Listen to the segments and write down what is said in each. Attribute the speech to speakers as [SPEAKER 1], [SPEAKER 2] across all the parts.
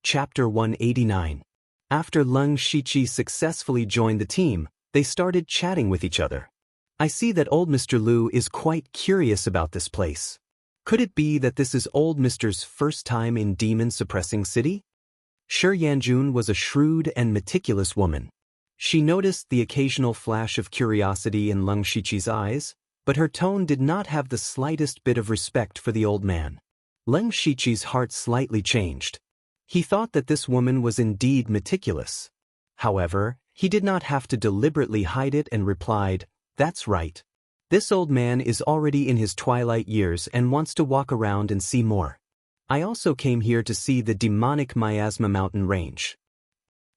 [SPEAKER 1] Chapter 189. After Leng Shiqi successfully joined the team, they started chatting with each other. I see that old Mr. Lu is quite curious about this place. Could it be that this is old Mr's first time in Demon Suppressing City? Shi Yanjun was a shrewd and meticulous woman. She noticed the occasional flash of curiosity in Leng Shiqi's eyes, but her tone did not have the slightest bit of respect for the old man. Leng Shiqi's heart slightly changed. He thought that this woman was indeed meticulous. However, he did not have to deliberately hide it and replied, "That's right. This old man is already in his twilight years and wants to walk around and see more. I also came here to see the demonic miasma mountain range."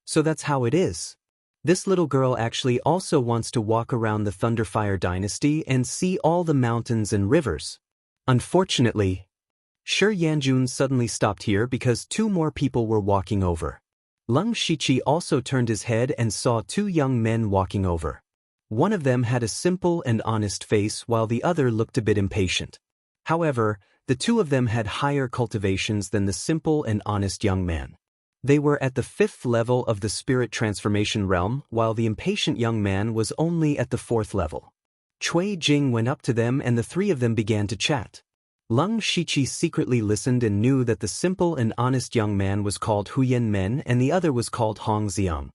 [SPEAKER 1] So that's how it is. This little girl actually also wants to walk around the Thunderfire Dynasty and see all the mountains and rivers. Unfortunately, Shi Yanjun suddenly stopped here because two more people were walking over. Leng Shiqi also turned his head and saw two young men walking over. One of them had a simple and honest face while the other looked a bit impatient. However, the two of them had higher cultivations than the simple and honest young man. They were at the 5th level of the spirit transformation realm, while the impatient young man was only at the 4th level. Cui Jing went up to them and the three of them began to chat. Leng Shiqi secretly listened and knew that the simple and honest young man was called Huyan Men and the other was called Hong Xiang.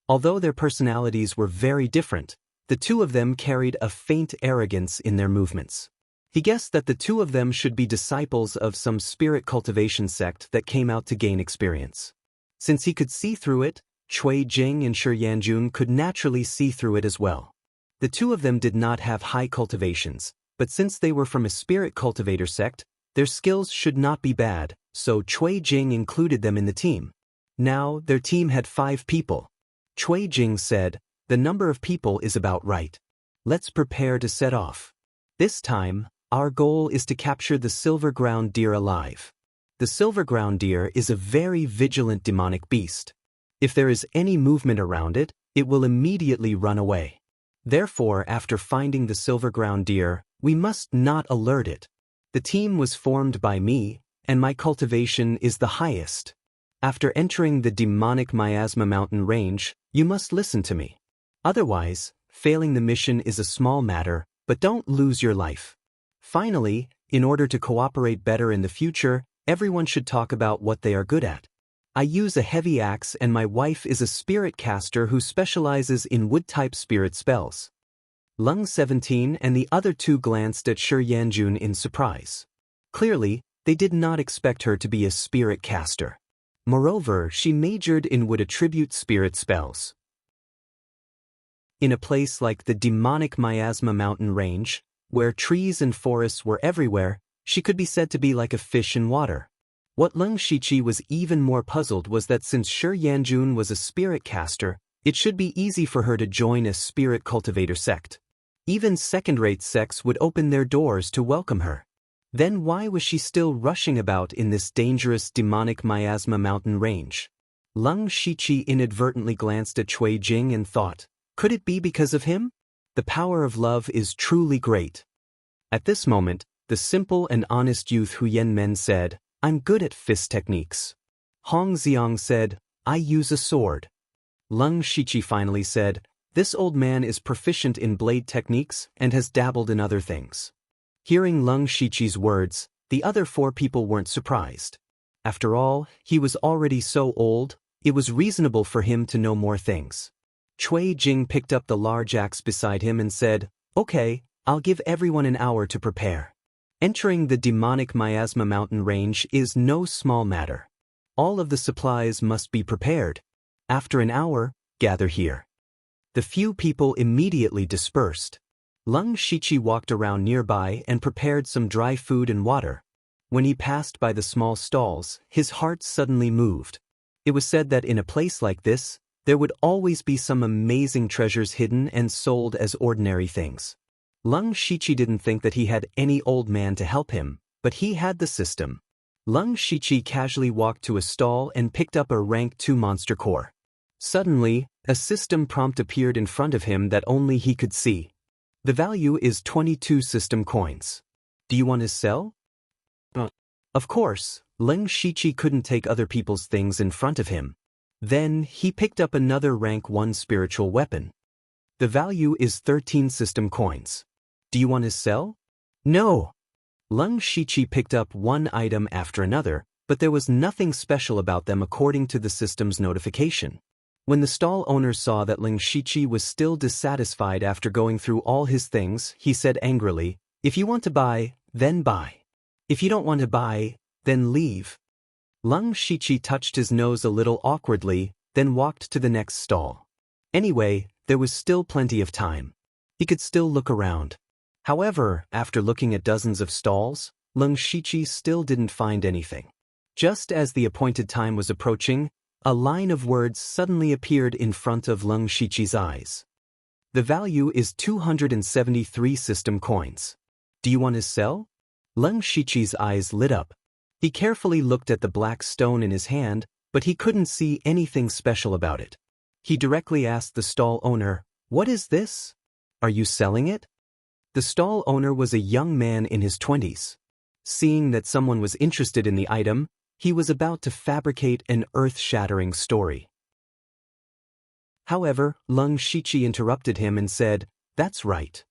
[SPEAKER 1] Although their personalities were very different, the two of them carried a faint arrogance in their movements. He guessed that the two of them should be disciples of some spirit cultivation sect that came out to gain experience. Since he could see through it, Cui Jing and Shi Yanjun could naturally see through it as well. The two of them did not have high cultivations, but since they were from a spirit cultivator sect, their skills should not be bad, so Cui Jing included them in the team. Now, their team had 5 people. Cui Jing said, "The number of people is about right. Let's prepare to set off. This time, our goal is to capture the silver ground deer alive. The silver ground deer is a very vigilant demonic beast. If there is any movement around it, it will immediately run away. Therefore, after finding the silver ground deer, we must not alert it. The team was formed by me, and my cultivation is the highest. After entering the demonic miasma mountain range, you must listen to me. Otherwise, failing the mission is a small matter, but don't lose your life. Finally, in order to cooperate better in the future, everyone should talk about what they are good at. I use a heavy axe and my wife is a spirit caster who specializes in wood-type spirit spells." Leng 17 and the other two glanced at Shi Yanjun in surprise. Clearly, they did not expect her to be a spirit caster. Moreover, she majored in would attribute spirit spells. In a place like the demonic miasma mountain range, where trees and forests were everywhere, she could be said to be like a fish in water. What Leng Shiqi was even more puzzled was that since Shi Yanjun was a spirit caster, it should be easy for her to join a spirit cultivator sect. Even second-rate sects would open their doors to welcome her. Then why was she still rushing about in this dangerous demonic miasma mountain range? Leng Shiqi inadvertently glanced at Cui Jing and thought, could it be because of him? The power of love is truly great. At this moment, the simple and honest youth Huyan Men said, "I'm good at fist techniques." Hong Xiang said, "I use a sword." Leng Shiqi finally said, "This old man is proficient in blade techniques and has dabbled in other things." Hearing Leng Shiqi's words, the other 4 people weren't surprised. After all, he was already so old, it was reasonable for him to know more things. Cui Jing picked up the large axe beside him and said, "Okay, I'll give everyone an hour to prepare. Entering the demonic miasma mountain range is no small matter. All of the supplies must be prepared. After an hour, gather here." The few people immediately dispersed. Leng Shiqi walked around nearby and prepared some dry food and water. When he passed by the small stalls, his heart suddenly moved. It was said that in a place like this, there would always be some amazing treasures hidden and sold as ordinary things. Leng Shiqi didn't think that he had any old man to help him, but he had the system. Leng Shiqi casually walked to a stall and picked up a rank 2 monster core. Suddenly, a system prompt appeared in front of him that only he could see. The value is 22 system coins. Do you want to sell? Of course, Leng Shiqi couldn't take other people's things in front of him. Then, he picked up another rank 1 spiritual weapon. The value is 13 system coins. Do you want to sell? No. Leng Shiqi picked up one item after another, but there was nothing special about them according to the system's notification. When the stall owner saw that Leng Shiqi was still dissatisfied after going through all his things, he said angrily, "If you want to buy, then buy. If you don't want to buy, then leave." Leng Shiqi touched his nose a little awkwardly, then walked to the next stall. Anyway, there was still plenty of time. He could still look around. However, after looking at dozens of stalls, Leng Shiqi still didn't find anything. Just as the appointed time was approaching, a line of words suddenly appeared in front of Leng Shiqi's eyes. The value is 273 system coins. Do you want to sell? Leng Shiqi's eyes lit up. He carefully looked at the black stone in his hand, but he couldn't see anything special about it. He directly asked the stall owner, "What is this? Are you selling it?" The stall owner was a young man in his 20s. Seeing that someone was interested in the item, he was about to fabricate an earth-shattering story. However, Leng Shiqi interrupted him and said, "That's right.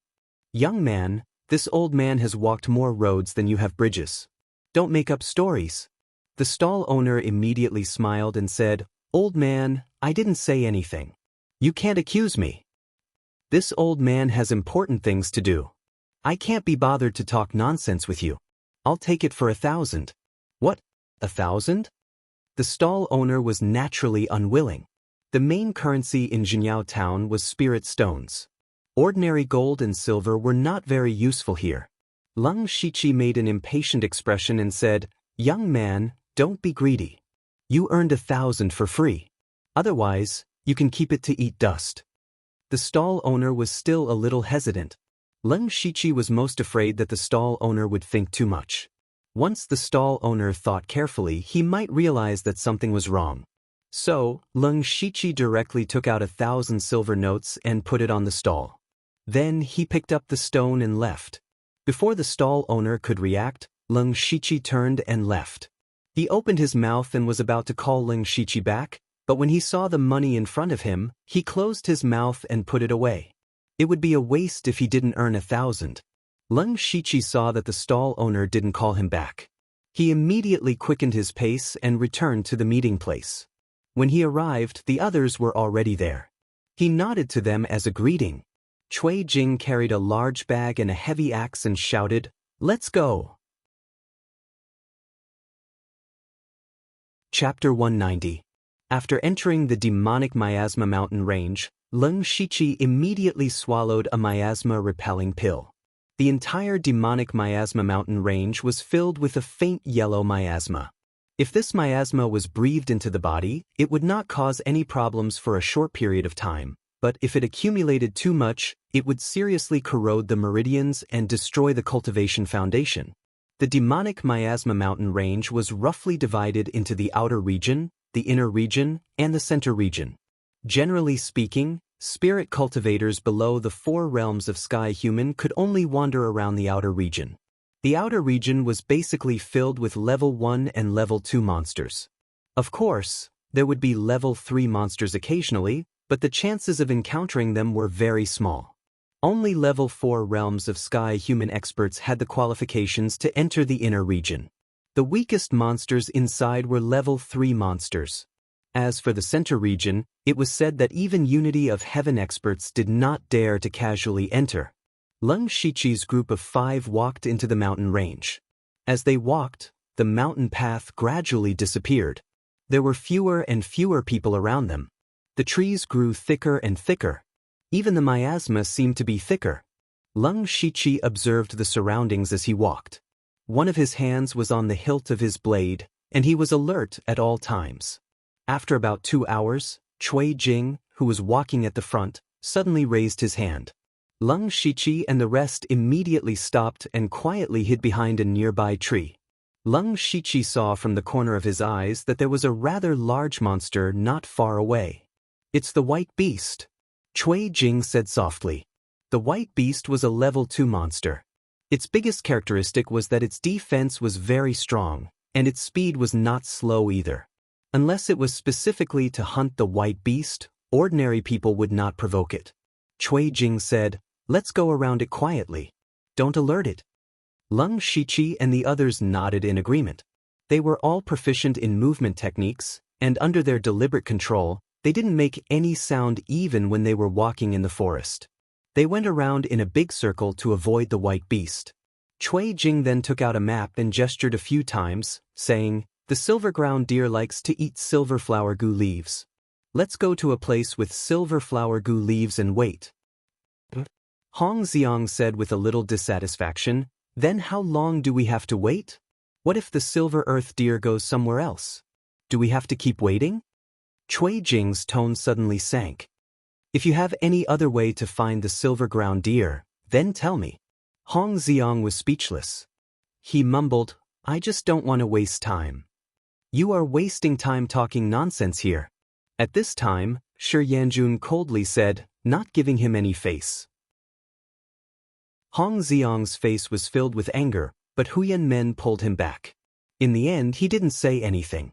[SPEAKER 1] Young man, this old man has walked more roads than you have bridges. Don't make up stories." The stall owner immediately smiled and said, "Old man, I didn't say anything. You can't accuse me. This old man has important things to do. I can't be bothered to talk nonsense with you. I'll take it for 1,000. What? 1,000? The stall owner was naturally unwilling. The main currency in Jinyao town was spirit stones. Ordinary gold and silver were not very useful here. Leng Shiqi made an impatient expression and said, "Young man, don't be greedy. You earned 1,000 for free. Otherwise, you can keep it to eat dust." The stall owner was still a little hesitant. Leng Shiqi was most afraid that the stall owner would think too much. Once the stall owner thought carefully, he might realize that something was wrong. So, Leng Shiqi directly took out 1,000 silver notes and put it on the stall. Then he picked up the stone and left. Before the stall owner could react, Leng Shiqi turned and left. He opened his mouth and was about to call Leng Shiqi back, but when he saw the money in front of him, he closed his mouth and put it away. It would be a waste if he didn't earn 1,000. Leng Shiqi saw that the stall owner didn't call him back. He immediately quickened his pace and returned to the meeting place. When he arrived, the others were already there. He nodded to them as a greeting. Cui Jing carried a large bag and a heavy axe and shouted, "Let's go!" Chapter 190. After entering the demonic miasma mountain range, Leng Shiqi immediately swallowed a miasma-repelling pill. The entire demonic miasma mountain range was filled with a faint yellow miasma. If this miasma was breathed into the body, it would not cause any problems for a short period of time, but if it accumulated too much, it would seriously corrode the meridians and destroy the cultivation foundation. The demonic miasma mountain range was roughly divided into the outer region, the inner region, and the center region. Generally speaking, spirit cultivators below the 4 realms of sky human could only wander around the outer region. The outer region was basically filled with level 1 and level 2 monsters. Of course, there would be level 3 monsters occasionally, but the chances of encountering them were very small. Only level 4 realms of sky human experts had the qualifications to enter the inner region. The weakest monsters inside were level 3 monsters. As for the center region, it was said that even Unity of Heaven experts did not dare to casually enter. Leng Shiqi's group of 5 walked into the mountain range. As they walked, the mountain path gradually disappeared. There were fewer and fewer people around them. The trees grew thicker and thicker. Even the miasma seemed to be thicker. Leng Shiqi observed the surroundings as he walked. One of his hands was on the hilt of his blade, and he was alert at all times. After about 2 hours, Cui Jing, who was walking at the front, suddenly raised his hand. Leng Shiqi and the rest immediately stopped and quietly hid behind a nearby tree. Leng Shiqi saw from the corner of his eyes that there was a rather large monster not far away. "It's the white beast," Cui Jing said softly. The white beast was a level 2 monster. Its biggest characteristic was that its defense was very strong, and its speed was not slow either. Unless it was specifically to hunt the white beast, ordinary people would not provoke it. Cui Jing said, "Let's go around it quietly. Don't alert it." Leng Shiqi and the others nodded in agreement. They were all proficient in movement techniques, and under their deliberate control, they didn't make any sound even when they were walking in the forest. They went around in a big circle to avoid the white beast. Cui Jing then took out a map and gestured a few times, saying, "The silver ground deer likes to eat silver flower gu leaves. Let's go to a place with silver flower gu leaves and wait." Hong Xiang said with a little dissatisfaction, "Then how long do we have to wait? What if the silver earth deer goes somewhere else? Do we have to keep waiting?" Cui Jing's tone suddenly sank. "If you have any other way to find the silver ground deer, then tell me." Hong Xiang was speechless. He mumbled, "I just don't want to waste time." "You are wasting time talking nonsense here." At this time, Shi Yanjun coldly said, not giving him any face. Hong Xiang's face was filled with anger, but Huyan Men pulled him back. In the end, he didn't say anything.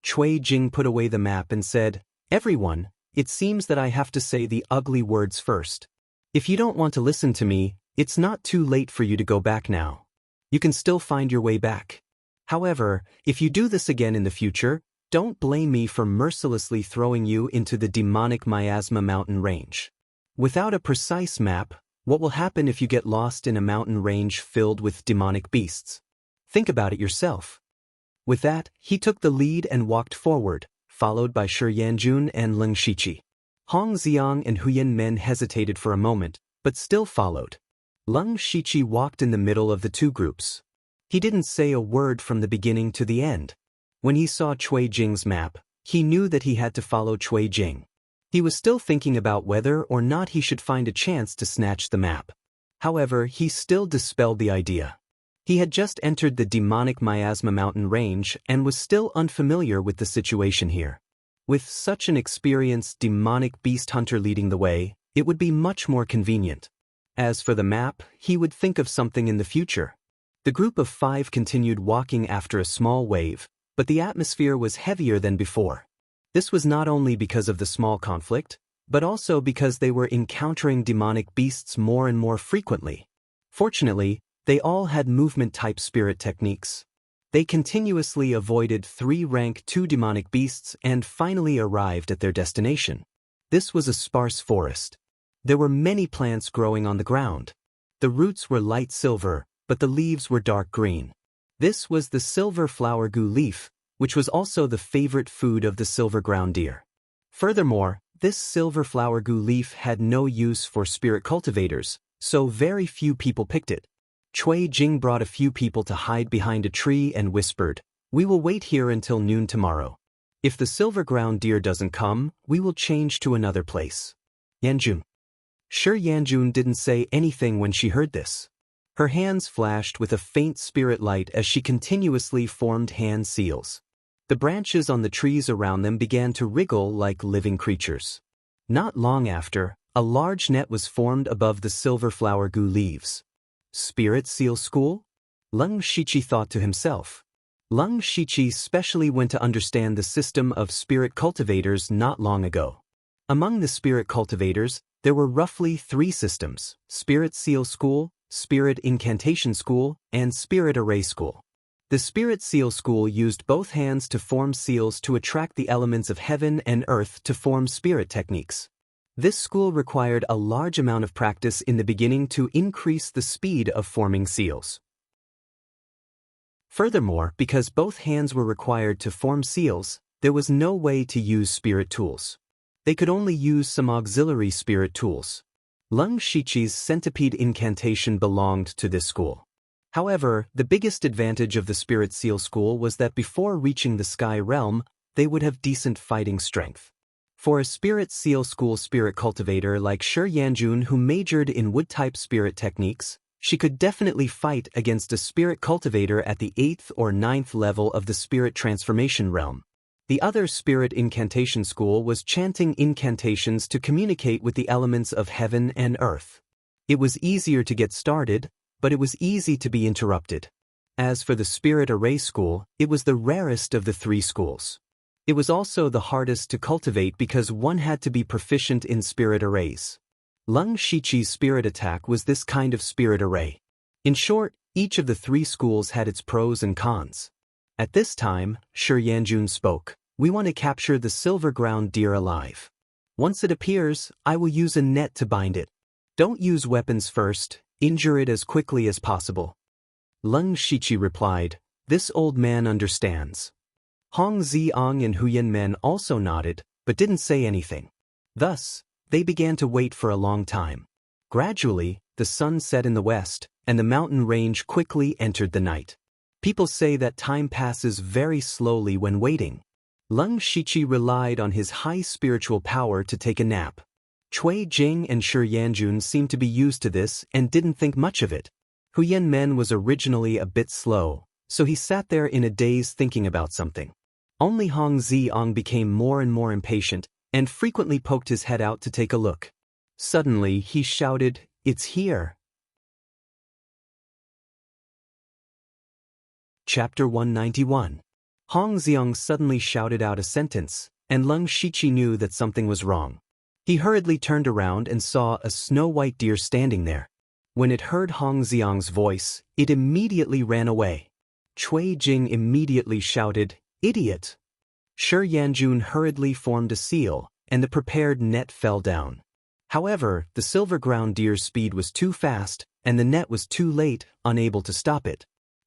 [SPEAKER 1] Cui Jing put away the map and said, "Everyone, it seems that I have to say the ugly words first. If you don't want to listen to me, it's not too late for you to go back now. You can still find your way back. However, if you do this again in the future, don't blame me for mercilessly throwing you into the demonic miasma mountain range." Without a precise map, what will happen if you get lost in a mountain range filled with demonic beasts? Think about it yourself. With that, he took the lead and walked forward, followed by Shi Yanjun and Leng Shiqi. Hong Xiang and Huyan Men hesitated for a moment, but still followed. Leng Shiqi walked in the middle of the two groups. He didn't say a word from the beginning to the end. When he saw Cui Jing's map, he knew that he had to follow Cui Jing. He was still thinking about whether or not he should find a chance to snatch the map. However, he still dispelled the idea. He had just entered the demonic miasma mountain range and was still unfamiliar with the situation here. With such an experienced demonic beast hunter leading the way, it would be much more convenient. As for the map, he would think of something in the future. The group of 5 continued walking after a small wave, but the atmosphere was heavier than before. This was not only because of the small conflict, but also because they were encountering demonic beasts more and more frequently. Fortunately, they all had movement-type spirit techniques. They continuously avoided 3 rank 2 demonic beasts and finally arrived at their destination. This was a sparse forest. There were many plants growing on the ground. The roots were light silver, but the leaves were dark green. This was the silver flower gu leaf, which was also the favorite food of the silver ground deer. Furthermore, this silver flower gu leaf had no use for spirit cultivators, so very few people picked it. Cui Jing brought a few people to hide behind a tree and whispered, "We will wait here until noon tomorrow. If the silver ground deer doesn't come, we will change to another place." Yanjun. Shi Yanjun didn't say anything when she heard this. Her hands flashed with a faint spirit light as she continuously formed hand seals. The branches on the trees around them began to wriggle like living creatures. Not long after, a large net was formed above the silver flower gu leaves. Spirit Seal School? Leng Shiqi thought to himself. Leng Shiqi specially went to understand the system of spirit cultivators not long ago. Among the spirit cultivators, there were roughly 3 systems: Spirit Seal School, Spirit Incantation School, and Spirit Array School. The Spirit Seal School used both hands to form seals to attract the elements of heaven and earth to form spirit techniques. This school required a large amount of practice in the beginning to increase the speed of forming seals. Furthermore, because both hands were required to form seals, there was no way to use spirit tools. They could only use some auxiliary spirit tools. Leng Shiqi's centipede incantation belonged to this school. However, the biggest advantage of the Spirit Seal School was that before reaching the Sky Realm, they would have decent fighting strength. For a Spirit Seal School spirit cultivator like Shi Yanjun who majored in wood-type spirit techniques, she could definitely fight against a spirit cultivator at the 8th or 9th level of the Spirit Transformation Realm. The other Spirit Incantation School was chanting incantations to communicate with the elements of heaven and earth. It was easier to get started, but it was easy to be interrupted. As for the spirit array school, it was the rarest of the 3 schools. It was also the hardest to cultivate because one had to be proficient in spirit arrays. Leng Shiqi's spirit attack was this kind of spirit array. In short, each of the 3 schools had its pros and cons. At this time, Shi Yanjun spoke. We want to capture the silver ground deer alive. Once it appears, I will use a net to bind it. Don't use weapons first, injure it as quickly as possible. Leng Shiqi replied, this old man understands. Hong Ziong and Huyen Men also nodded, but didn't say anything. Thus, they began to wait for a long time. Gradually, the sun set in the west, and the mountain range quickly entered the night. People say that time passes very slowly when waiting. Leng Shiqi relied on his high spiritual power to take a nap. Cui Jing and Shi Yanjun seemed to be used to this and didn't think much of it. Huyen Men was originally a bit slow, so he sat there in a daze thinking about something. Only Hong Ziong became more and more impatient and frequently poked his head out to take a look. Suddenly, he shouted, "It's here!" Chapter 191. Hong Ziong suddenly shouted out a sentence, and Leng Shiqi knew that something was wrong. He hurriedly turned around and saw a snow-white deer standing there. When it heard Hong Ziong's voice, it immediately ran away. Cui Jing immediately shouted, "Idiot!" Shi Yanjun hurriedly formed a seal, and the prepared net fell down. However, the silver ground deer's speed was too fast, and the net was too late, unable to stop it.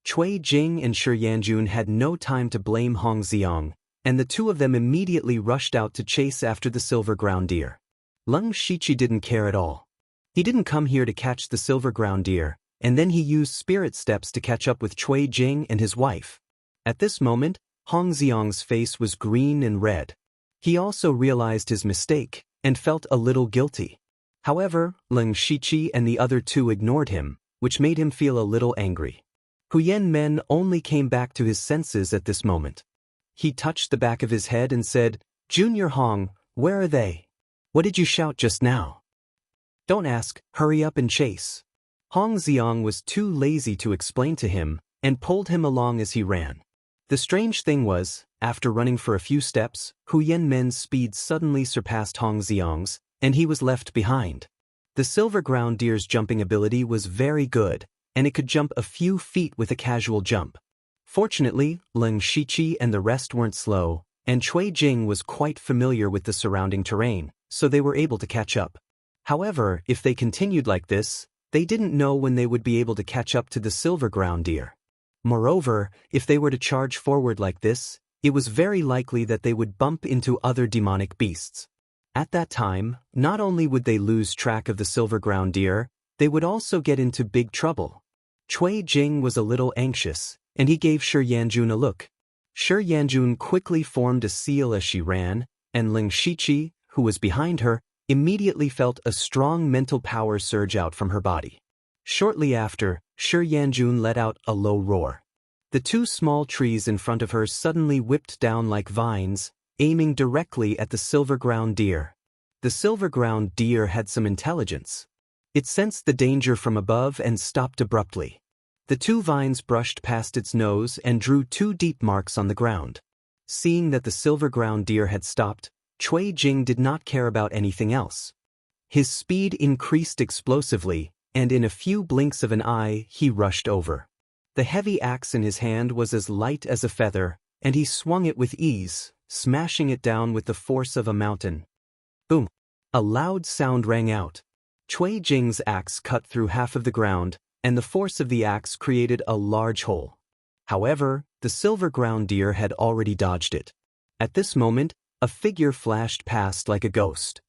[SPEAKER 1] Cui Jing and Shi Yanjun had no time to blame Hong Ziong, and the 2 of them immediately rushed out to chase after the silver ground deer. Leng Shiqi didn't care at all. He didn't come here to catch the silver ground deer, and then he used spirit steps to catch up with Cui Jing and his wife. At this moment, Hong Ziong's face was green and red. He also realized his mistake, and felt a little guilty. However, Leng Shiqi and the other 2 ignored him, which made him feel a little angry. Huyen Men only came back to his senses at this moment. He touched the back of his head and said, "Junior Hong, where are they? What did you shout just now?" "Don't ask, hurry up and chase." Hong Ziong was too lazy to explain to him, and pulled him along as he ran. The strange thing was, after running for a few steps, Huyen Men's speed suddenly surpassed Hong Ziong's, and he was left behind. The silver ground deer's jumping ability was very good, and it could jump a few feet with a casual jump. Fortunately, Leng Shiqi and the rest weren't slow, and Cui Jing was quite familiar with the surrounding terrain, so they were able to catch up. However, if they continued like this, they didn't know when they would be able to catch up to the silver ground deer. Moreover, if they were to charge forward like this, it was very likely that they would bump into other demonic beasts. At that time, not only would they lose track of the silver ground deer, they would also get into big trouble. Cui Jing was a little anxious, and he gave Shi Yanjun a look. Shi Yanjun quickly formed a seal as she ran, and Leng Shiqi, who was behind her, immediately felt a strong mental power surge out from her body. Shortly after, Shi Yanjun let out a low roar. The 2 small trees in front of her suddenly whipped down like vines, aiming directly at the silver ground deer. The silver ground deer had some intelligence. It sensed the danger from above and stopped abruptly. The 2 vines brushed past its nose and drew 2 deep marks on the ground. Seeing that the silver ground deer had stopped, Cui Jing did not care about anything else. His speed increased explosively, and in a few blinks of an eye he rushed over. The heavy axe in his hand was as light as a feather, and he swung it with ease, smashing it down with the force of a mountain. Boom! A loud sound rang out. Cui Jing's axe cut through half of the ground, and the force of the axe created a large hole. However, the silver ground deer had already dodged it. At this moment, a figure flashed past like a ghost.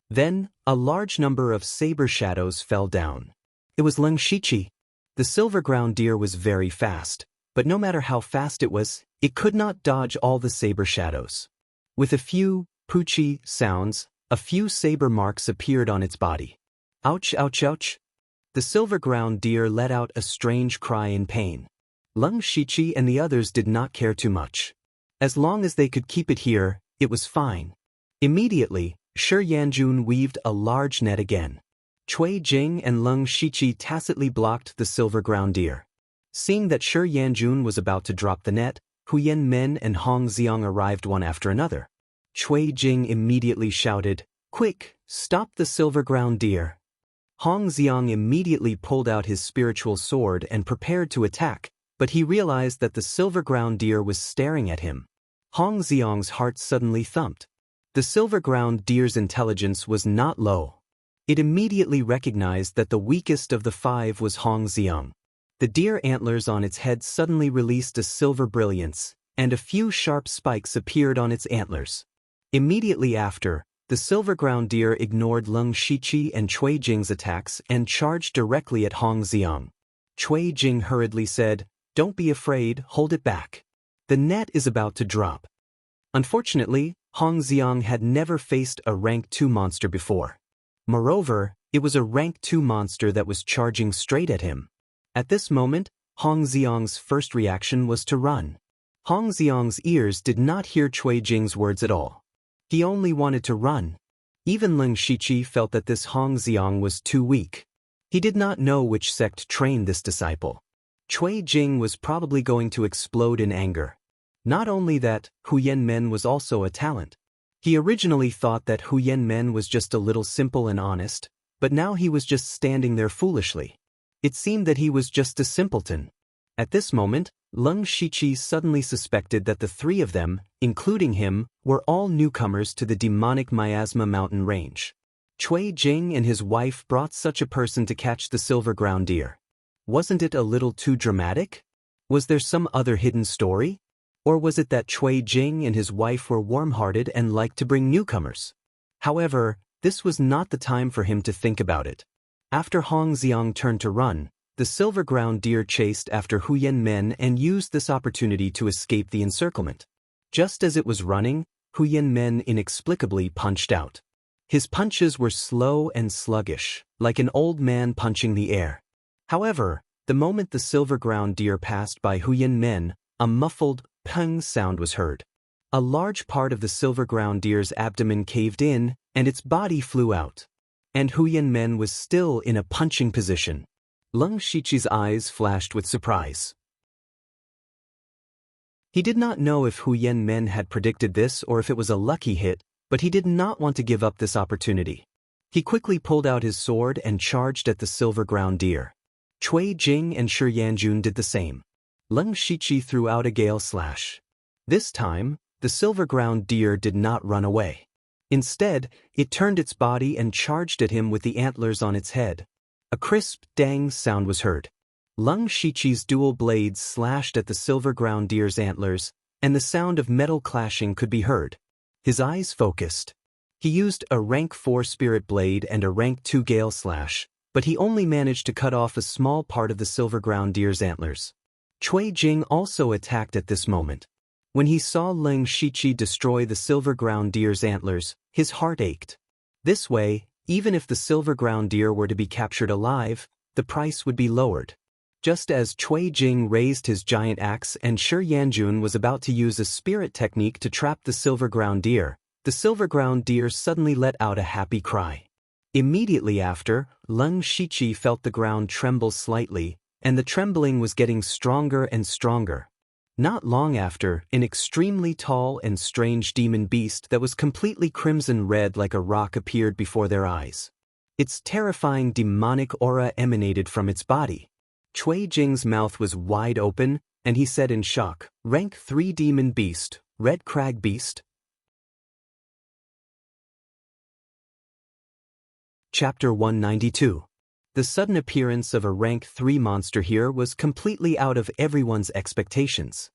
[SPEAKER 1] Then, a large number of saber shadows fell down. It was Leng Shiqi. The silver ground deer was very fast, but no matter how fast it was, it could not dodge all the saber shadows. With a few poochie sounds, a few saber marks appeared on its body. Ouch, ouch, ouch! The silver ground deer let out a strange cry in pain. Leng Shiqi and the others did not care too much. As long as they could keep it here, it was fine. Immediately, Shi Yanjun weaved a large net again. Cui Jing and Leng Shiqi tacitly blocked the silver ground deer. Seeing that Shi Yanjun was about to drop the net, Huyen Men and Hong Xiang arrived one after another. Cui Jing immediately shouted, "Quick, stop the silver ground deer!" Hong Xiang immediately pulled out his spiritual sword and prepared to attack, but he realized that the silver ground deer was staring at him. Hong Xiang's heart suddenly thumped. The silver ground deer's intelligence was not low. It immediately recognized that the weakest of the five was Hong Xiang. The deer antlers on its head suddenly released a silver brilliance, and a few sharp spikes appeared on its antlers. Immediately after, the silver ground deer ignored Leng Shiqi and Cui Jing's attacks and charged directly at Hong Xiang. Cui Jing hurriedly said, "Don't be afraid, hold it back. The net is about to drop." Unfortunately, Hong Xiang had never faced a rank 2 monster before. Moreover, it was a rank 2 monster that was charging straight at him. At this moment, Hong Xiang's first reaction was to run. Hong Xiang's ears did not hear Cui Jing's words at all. He only wanted to run. Even Leng Shiqi felt that this Hong Xiang was too weak. He did not know which sect trained this disciple. Cui Jing was probably going to explode in anger. Not only that, Huyen Men was also a talent. He originally thought that Huyen Men was just a little simple and honest, but now he was just standing there foolishly. It seemed that he was just a simpleton. At this moment, Leng Shiqi suddenly suspected that the three of them, including him, were all newcomers to the demonic miasma mountain range. Cui Jing and his wife brought such a person to catch the silver ground deer. Wasn't it a little too dramatic? Was there some other hidden story? Or was it that Cui Jing and his wife were warm-hearted and liked to bring newcomers? However, this was not the time for him to think about it. After Hong Xiang turned to run, the silver ground deer chased after Huyen Men and used this opportunity to escape the encirclement. Just as it was running, Huyen Men inexplicably punched out. His punches were slow and sluggish, like an old man punching the air. However, the moment the silver ground deer passed by Huyen Men, a muffled pung sound was heard. A large part of the silver ground deer's abdomen caved in, and its body flew out. And Huyen Men was still in a punching position. Leng Shiqi's eyes flashed with surprise. He did not know if Huyen Men had predicted this or if it was a lucky hit, but he did not want to give up this opportunity. He quickly pulled out his sword and charged at the silver ground deer. Cui Jing and Shi Yanjun did the same. Leng Shiqi threw out a gale slash. This time, the silver ground deer did not run away. Instead, it turned its body and charged at him with the antlers on its head. A crisp dang sound was heard. Leng Shiqi's dual blades slashed at the silver ground deer's antlers, and the sound of metal clashing could be heard. His eyes focused. He used a rank 4 spirit blade and a rank 2 gale slash, but he only managed to cut off a small part of the silver ground deer's antlers. Cui Jing also attacked at this moment. When he saw Leng Shiqi destroy the silver ground deer's antlers, his heart ached. This way, even if the silver ground deer were to be captured alive, the price would be lowered. Just as Cui Jing raised his giant axe and Shi Yanjun was about to use a spirit technique to trap the silver ground deer, the silver ground deer suddenly let out a happy cry. Immediately after, Leng Shiqi felt the ground tremble slightly, and the trembling was getting stronger and stronger. Not long after, an extremely tall and strange demon beast that was completely crimson red like a rock appeared before their eyes. Its terrifying demonic aura emanated from its body. Cui Jing's mouth was wide open, and he said in shock, "Rank 3 demon beast, red crag beast?" Chapter 192. The sudden appearance of a rank 3 monster here was completely out of everyone's expectations.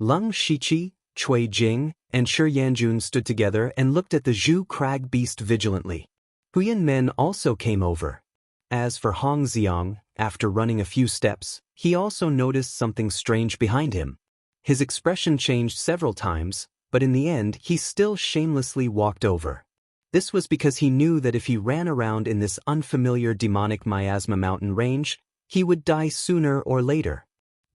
[SPEAKER 1] Leng Shiqi, Cui Jing, and Shi Yanjun stood together and looked at the Zhu crag beast vigilantly. Huyen Men also came over. As for Hong Xiang, after running a few steps, he also noticed something strange behind him. His expression changed several times, but in the end he still shamelessly walked over. This was because he knew that if he ran around in this unfamiliar demonic miasma mountain range, he would die sooner or later.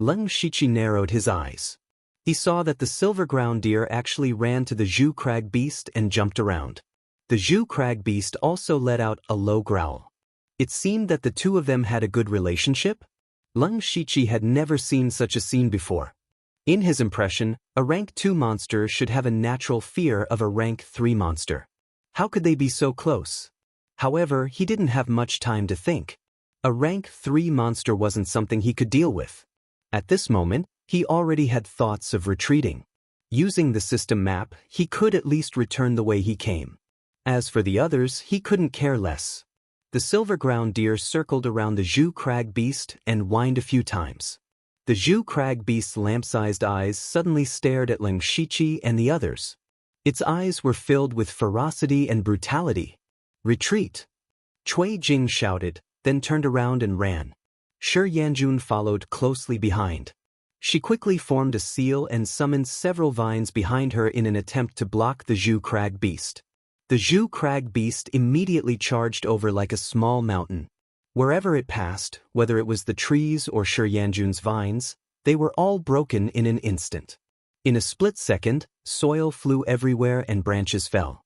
[SPEAKER 1] Leng Shiqi narrowed his eyes. He saw that the silver ground deer actually ran to the Zhu crag beast and jumped around. The Zhu crag beast also let out a low growl. It seemed that the two of them had a good relationship? Leng Shiqi had never seen such a scene before. In his impression, a rank 2 monster should have a natural fear of a rank 3 monster. How could they be so close? However, he didn't have much time to think. A rank 3 monster wasn't something he could deal with. At this moment, he already had thoughts of retreating. Using the system map, he could at least return the way he came. As for the others, he couldn't care less. The silver ground deer circled around the Zhu crag beast and whined a few times. The Zhu crag beast's lamp-sized eyes suddenly stared at Leng Shiqi and the others. Its eyes were filled with ferocity and brutality. Retreat! Cui Jing shouted, then turned around and ran. Shi Yanjun followed closely behind. She quickly formed a seal and summoned several vines behind her in an attempt to block the Zhu crag beast. The Zhu crag beast immediately charged over like a small mountain. Wherever it passed, whether it was the trees or Shi Yanjun's vines, they were all broken in an instant. In a split second, soil flew everywhere and branches fell.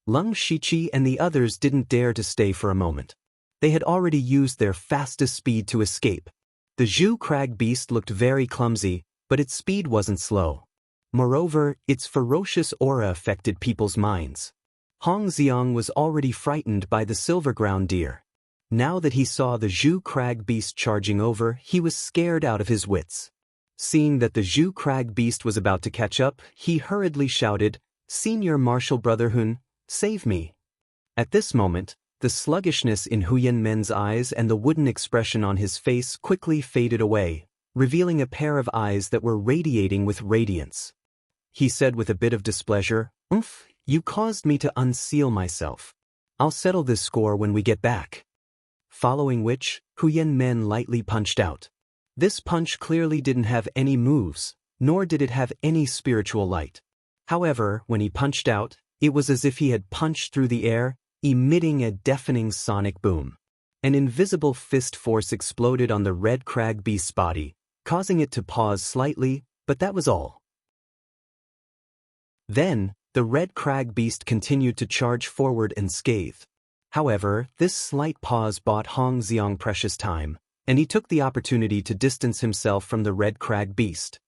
[SPEAKER 1] Leng Shiqi and the others didn't dare to stay for a moment. They had already used their fastest speed to escape. The Zhu crag beast looked very clumsy, but its speed wasn't slow. Moreover, its ferocious aura affected people's minds. Hong Xiang was already frightened by the silver ground deer. Now that he saw the Zhu crag beast charging over, he was scared out of his wits. Seeing that the Zhu crag beast was about to catch up, he hurriedly shouted, "Senior Martial Brother Hun, save me." At this moment, the sluggishness in Huyen Men's eyes and the wooden expression on his face quickly faded away, revealing a pair of eyes that were radiating with radiance. He said with a bit of displeasure, "Oomph, you caused me to unseal myself. I'll settle this score when we get back." Following which, Huyen Men lightly punched out. This punch clearly didn't have any moves, nor did it have any spiritual light. However, when he punched out, it was as if he had punched through the air, emitting a deafening sonic boom. An invisible fist force exploded on the red crag beast's body, causing it to pause slightly, but that was all. Then, the red crag beast continued to charge forward and scathe. However, this slight pause bought Hong Xiang precious time, and he took the opportunity to distance himself from the red crag beast.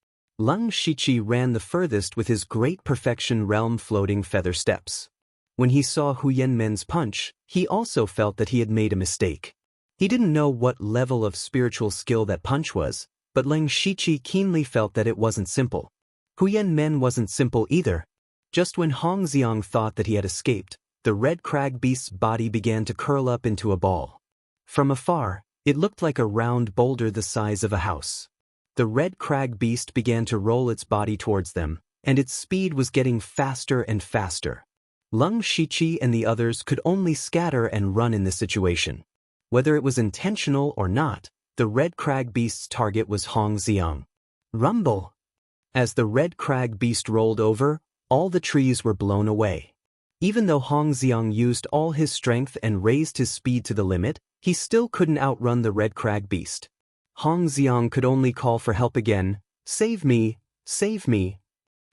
[SPEAKER 1] Leng Shiqi ran the furthest with his great perfection realm floating feather steps. When he saw Huyen Men's punch, he also felt that he had made a mistake. He didn't know what level of spiritual skill that punch was, but Leng Shiqi keenly felt that it wasn't simple. Huyen Men wasn't simple either. Just when Hong Xiang thought that he had escaped, the red crag beast's body began to curl up into a ball. From afar, it looked like a round boulder the size of a house. The red crag beast began to roll its body towards them, and its speed was getting faster and faster. Leng Shiqi and the others could only scatter and run in this situation. Whether it was intentional or not, the red crag beast's target was Hong Xiang. Rumble! As the red crag beast rolled over, all the trees were blown away. Even though Hong Xiang used all his strength and raised his speed to the limit, he still couldn't outrun the red crag beast. Hong Xiang could only call for help again, "Save me, save me."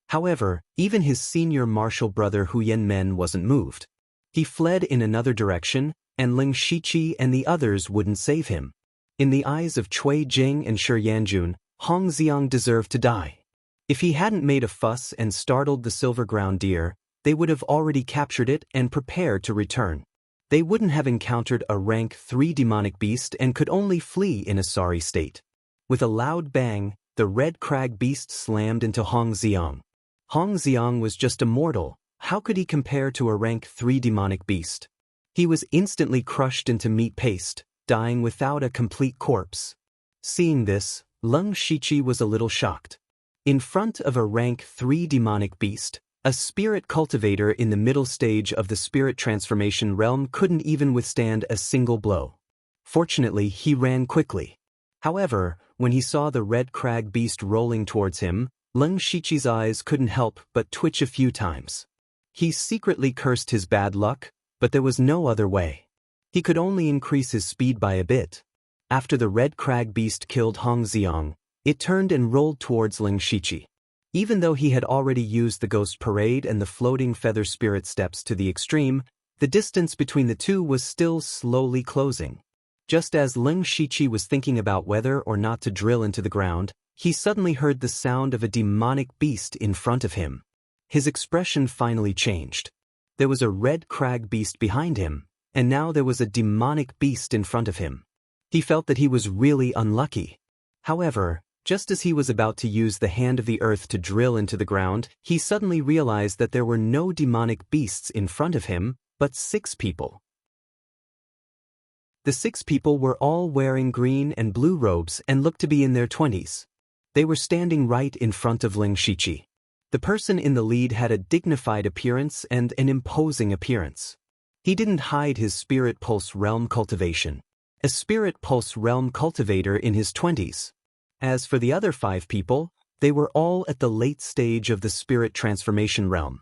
[SPEAKER 1] However, even his senior martial brother Huyen Men wasn't moved. He fled in another direction, and Leng Shiqi and the others wouldn't save him. In the eyes of Cui Jing and Shi Yanjun, Hong Xiang deserved to die. If he hadn't made a fuss and startled the silver ground deer, they would have already captured it and prepared to return. They wouldn't have encountered a rank 3 demonic beast and could only flee in a sorry state. With a loud bang, the red crag beast slammed into Hong Xiang. Hong Xiang was just a mortal. How could he compare to a rank 3 demonic beast? He was instantly crushed into meat paste, dying without a complete corpse. Seeing this, Leng Shiqi was a little shocked. In front of a rank 3 demonic beast, a spirit cultivator in the middle stage of the spirit transformation realm couldn't even withstand a single blow. Fortunately, he ran quickly. However, when he saw the red crag beast rolling towards him, Leng Shiqi's eyes couldn't help but twitch a few times. He secretly cursed his bad luck, but there was no other way. He could only increase his speed by a bit. After the red crag beast killed Hong Xiang, it turned and rolled towards Leng Shiqi. Even though he had already used the ghost parade and the floating feather spirit steps to the extreme, the distance between the two was still slowly closing. Just as Leng Shiqi was thinking about whether or not to drill into the ground, he suddenly heard the sound of a demonic beast in front of him. His expression finally changed. There was a red crag beast behind him, and now there was a demonic beast in front of him. He felt that he was really unlucky. However, just as he was about to use the hand of the earth to drill into the ground, he suddenly realized that there were no demonic beasts in front of him, but 6 people. The 6 people were all wearing green and blue robes and looked to be in their 20s. They were standing right in front of Leng Shiqi. The person in the lead had a dignified appearance and an imposing appearance. He didn't hide his spirit pulse realm cultivation. A spirit pulse realm cultivator in his 20s. As for the other 5 people, they were all at the late stage of the spirit transformation realm.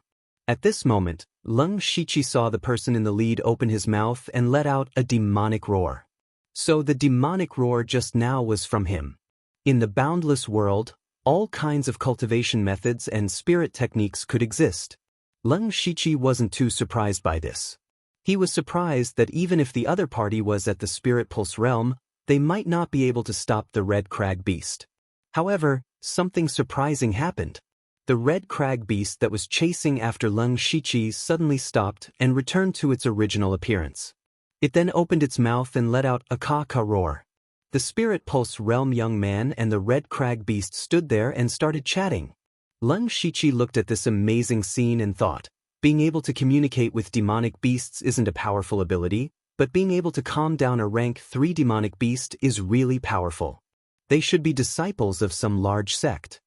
[SPEAKER 1] At this moment, Leng Shiqi saw the person in the lead open his mouth and let out a demonic roar. So the demonic roar just now was from him. In the boundless world, all kinds of cultivation methods and spirit techniques could exist. Leng Shiqi wasn't too surprised by this. He was surprised that even if the other party was at the spirit pulse realm, they might not be able to stop the red crag beast. However, something surprising happened. The red crag beast that was chasing after Leng Shiqi suddenly stopped and returned to its original appearance. It then opened its mouth and let out a ka-ka roar. The spirit pulse realm young man and the red crag beast stood there and started chatting. Leng Shiqi looked at this amazing scene and thought, being able to communicate with demonic beasts isn't a powerful ability, but being able to calm down a rank 3 demonic beast is really powerful. They should be disciples of some large sect.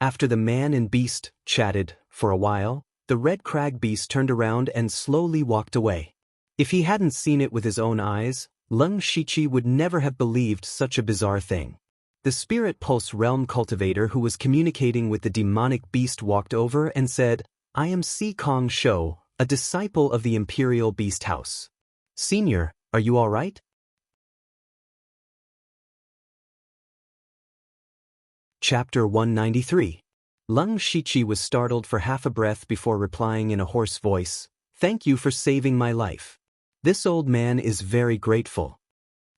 [SPEAKER 1] After the man and beast chatted for a while, the red crag beast turned around and slowly walked away. If he hadn't seen it with his own eyes, Leng Shiqi would never have believed such a bizarre thing. The spirit pulse realm cultivator who was communicating with the demonic beast walked over and said, "I am Si Kong Shou, a disciple of the Imperial Beast House. Senior, are you all right?" Chapter 193. Leng Shiqi was startled for half a breath before replying in a hoarse voice, "Thank you for saving my life. This old man is very grateful."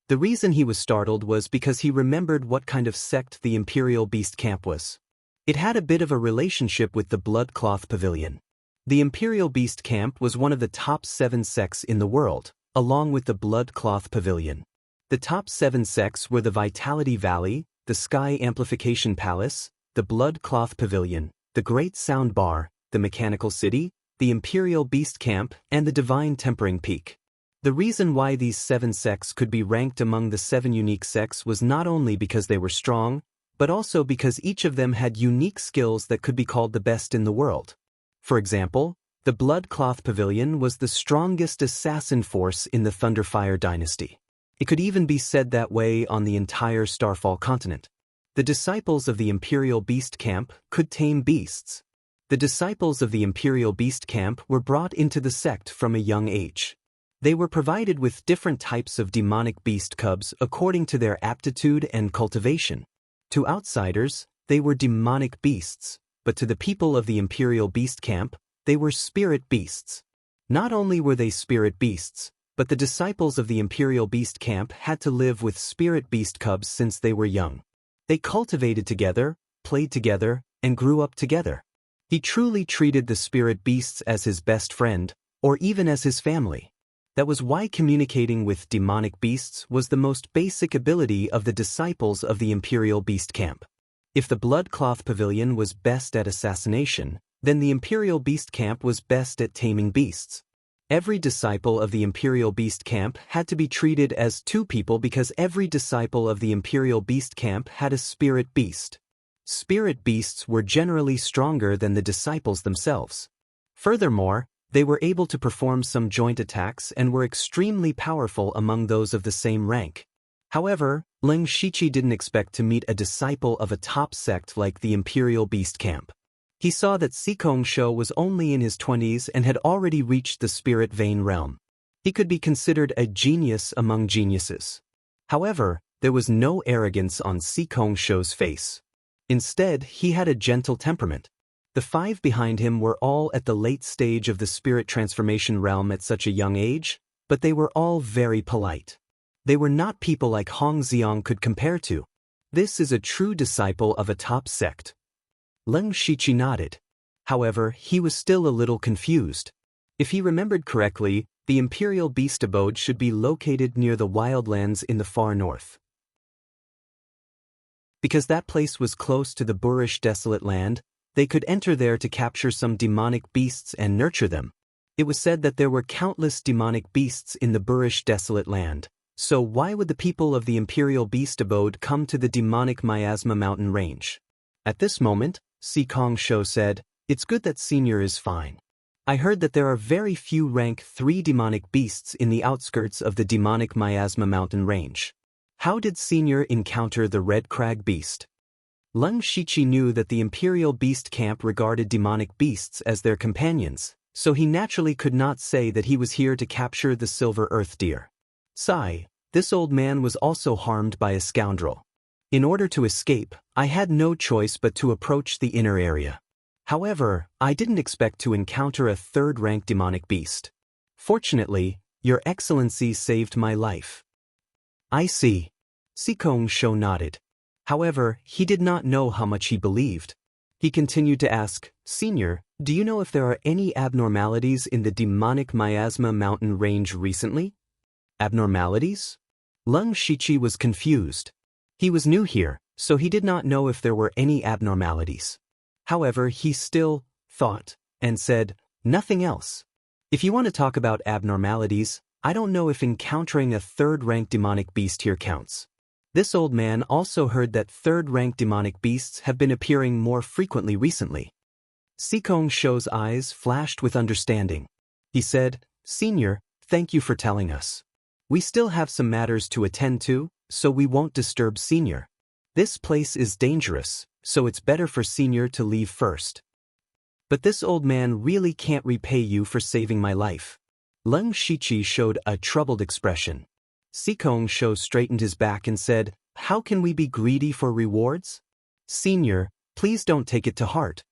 [SPEAKER 1] The reason he was startled was because he remembered what kind of sect the Imperial Beast Camp was. It had a bit of a relationship with the Blood Cloth Pavilion. The Imperial Beast Camp was one of the top 7 sects in the world, along with the Blood Cloth Pavilion. The top 7 sects were the Vitality Valley, the Sky Amplification Palace, the Blood Cloth Pavilion, the Great Sound Bar, the Mechanical City, the Imperial Beast Camp, and the Divine Tempering Peak. The reason why these 7 sects could be ranked among the 7 unique sects was not only because they were strong, but also because each of them had unique skills that could be called the best in the world. For example, the Blood Cloth Pavilion was the strongest assassin force in the Thunderfire dynasty. It could even be said that way on the entire Starfall continent. The disciples of the Imperial Beast Camp could tame beasts. The disciples of the Imperial Beast Camp were brought into the sect from a young age. They were provided with different types of demonic beast cubs according to their aptitude and cultivation. To outsiders, they were demonic beasts, but to the people of the Imperial Beast Camp, they were spirit beasts. Not only were they spirit beasts, but the disciples of the Imperial Beast Camp had to live with spirit beast cubs since they were young. They cultivated together, played together, and grew up together. He truly treated the spirit beasts as his best friend, or even as his family. That was why communicating with demonic beasts was the most basic ability of the disciples of the Imperial Beast Camp. If the Blood Cloth Pavilion was best at assassination, then the Imperial Beast Camp was best at taming beasts. Every disciple of the Imperial Beast Camp had to be treated as 2 people because every disciple of the Imperial Beast Camp had a spirit beast. Spirit beasts were generally stronger than the disciples themselves. Furthermore, they were able to perform some joint attacks and were extremely powerful among those of the same rank. However, Leng Shiqi didn't expect to meet a disciple of a top sect like the Imperial Beast Camp. He saw that Sikong Shou was only in his 20s and had already reached the spirit vein realm. He could be considered a genius among geniuses. However, there was no arrogance on Sikong Shou's face. Instead, he had a gentle temperament. The 5 behind him were all at the late stage of the spirit transformation realm at such a young age, but they were all very polite. They were not people like Hong Xiang could compare to. This is a true disciple of a top sect. Leng Shiqi nodded. However, he was still a little confused. If he remembered correctly, the Imperial Beast Abode should be located near the wildlands in the far north. Because that place was close to the Boorish desolate land, they could enter there to capture some demonic beasts and nurture them. It was said that there were countless demonic beasts in the Boorish desolate land, so why would the people of the Imperial Beast Abode come to the demonic Miasma mountain range? At this moment, Si Kong Shou said, "It's good that Senior is fine. I heard that there are very few rank 3 demonic beasts in the outskirts of the demonic Miasma mountain range. How did Senior encounter the Red Crag beast?" Leng Shiqi knew that the Imperial Beast Camp regarded demonic beasts as their companions, so he naturally could not say that he was here to capture the silver earth deer. Sigh, this old man was also harmed by a scoundrel. In order to escape, I had no choice but to approach the inner area. However, I didn't expect to encounter a 3rd-rank demonic beast. Fortunately, Your Excellency saved my life. I see. Si Kong Shou nodded. However, he did not know how much he believed. He continued to ask, "Senior, do you know if there are any abnormalities in the demonic Miasma mountain range recently?" Abnormalities? Leng Shiqi was confused. He was new here, so he did not know if there were any abnormalities. However, he still thought and said, "Nothing else. If you want to talk about abnormalities, I don't know if encountering a 3rd-rank demonic beast here counts." This old man also heard that 3rd-rank demonic beasts have been appearing more frequently recently. Si Kong Shou's eyes flashed with understanding. He said, "Senior, thank you for telling us. We still have some matters to attend to, so we won't disturb Senior. This place is dangerous, so it's better for Senior to leave first. But this old man really can't repay you for saving my life." Leng Shiqi showed a troubled expression. Si Kong Shou straightened his back and said, "How can we be greedy for rewards? Senior, please don't take it to heart.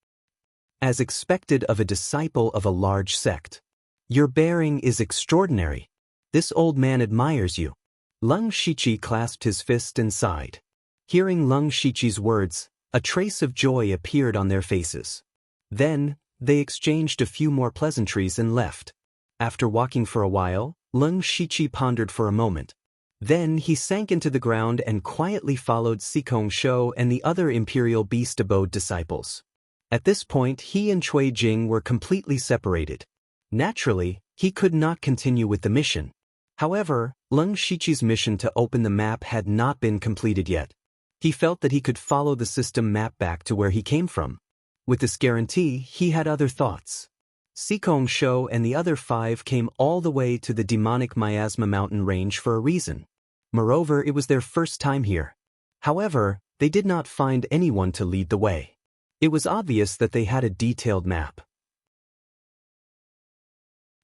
[SPEAKER 1] As expected of a disciple of a large sect. Your bearing is extraordinary. This old man admires you." Leng Shiqi clasped his fist and sighed. Hearing Leng Shiqi's words, a trace of joy appeared on their faces. Then, they exchanged a few more pleasantries and left. After walking for a while, Leng Shiqi pondered for a moment. Then he sank into the ground and quietly followed Si Kong Shou and the other Imperial Beast Abode disciples. At this point, he and Cui Jing were completely separated. Naturally, he could not continue with the mission. However, Leng Shiqi's mission to open the map had not been completed yet. He felt that he could follow the system map back to where he came from. With this guarantee, he had other thoughts. Si Kong Shou and the other 5 came all the way to the demonic Miasma mountain range for a reason. Moreover, it was their first time here. However, they did not find anyone to lead the way. It was obvious that they had a detailed map.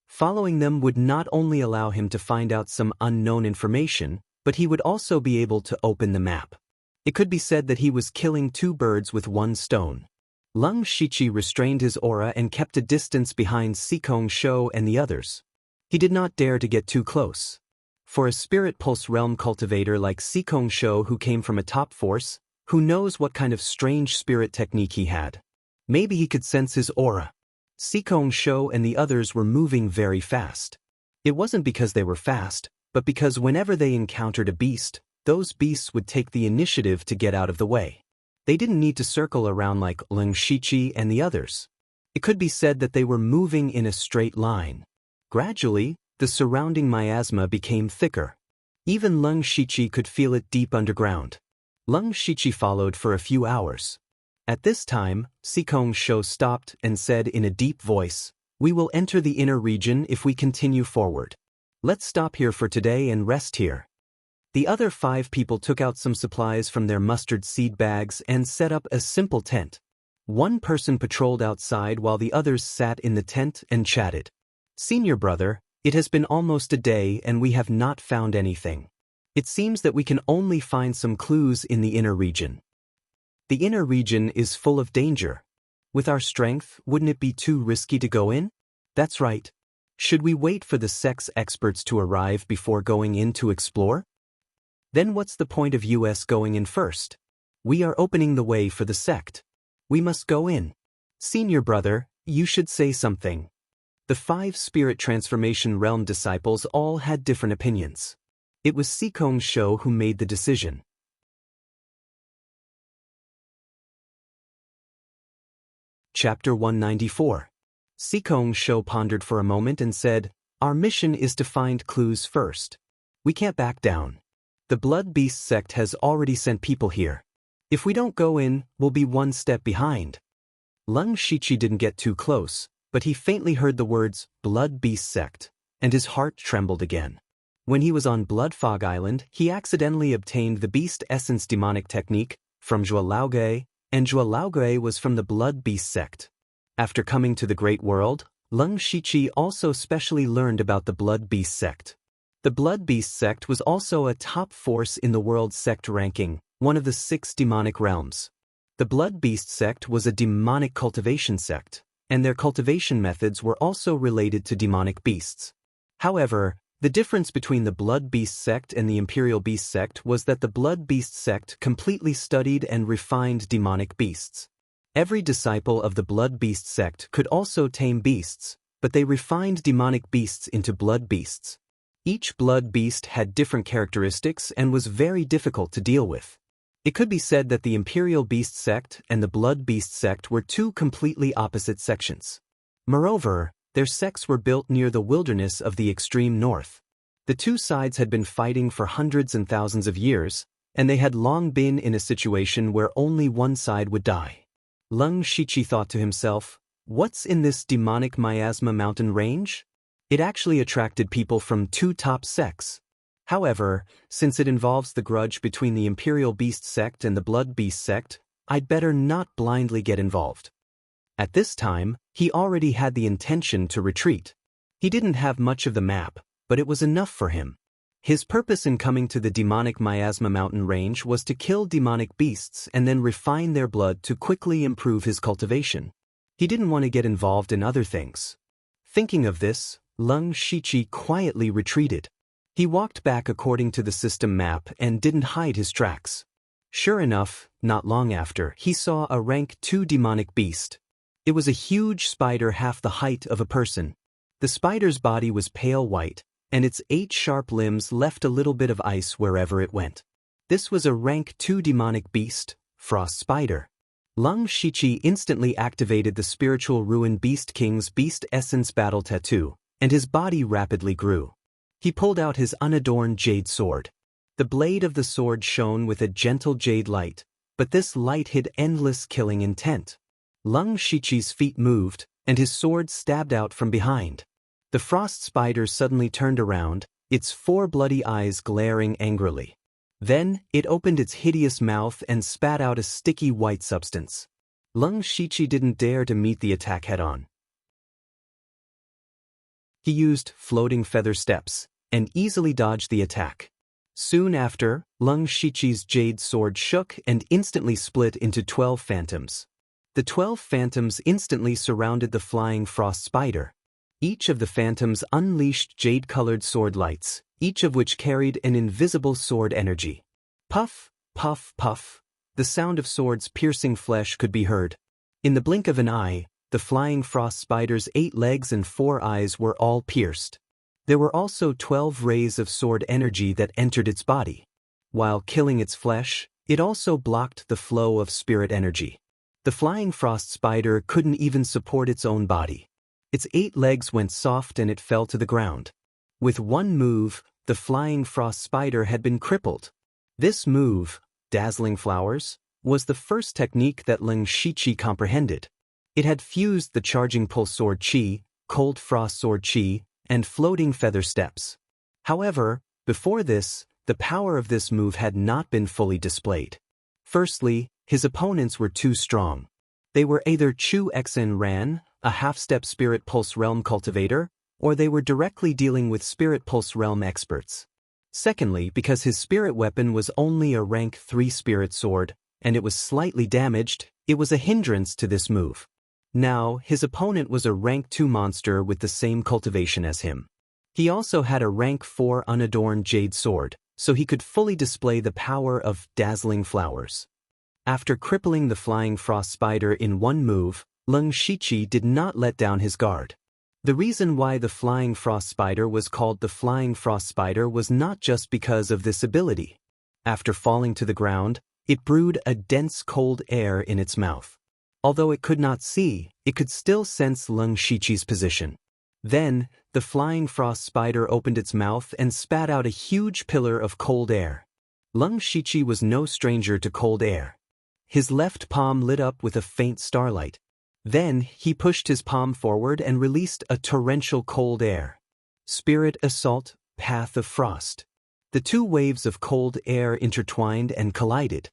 [SPEAKER 1] Following them would not only allow him to find out some unknown information, but he would also be able to open the map. It could be said that he was killing 2 birds with 1 stone. Leng Shiqi restrained his aura and kept a distance behind Si Kong Shou and the others. He did not dare to get too close. For a Spirit Pulse Realm cultivator like Si Kong Shou who came from a top force, who knows what kind of strange spirit technique he had? Maybe he could sense his aura. Si Kong Shou and the others were moving very fast. It wasn't because they were fast, but because whenever they encountered a beast, those beasts would take the initiative to get out of the way. They didn't need to circle around like Leng Shiqi and the others. It could be said that they were moving in a straight line. Gradually, the surrounding miasma became thicker. Even Leng Shiqi could feel it deep underground. Leng Shiqi followed for a few hours. At this time, Si Kong Shou stopped and said in a deep voice, "We will enter the inner region if we continue forward. Let's stop here for today and rest here." The other 5 people took out some supplies from their mustard seed bags and set up a simple tent. One person patrolled outside while the others sat in the tent and chatted. "Senior brother, it has been almost a day and we have not found anything. It seems that we can only find some clues in the inner region. The inner region is full of danger. With our strength, wouldn't it be too risky to go in? That's right. Should we wait for the sex experts to arrive before going in to explore?" Then what's the point of us going in first? We are opening the way for the sect. We must go in. Senior brother, you should say something. The 5 spirit transformation realm disciples all had different opinions. It was Sikong Shou who made the decision. Chapter 194. Sikong Shou pondered for a moment and said, "Our mission is to find clues first. We can't back down. The Blood Beast sect has already sent people here. If we don't go in, we'll be one step behind." Leng Shiqi didn't get too close, but he faintly heard the words, Blood Beast sect, and his heart trembled again. When he was on Blood Fog Island, he accidentally obtained the Beast Essence demonic technique from Zhuo Laoge, and Zhuo Laoge was from the Blood Beast sect. After coming to the Great World, Leng Shiqi also specially learned about the Blood Beast sect. The Blood Beast sect was also a top force in the world sect ranking, one of the 6 demonic realms. The Blood Beast sect was a demonic cultivation sect, and their cultivation methods were also related to demonic beasts. However, the difference between the Blood Beast sect and the Imperial Beast sect was that the Blood Beast sect completely studied and refined demonic beasts. Every disciple of the Blood Beast sect could also tame beasts, but they refined demonic beasts into blood beasts. Each blood beast had different characteristics and was very difficult to deal with. It could be said that the Imperial Beast sect and the Blood Beast sect were 2 completely opposite sections. Moreover, their sects were built near the wilderness of the extreme north. The 2 sides had been fighting for hundreds and thousands of years, and they had long been in a situation where only one side would die. Leng Shiqi thought to himself, what's in this demonic miasma mountain range? It actually attracted people from 2 top sects. However, since it involves the grudge between the Imperial Beast sect and the Blood Beast sect, I'd better not blindly get involved. At this time, he already had the intention to retreat. He didn't have much of the map, but it was enough for him. His purpose in coming to the demonic miasma mountain range was to kill demonic beasts and then refine their blood to quickly improve his cultivation. He didn't want to get involved in other things. Thinking of this, Leng Shiqi quietly retreated. He walked back according to the system map and didn't hide his tracks. Sure enough, not long after, he saw a rank 2 demonic beast. It was a huge spider half the height of a person. The spider's body was pale white, and its 8 sharp limbs left a little bit of ice wherever it went. This was a rank 2 demonic beast, Frost Spider. Leng Shiqi instantly activated the Spiritual Ruin Beast King's Beast Essence Battle Tattoo, and his body rapidly grew. He pulled out his unadorned jade sword. The blade of the sword shone with a gentle jade light, but this light hid endless killing intent. Leng Shiqi's feet moved, and his sword stabbed out from behind. The frost spider suddenly turned around, its 4 bloody eyes glaring angrily. Then, it opened its hideous mouth and spat out a sticky white substance. Leng Shiqi didn't dare to meet the attack head-on. He used floating feather steps and easily dodged the attack. Soon after, Leng Shiqi's jade sword shook and instantly split into 12 phantoms. The 12 phantoms instantly surrounded the flying frost spider. Each of the phantoms unleashed jade-colored sword lights, each of which carried an invisible sword energy. Puff, puff, puff. The sound of swords piercing flesh could be heard. In the blink of an eye, the flying frost spider's 8 legs and 4 eyes were all pierced. There were also 12 rays of sword energy that entered its body. While killing its flesh, it also blocked the flow of spirit energy. The flying frost spider couldn't even support its own body. Its 8 legs went soft and it fell to the ground. With one move, the flying frost spider had been crippled. This move, Dazzling Flowers, was the first technique that Leng Shiqi comprehended. It had fused the Charging Pulse Sword Chi, Cold Frost Sword Chi, and Floating Feather Steps. However, before this, the power of this move had not been fully displayed. Firstly, his opponents were too strong. They were either Chu Xen Ran, a half-step Spirit Pulse Realm cultivator, or they were directly dealing with Spirit Pulse Realm experts. Secondly, because his spirit weapon was only a rank 3 spirit sword, and it was slightly damaged, it was a hindrance to this move. Now, his opponent was a rank 2 monster with the same cultivation as him. He also had a rank 4 unadorned jade sword, so he could fully display the power of dazzling flowers. After crippling the flying frost spider in one move, Leng Shiqi did not let down his guard. The reason why the flying frost spider was called the flying frost spider was not just because of this ability. After falling to the ground, it brewed a dense cold air in its mouth. Although it could not see, it could still sense Leng Shiqi's position. Then, the flying frost spider opened its mouth and spat out a huge pillar of cold air. Leng Shiqi was no stranger to cold air. His left palm lit up with a faint starlight. Then, he pushed his palm forward and released a torrential cold air. Spirit Assault, Path of Frost. The two waves of cold air intertwined and collided.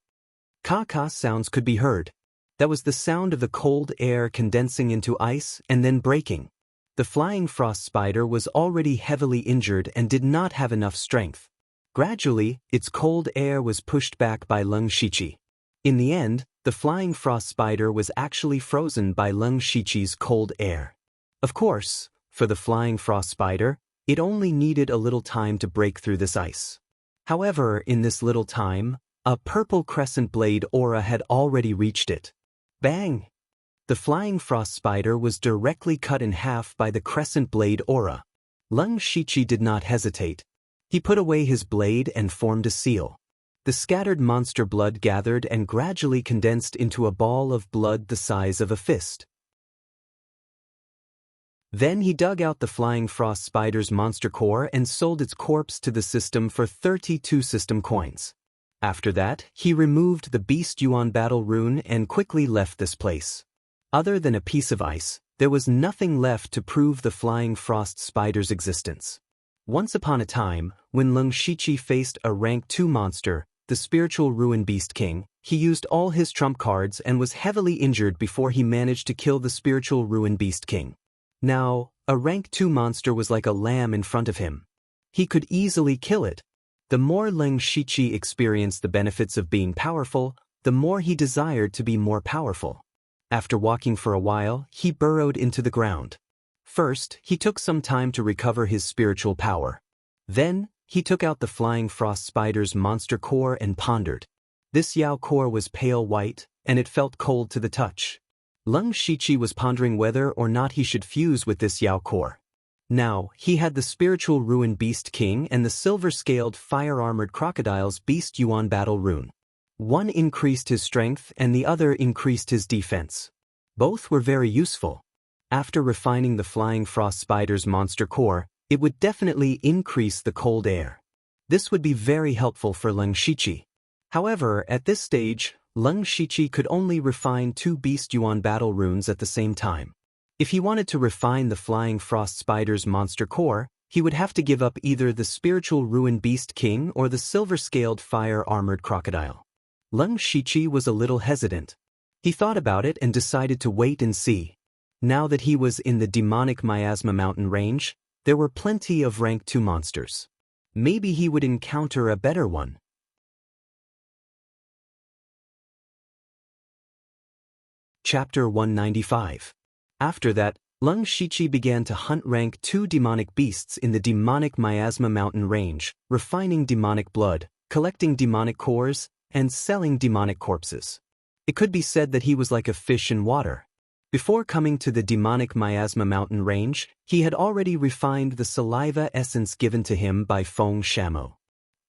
[SPEAKER 1] Ka-ka sounds could be heard. That was the sound of the cold air condensing into ice and then breaking. The flying frost spider was already heavily injured and did not have enough strength. Gradually, its cold air was pushed back by Leng Shiqi. In the end, the flying frost spider was actually frozen by Leng Shiqi's cold air. Of course, for the flying frost spider, it only needed a little time to break through this ice. However, in this little time, a purple crescent blade aura had already reached it. Bang! The flying frost spider was directly cut in half by the crescent blade aura. Leng Shiqi did not hesitate. He put away his blade and formed a seal. The scattered monster blood gathered and gradually condensed into a ball of blood the size of a fist. Then he dug out the flying frost spider's monster core and sold its corpse to the system for 32 system coins. After that, he removed the Beast Yuan battle rune and quickly left this place. Other than a piece of ice, there was nothing left to prove the flying frost spider's existence. Once upon a time, when Leng Shiqi faced a rank 2 monster, the spiritual ruin beast king, he used all his trump cards and was heavily injured before he managed to kill the spiritual ruin beast king. Now, a rank 2 monster was like a lamb in front of him. He could easily kill it. The more Leng Shiqi experienced the benefits of being powerful, the more he desired to be more powerful. After walking for a while, he burrowed into the ground. First, he took some time to recover his spiritual power. Then, he took out the flying frost spider's monster core and pondered. This Yao core was pale white, and it felt cold to the touch. Leng Shiqi was pondering whether or not he should fuse with this Yao core. Now, he had the spiritual ruin beast king and the silver-scaled fire-armored crocodile's Beast Yuan battle rune. One increased his strength and the other increased his defense. Both were very useful. After refining the flying frost spider's monster core, it would definitely increase the cold air. This would be very helpful for Leng Shiqi. However, at this stage, Leng Shiqi could only refine 2 Beast Yuan battle runes at the same time. If he wanted to refine the flying frost spider's monster core, he would have to give up either the spiritual ruin beast king or the silver-scaled fire-armored crocodile. Leng Shiqi was a little hesitant. He thought about it and decided to wait and see. Now that he was in the demonic miasma mountain range, there were plenty of rank 2 monsters. Maybe he would encounter a better one. Chapter 195. After that, Leng Shiqi began to hunt rank 2 demonic beasts in the demonic miasma mountain range, refining demonic blood, collecting demonic cores, and selling demonic corpses. It could be said that he was like a fish in water. Before coming to the demonic miasma mountain range, he had already refined the saliva essence given to him by Feng Shamo.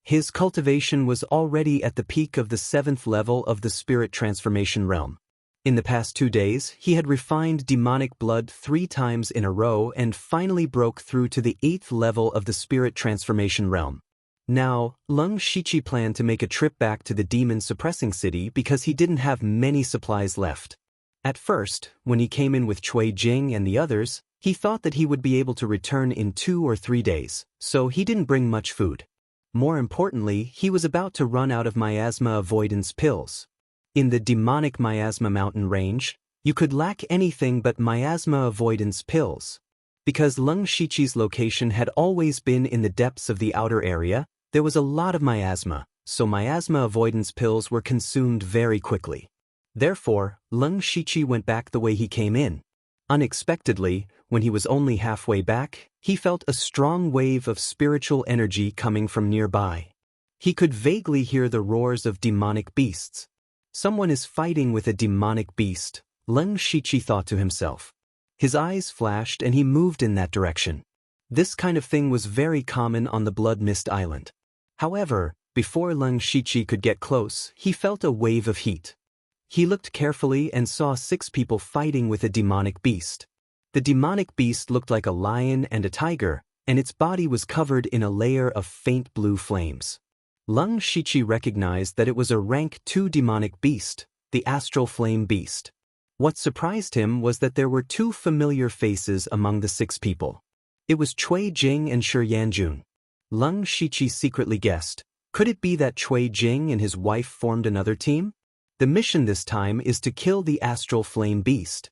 [SPEAKER 1] His cultivation was already at the peak of the 7th level of the spirit transformation realm. In the past 2 days, he had refined demonic blood 3 times in a row and finally broke through to the 8th level of the spirit transformation realm. Now, Leng Shiqi planned to make a trip back to the demon-suppressing city because he didn't have many supplies left. At first, when he came in with Cui Jing and the others, he thought that he would be able to return in 2 or 3 days, so he didn't bring much food. More importantly, he was about to run out of miasma avoidance pills. In the demonic miasma mountain range, you could lack anything but miasma avoidance pills. Because Leng Shiqi's location had always been in the depths of the outer area, there was a lot of miasma, so miasma avoidance pills were consumed very quickly. Therefore, Leng Shiqi went back the way he came in. Unexpectedly, when he was only halfway back, he felt a strong wave of spiritual energy coming from nearby. He could vaguely hear the roars of demonic beasts. Someone is fighting with a demonic beast, Leng Shiqi thought to himself. His eyes flashed and he moved in that direction. This kind of thing was very common on the Blood Mist Island. However, before Leng Shiqi could get close, he felt a wave of heat. He looked carefully and saw 6 people fighting with a demonic beast. The demonic beast looked like a lion and a tiger, and its body was covered in a layer of faint blue flames. Leng Shiqi recognized that it was a rank 2 demonic beast, the Astral Flame Beast. What surprised him was that there were 2 familiar faces among the 6 people. It was Cui Jing and Shi Yanjun. Leng Shiqi secretly guessed, could it be that Cui Jing and his wife formed another team? The mission this time is to kill the Astral Flame Beast.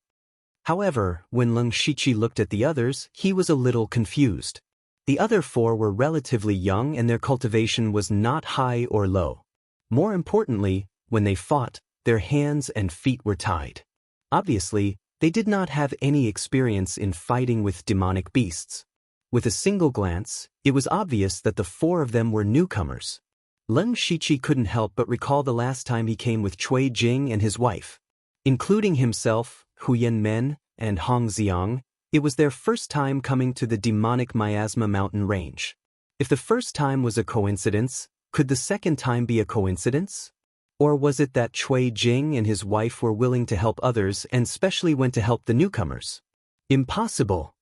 [SPEAKER 1] However, when Leng Shiqi looked at the others, he was a little confused. The other 4 were relatively young and their cultivation was not high or low. More importantly, when they fought, their hands and feet were tied. Obviously, they did not have any experience in fighting with demonic beasts. With a single glance, it was obvious that the 4 of them were newcomers. Leng Shiqi couldn't help but recall the last time he came with Cui Jing and his wife. Including himself, Huyan Men, and Hong Xiang, it was their first time coming to the demonic Miasma mountain range. If the first time was a coincidence, could the second time be a coincidence? Or was it that Cui Jing and his wife were willing to help others and specially went to help the newcomers? Impossible.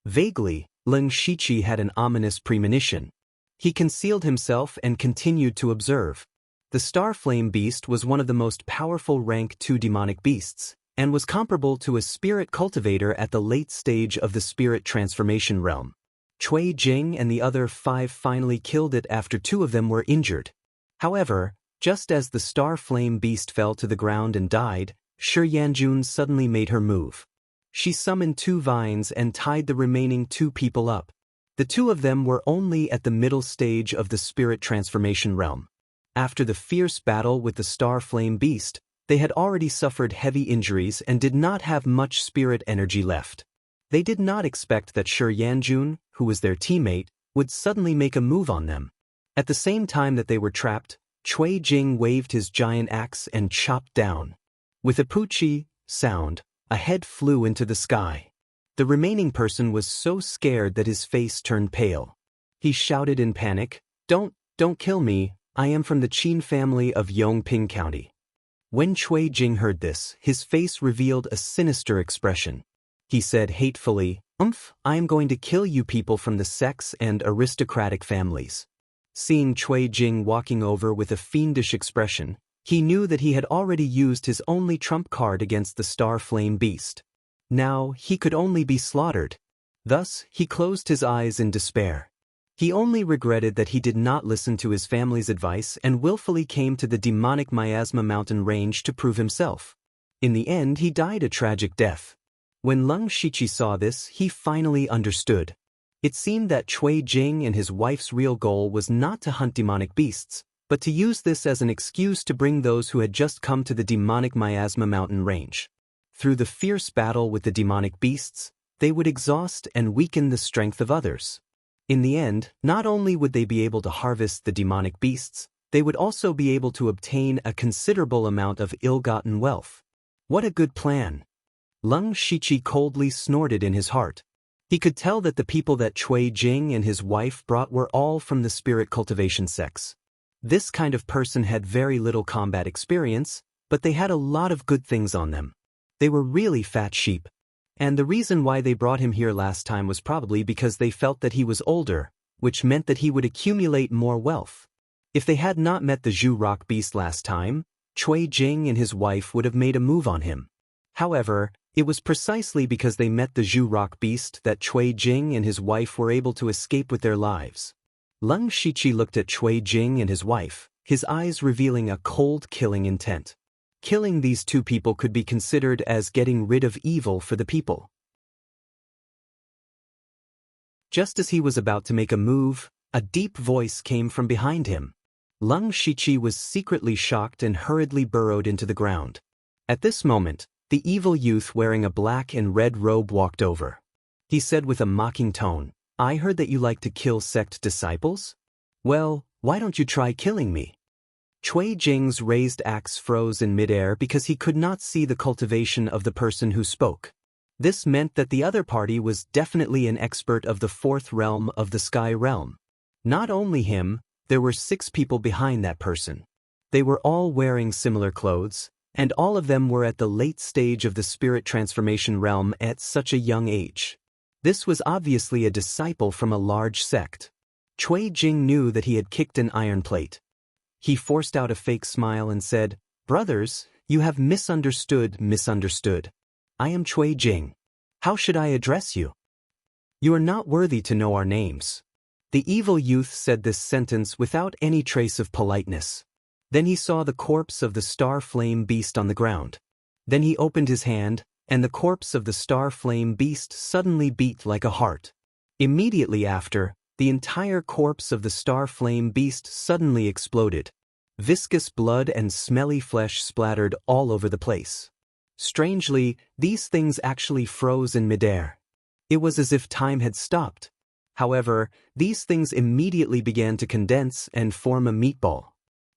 [SPEAKER 1] Vaguely, Leng Shiqi had an ominous premonition. He concealed himself and continued to observe. The Star Flame Beast was one of the most powerful rank 2 demonic beasts, and was comparable to a spirit cultivator at the late stage of the spirit transformation realm. Cui Jing and the other 5 finally killed it after 2 of them were injured. However, just as the Star Flame Beast fell to the ground and died, Shi Yanjun suddenly made her move. She summoned 2 vines and tied the remaining 2 people up. The 2 of them were only at the middle stage of the spirit transformation realm. After the fierce battle with the Star Flame Beast, they had already suffered heavy injuries and did not have much spirit energy left. They did not expect that Shi Yanjun, who was their teammate, would suddenly make a move on them. At the same time that they were trapped, Cui Jing waved his giant axe and chopped down. With a poochie sound, a head flew into the sky. The remaining person was so scared that his face turned pale. He shouted in panic, Don't kill me, I am from the Qin family of Yongping County." When Cui Jing heard this, his face revealed a sinister expression. He said hatefully, I am going to kill you people from the sex and aristocratic families." Seeing Cui Jing walking over with a fiendish expression, he knew that he had already used his only trump card against the Star Flame Beast. Now he could only be slaughtered. Thus, he closed his eyes in despair. He only regretted that he did not listen to his family's advice and willfully came to the demonic Miasma mountain range to prove himself. In the end, he died a tragic death. When Leng Shiqi saw this, he finally understood. It seemed that Cui Jing and his wife's real goal was not to hunt demonic beasts, but to use this as an excuse to bring those who had just come to the demonic Miasma mountain range. Through the fierce battle with the demonic beasts, they would exhaust and weaken the strength of others. In the end, not only would they be able to harvest the demonic beasts, they would also be able to obtain a considerable amount of ill-gotten wealth. What a good plan! Leng Shiqi coldly snorted in his heart. He could tell that the people that Cui Jing and his wife brought were all from the spirit cultivation sex. This kind of person had very little combat experience, but they had a lot of good things on them. They were really fat sheep. And the reason why they brought him here last time was probably because they felt that he was older, which meant that he would accumulate more wealth. If they had not met the Zhu Rock Beast last time, Cui Jing and his wife would have made a move on him. However, it was precisely because they met the Zhu Rock Beast that Cui Jing and his wife were able to escape with their lives. Leng Shiqi looked at Cui Jing and his wife, his eyes revealing a cold killing intent. Killing these 2 people could be considered as getting rid of evil for the people. Just as he was about to make a move, a deep voice came from behind him. Leng Shiqi was secretly shocked and hurriedly burrowed into the ground. At this moment, the evil youth wearing a black and red robe walked over. He said with a mocking tone, I heard that you like to kill sect disciples? Well, why don't you try killing me? Cui Jing's raised axe froze in midair because he could not see the cultivation of the person who spoke. This meant that the other party was definitely an expert of the fourth realm of the sky realm. Not only him, there were 6 people behind that person. They were all wearing similar clothes, and all of them were at the late stage of the spirit transformation realm at such a young age. This was obviously a disciple from a large sect. Cui Jing knew that he had kicked an iron plate. He forced out a fake smile and said, "Brothers, you have misunderstood. I am Cui Jing. How should I address you? You are not worthy to know our names." The evil youth said this sentence without any trace of politeness. Then he saw the corpse of the star flame beast on the ground. Then he opened his hand, and the corpse of the star flame beast suddenly beat like a heart. Immediately after, the entire corpse of the star flame beast suddenly exploded. Viscous blood and smelly flesh splattered all over the place. Strangely, these things actually froze in midair. It was as if time had stopped. However, these things immediately began to condense and form a meatball.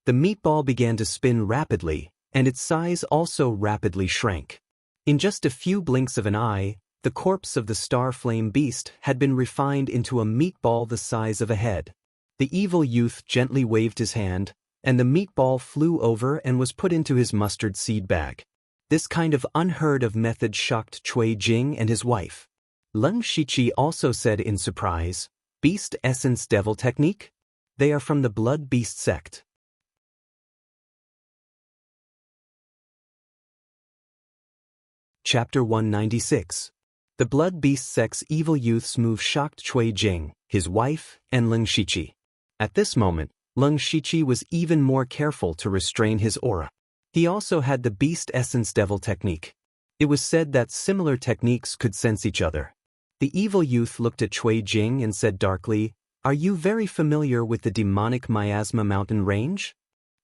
[SPEAKER 1] The meatball began to spin rapidly, and its size also rapidly shrank. In just a few blinks of an eye, the corpse of the star flame beast had been refined into a meatball the size of a head. The evil youth gently waved his hand, and the meatball flew over and was put into his mustard seed bag. This kind of unheard-of method shocked Cui Jing and his wife. Leng Shiqi also said in surprise, "Beast Essence Devil Technique? They are from the Blood Beast sect." Chapter 196. The Blood Beast sect's evil youth's move shocked Cui Jing, his wife, and Leng Shiqi. At this moment, Leng Shiqi was even more careful to restrain his aura. He also had the Beast Essence Devil Technique. It was said that similar techniques could sense each other. The evil youth looked at Cui Jing and said darkly, "Are you very familiar with the demonic miasma mountain range?"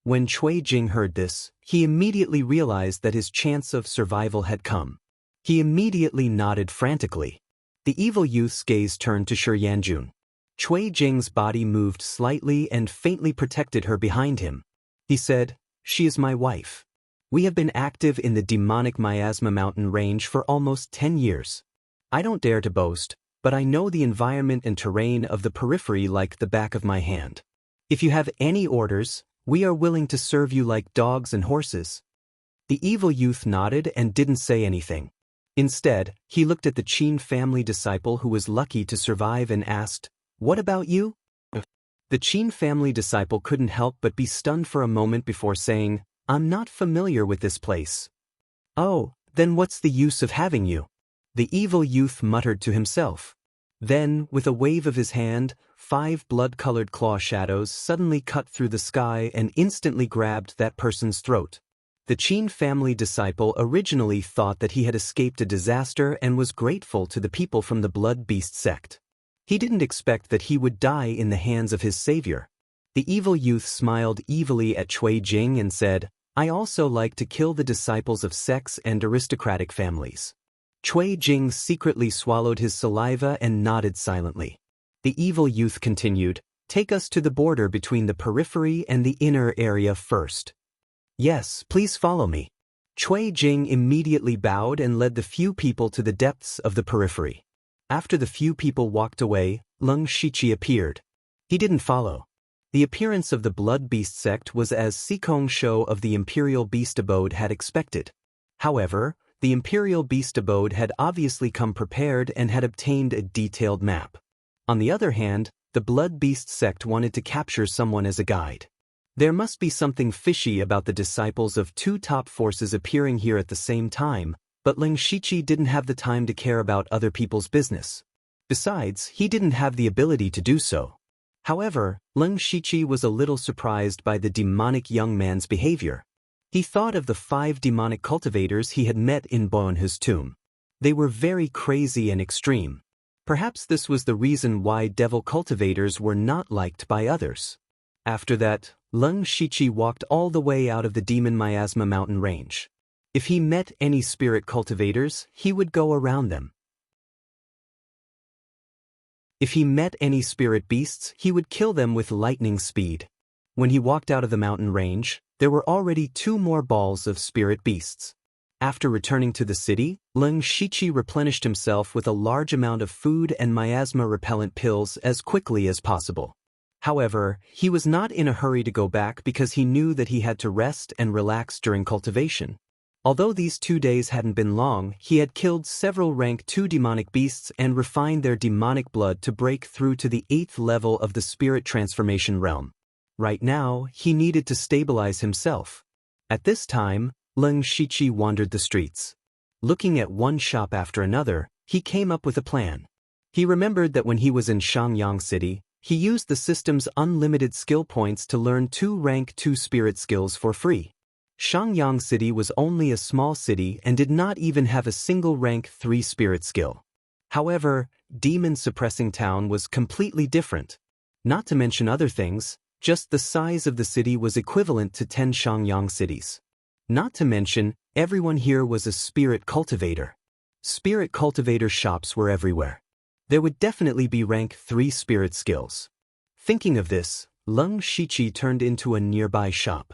[SPEAKER 1] When Cui Jing heard this, he immediately realized that his chance of survival had come. He immediately nodded frantically. The evil youth's gaze turned to Shi Yanjun. Cui Jing's body moved slightly and faintly protected her behind him. He said, "She is my wife. We have been active in the demonic miasma mountain range for almost 10 years. I don't dare to boast, but I know the environment and terrain of the periphery like the back of my hand. If you have any orders, we are willing to serve you like dogs and horses." The evil youth nodded and didn't say anything. Instead, he looked at the Qin family disciple who was lucky to survive and asked, "What about you?" The Qin family disciple couldn't help but be stunned for a moment before saying, "I'm not familiar with this place." "Oh, then what's the use of having you?" the evil youth muttered to himself. Then, with a wave of his hand, 5 blood-colored claw shadows suddenly cut through the sky and instantly grabbed that person's throat. The Qin family disciple originally thought that he had escaped a disaster and was grateful to the people from the Blood Beast sect. He didn't expect that he would die in the hands of his savior. The evil youth smiled evilly at Cui Jing and said, "I also like to kill the disciples of sects and aristocratic families." Cui Jing secretly swallowed his saliva and nodded silently. The evil youth continued, "Take us to the border between the periphery and the inner area first." "Yes, please follow me." Cui Jing immediately bowed and led the few people to the depths of the periphery. After the few people walked away, Leng Shiqi appeared. He didn't follow. The appearance of the Blood Beast sect was as Sikong Shou of the Imperial Beast Abode had expected. However, the Imperial Beast Abode had obviously come prepared and had obtained a detailed map. On the other hand, the Blood Beast sect wanted to capture someone as a guide. There must be something fishy about the disciples of 2 top forces appearing here at the same time, but Leng Shiqi didn't have the time to care about other people's business. Besides, he didn't have the ability to do so. However, Leng Shiqi was a little surprised by the demonic young man's behavior. He thought of the 5 demonic cultivators he had met in Boenhu's tomb. They were very crazy and extreme. Perhaps this was the reason why devil cultivators were not liked by others. After that, Leng Shiqi walked all the way out of the Demon Miasma mountain range. If he met any spirit cultivators, he would go around them. If he met any spirit beasts, he would kill them with lightning speed. When he walked out of the mountain range, there were already 2 more balls of spirit beasts. After returning to the city, Leng Shiqi replenished himself with a large amount of food and miasma-repellent pills as quickly as possible. However, he was not in a hurry to go back because he knew that he had to rest and relax during cultivation. Although these 2 days hadn't been long, he had killed several rank 2 demonic beasts and refined their demonic blood to break through to the 8th level of the spirit transformation realm. Right now, he needed to stabilize himself. At this time, Leng Shiqi wandered the streets. Looking at one shop after another, he came up with a plan. He remembered that when he was in Shangyang City, he used the system's unlimited skill points to learn 2 rank 2 spirit skills for free. Shangyang City was only a small city and did not even have a single rank 3 spirit skill. However, Demon Suppressing Town was completely different. Not to mention other things, just the size of the city was equivalent to 10 Shangyang cities. Not to mention, everyone here was a spirit cultivator. Spirit cultivator shops were everywhere. There would definitely be rank 3 spirit skills. Thinking of this, Leng Shiqi turned into a nearby shop.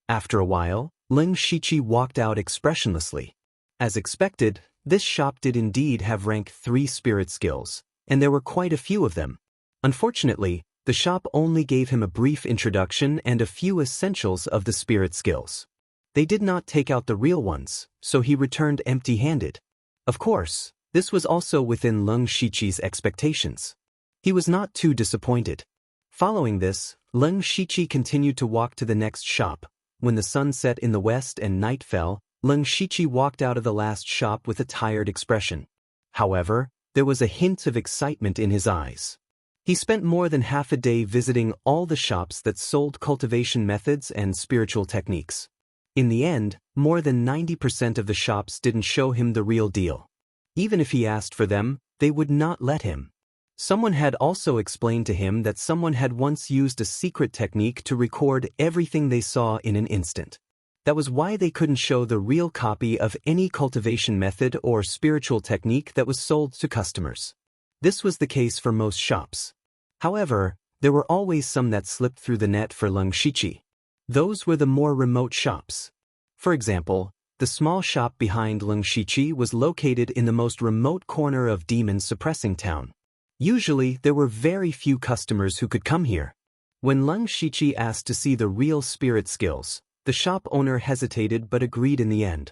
[SPEAKER 1] After a while, Leng Shiqi walked out expressionlessly. As expected, this shop did indeed have rank 3 spirit skills, and there were quite a few of them. Unfortunately, the shop only gave him a brief introduction and a few essentials of the spirit skills. They did not take out the real ones, so he returned empty-handed. Of course, this was also within Leng Shiqi's expectations. He was not too disappointed. Following this, Leng Shiqi continued to walk to the next shop. When the sun set in the west and night fell, Leng Shiqi walked out of the last shop with a tired expression. However, there was a hint of excitement in his eyes. He spent more than half a day visiting all the shops that sold cultivation methods and spiritual techniques. In the end, more than 90% of the shops didn't show him the real deal. Even if he asked for them, they would not let him. Someone had also explained to him that someone had once used a secret technique to record everything they saw in an instant. That was why they couldn't show the real copy of any cultivation method or spiritual technique that was sold to customers. This was the case for most shops. However, there were always some that slipped through the net for Leng Shiqi. Those were the more remote shops. For example, the small shop behind Leng Shiqi was located in the most remote corner of Demon Suppressing Town. Usually, there were very few customers who could come here. When Leng Shiqi asked to see the real spirit skills, the shop owner hesitated but agreed in the end.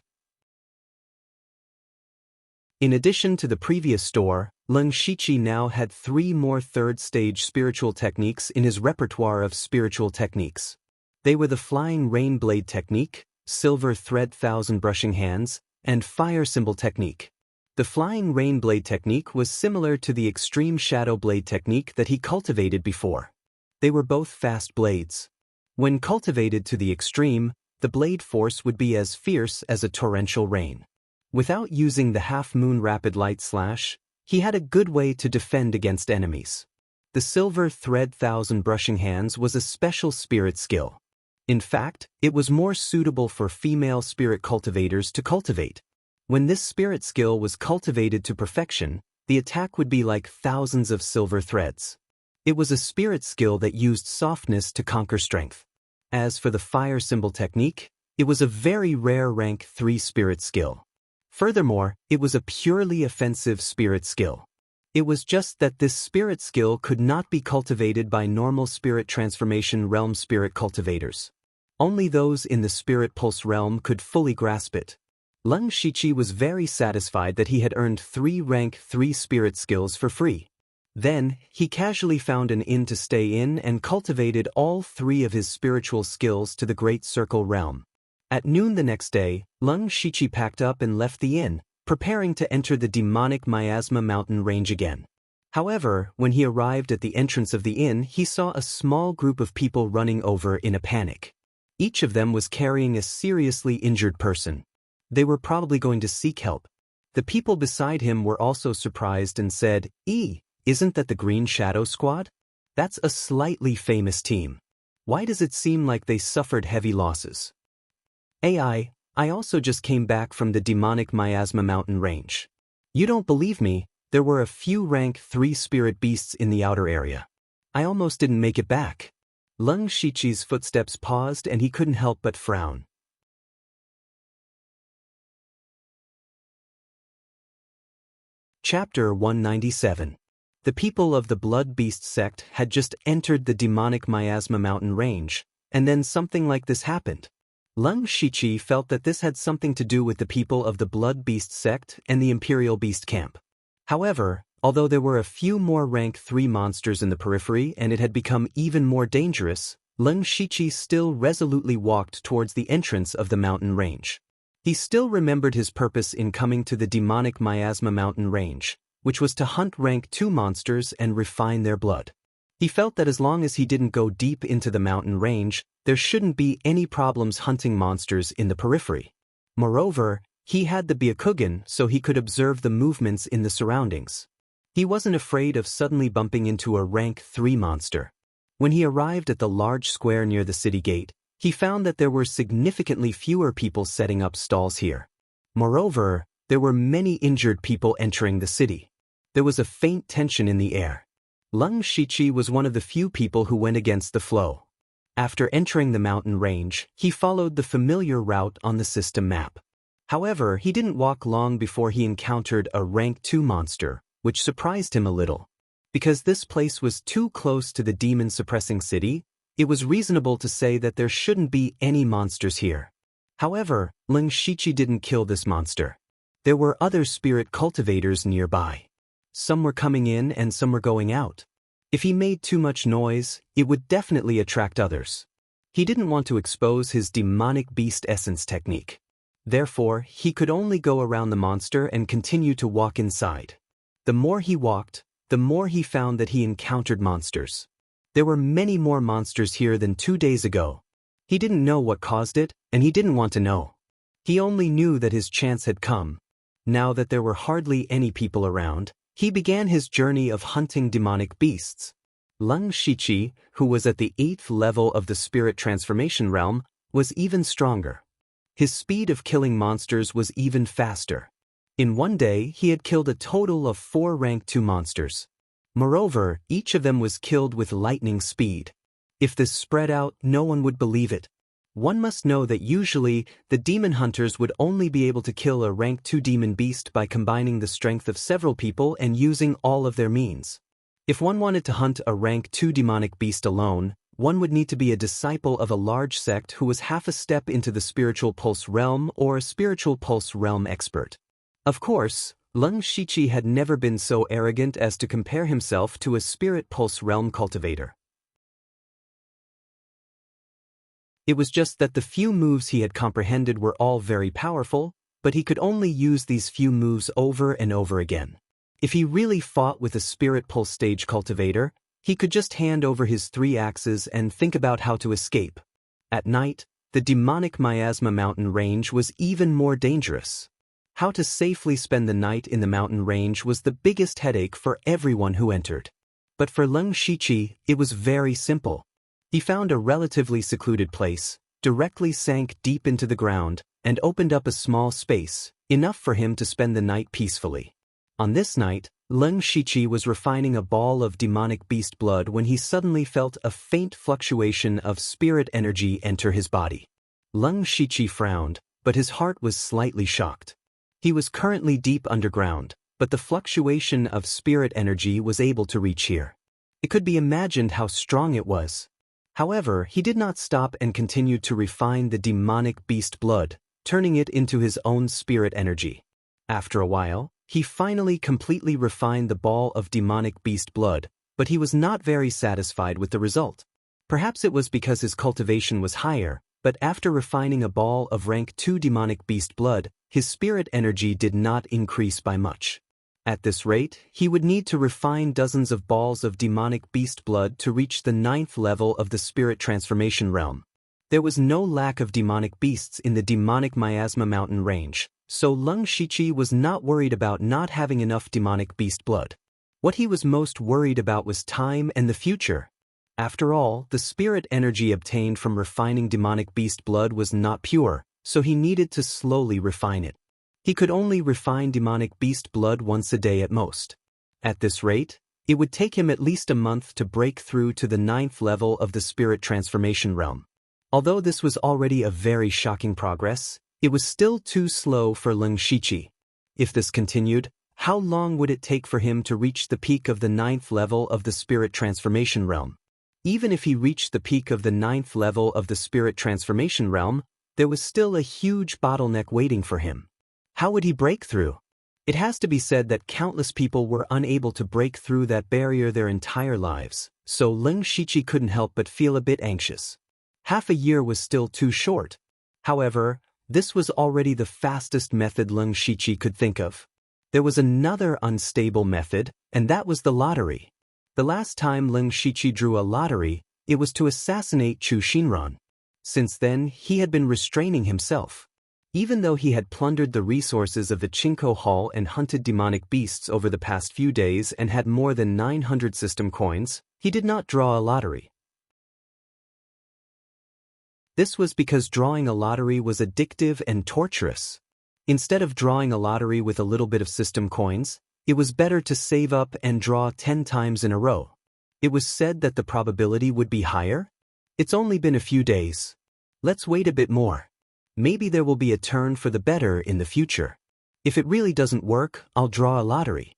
[SPEAKER 1] In addition to the previous store, Leng Shiqi now had 3 more third-stage spiritual techniques in his repertoire of spiritual techniques. They were the Flying Rain Blade Technique, Silver Thread Thousand Brushing Hands, and Fire Symbol Technique. The Flying Rain Blade Technique was similar to the Extreme Shadow Blade Technique that he cultivated before. They were both fast blades. When cultivated to the extreme, the blade force would be as fierce as a torrential rain. Without using the half-moon rapid light slash, he had a good way to defend against enemies. The Silver Thread Thousand Brushing Hands was a special spirit skill. In fact, it was more suitable for female spirit cultivators to cultivate. When this spirit skill was cultivated to perfection, the attack would be like thousands of silver threads. It was a spirit skill that used softness to conquer strength. As for the Fire Symbol Technique, it was a very rare rank 3 spirit skill. Furthermore, it was a purely offensive spirit skill. It was just that this spirit skill could not be cultivated by normal spirit transformation realm spirit cultivators. Only those in the Spirit Pulse realm could fully grasp it. Leng Shiqi was very satisfied that he had earned 3 rank 3 spirit skills for free. Then, he casually found an inn to stay in and cultivated all 3 of his spiritual skills to the Great Circle realm. At noon the next day, Leng Shiqi packed up and left the inn, preparing to enter the demonic Miasma mountain range again. However, when he arrived at the entrance of the inn, he saw a small group of people running over in a panic. Each of them was carrying a seriously injured person. They were probably going to seek help. The people beside him were also surprised and said, "Isn't that the Green Shadow Squad? That's a slightly famous team. Why does it seem like they suffered heavy losses?" I also just came back from the demonic Miasma mountain range. You don't believe me? There were a few rank 3 spirit beasts in the outer area. I almost didn't make it back. Leng Shiqi's footsteps paused and he couldn't help but frown. Chapter 197. The people of the Blood Beast sect had just entered the demonic Miasma mountain range, and then something like this happened. Leng Shiqi felt that this had something to do with the people of the Blood Beast sect and the Imperial Beast camp. However, although there were a few more rank 3 monsters in the periphery and it had become even more dangerous, Leng Shiqi still resolutely walked towards the entrance of the mountain range. He still remembered his purpose in coming to the demonic Miasma mountain range, which was to hunt rank 2 monsters and refine their blood. He felt that as long as he didn't go deep into the mountain range, there shouldn't be any problems hunting monsters in the periphery. Moreover, he had the Byakugan so he could observe the movements in the surroundings. He wasn't afraid of suddenly bumping into a rank 3 monster. When he arrived at the large square near the city gate, he found that there were significantly fewer people setting up stalls here. Moreover, there were many injured people entering the city. There was a faint tension in the air. Leng Shiqi was one of the few people who went against the flow. After entering the mountain range, he followed the familiar route on the system map. However, he didn't walk long before he encountered a rank 2 monster, which surprised him a little. Because this place was too close to the demon-suppressing city, it was reasonable to say that there shouldn't be any monsters here. However, Leng Shiqi didn't kill this monster. There were other spirit cultivators nearby. Some were coming in and some were going out. If he made too much noise, it would definitely attract others. He didn't want to expose his demonic beast essence technique. Therefore, he could only go around the monster and continue to walk inside. The more he walked, the more he found that he encountered monsters. There were many more monsters here than 2 days ago. He didn't know what caused it, and he didn't want to know. He only knew that his chance had come. Now that there were hardly any people around, he began his journey of hunting demonic beasts. Leng Shiqi, who was at the 8th level of the spirit transformation realm, was even stronger. His speed of killing monsters was even faster. In one day, he had killed a total of 4 rank 2 monsters. Moreover, each of them was killed with lightning speed. If this spread out, no one would believe it. One must know that usually, the demon hunters would only be able to kill a rank 2 demon beast by combining the strength of several people and using all of their means. If one wanted to hunt a rank 2 demonic beast alone, one would need to be a disciple of a large sect who was half a step into the spiritual pulse realm or a spiritual pulse realm expert. Of course, Leng Shiqi had never been so arrogant as to compare himself to a spirit pulse realm cultivator. It was just that the few moves he had comprehended were all very powerful, but he could only use these few moves over and over again. If he really fought with a spirit pulse stage cultivator, he could just hand over his 3 axes and think about how to escape. At night, the demonic Miasma mountain range was even more dangerous. How to safely spend the night in the mountain range was the biggest headache for everyone who entered. But for Leng Shiqi, it was very simple. He found a relatively secluded place, directly sank deep into the ground, and opened up a small space, enough for him to spend the night peacefully. On this night, Leng Shiqi was refining a ball of demonic beast blood when he suddenly felt a faint fluctuation of spirit energy enter his body. Leng Shiqi frowned, but his heart was slightly shocked. He was currently deep underground, but the fluctuation of spirit energy was able to reach here. It could be imagined how strong it was. However, he did not stop and continued to refine the demonic beast blood, turning it into his own spirit energy. After a while, he finally completely refined the ball of demonic beast blood, but he was not very satisfied with the result. Perhaps it was because his cultivation was higher, but after refining a ball of rank 2 demonic beast blood, his spirit energy did not increase by much. At this rate, he would need to refine dozens of balls of demonic beast blood to reach the 9th level of the spirit transformation realm. There was no lack of demonic beasts in the demonic Miasma mountain range, so Leng Shiqi was not worried about not having enough demonic beast blood. What he was most worried about was time and the future. After all, the spirit energy obtained from refining demonic beast blood was not pure, so he needed to slowly refine it. He could only refine demonic beast blood once a day at most. At this rate, it would take him at least a month to break through to the 9th level of the spirit transformation realm. Although this was already a very shocking progress, it was still too slow for Leng Shiqi. If this continued, how long would it take for him to reach the peak of the 9th level of the spirit transformation realm? Even if he reached the peak of the 9th level of the spirit transformation realm, there was still a huge bottleneck waiting for him. How would he break through? It has to be said that countless people were unable to break through that barrier their entire lives, so Leng Shiqi couldn't help but feel a bit anxious. Half a year was still too short. However, this was already the fastest method Leng Shiqi could think of. There was another unstable method, and that was the lottery. The last time Leng Shiqi drew a lottery, it was to assassinate Chu Xinran. Since then, he had been restraining himself. Even though he had plundered the resources of the Qingkou Hall and hunted demonic beasts over the past few days and had more than 900 system coins, he did not draw a lottery. This was because drawing a lottery was addictive and torturous. Instead of drawing a lottery with a little bit of system coins, it was better to save up and draw 10 times in a row. It was said that the probability would be higher. It's only been a few days. Let's wait a bit more. Maybe there will be a turn for the better in the future. If it really doesn't work, I'll draw a lottery.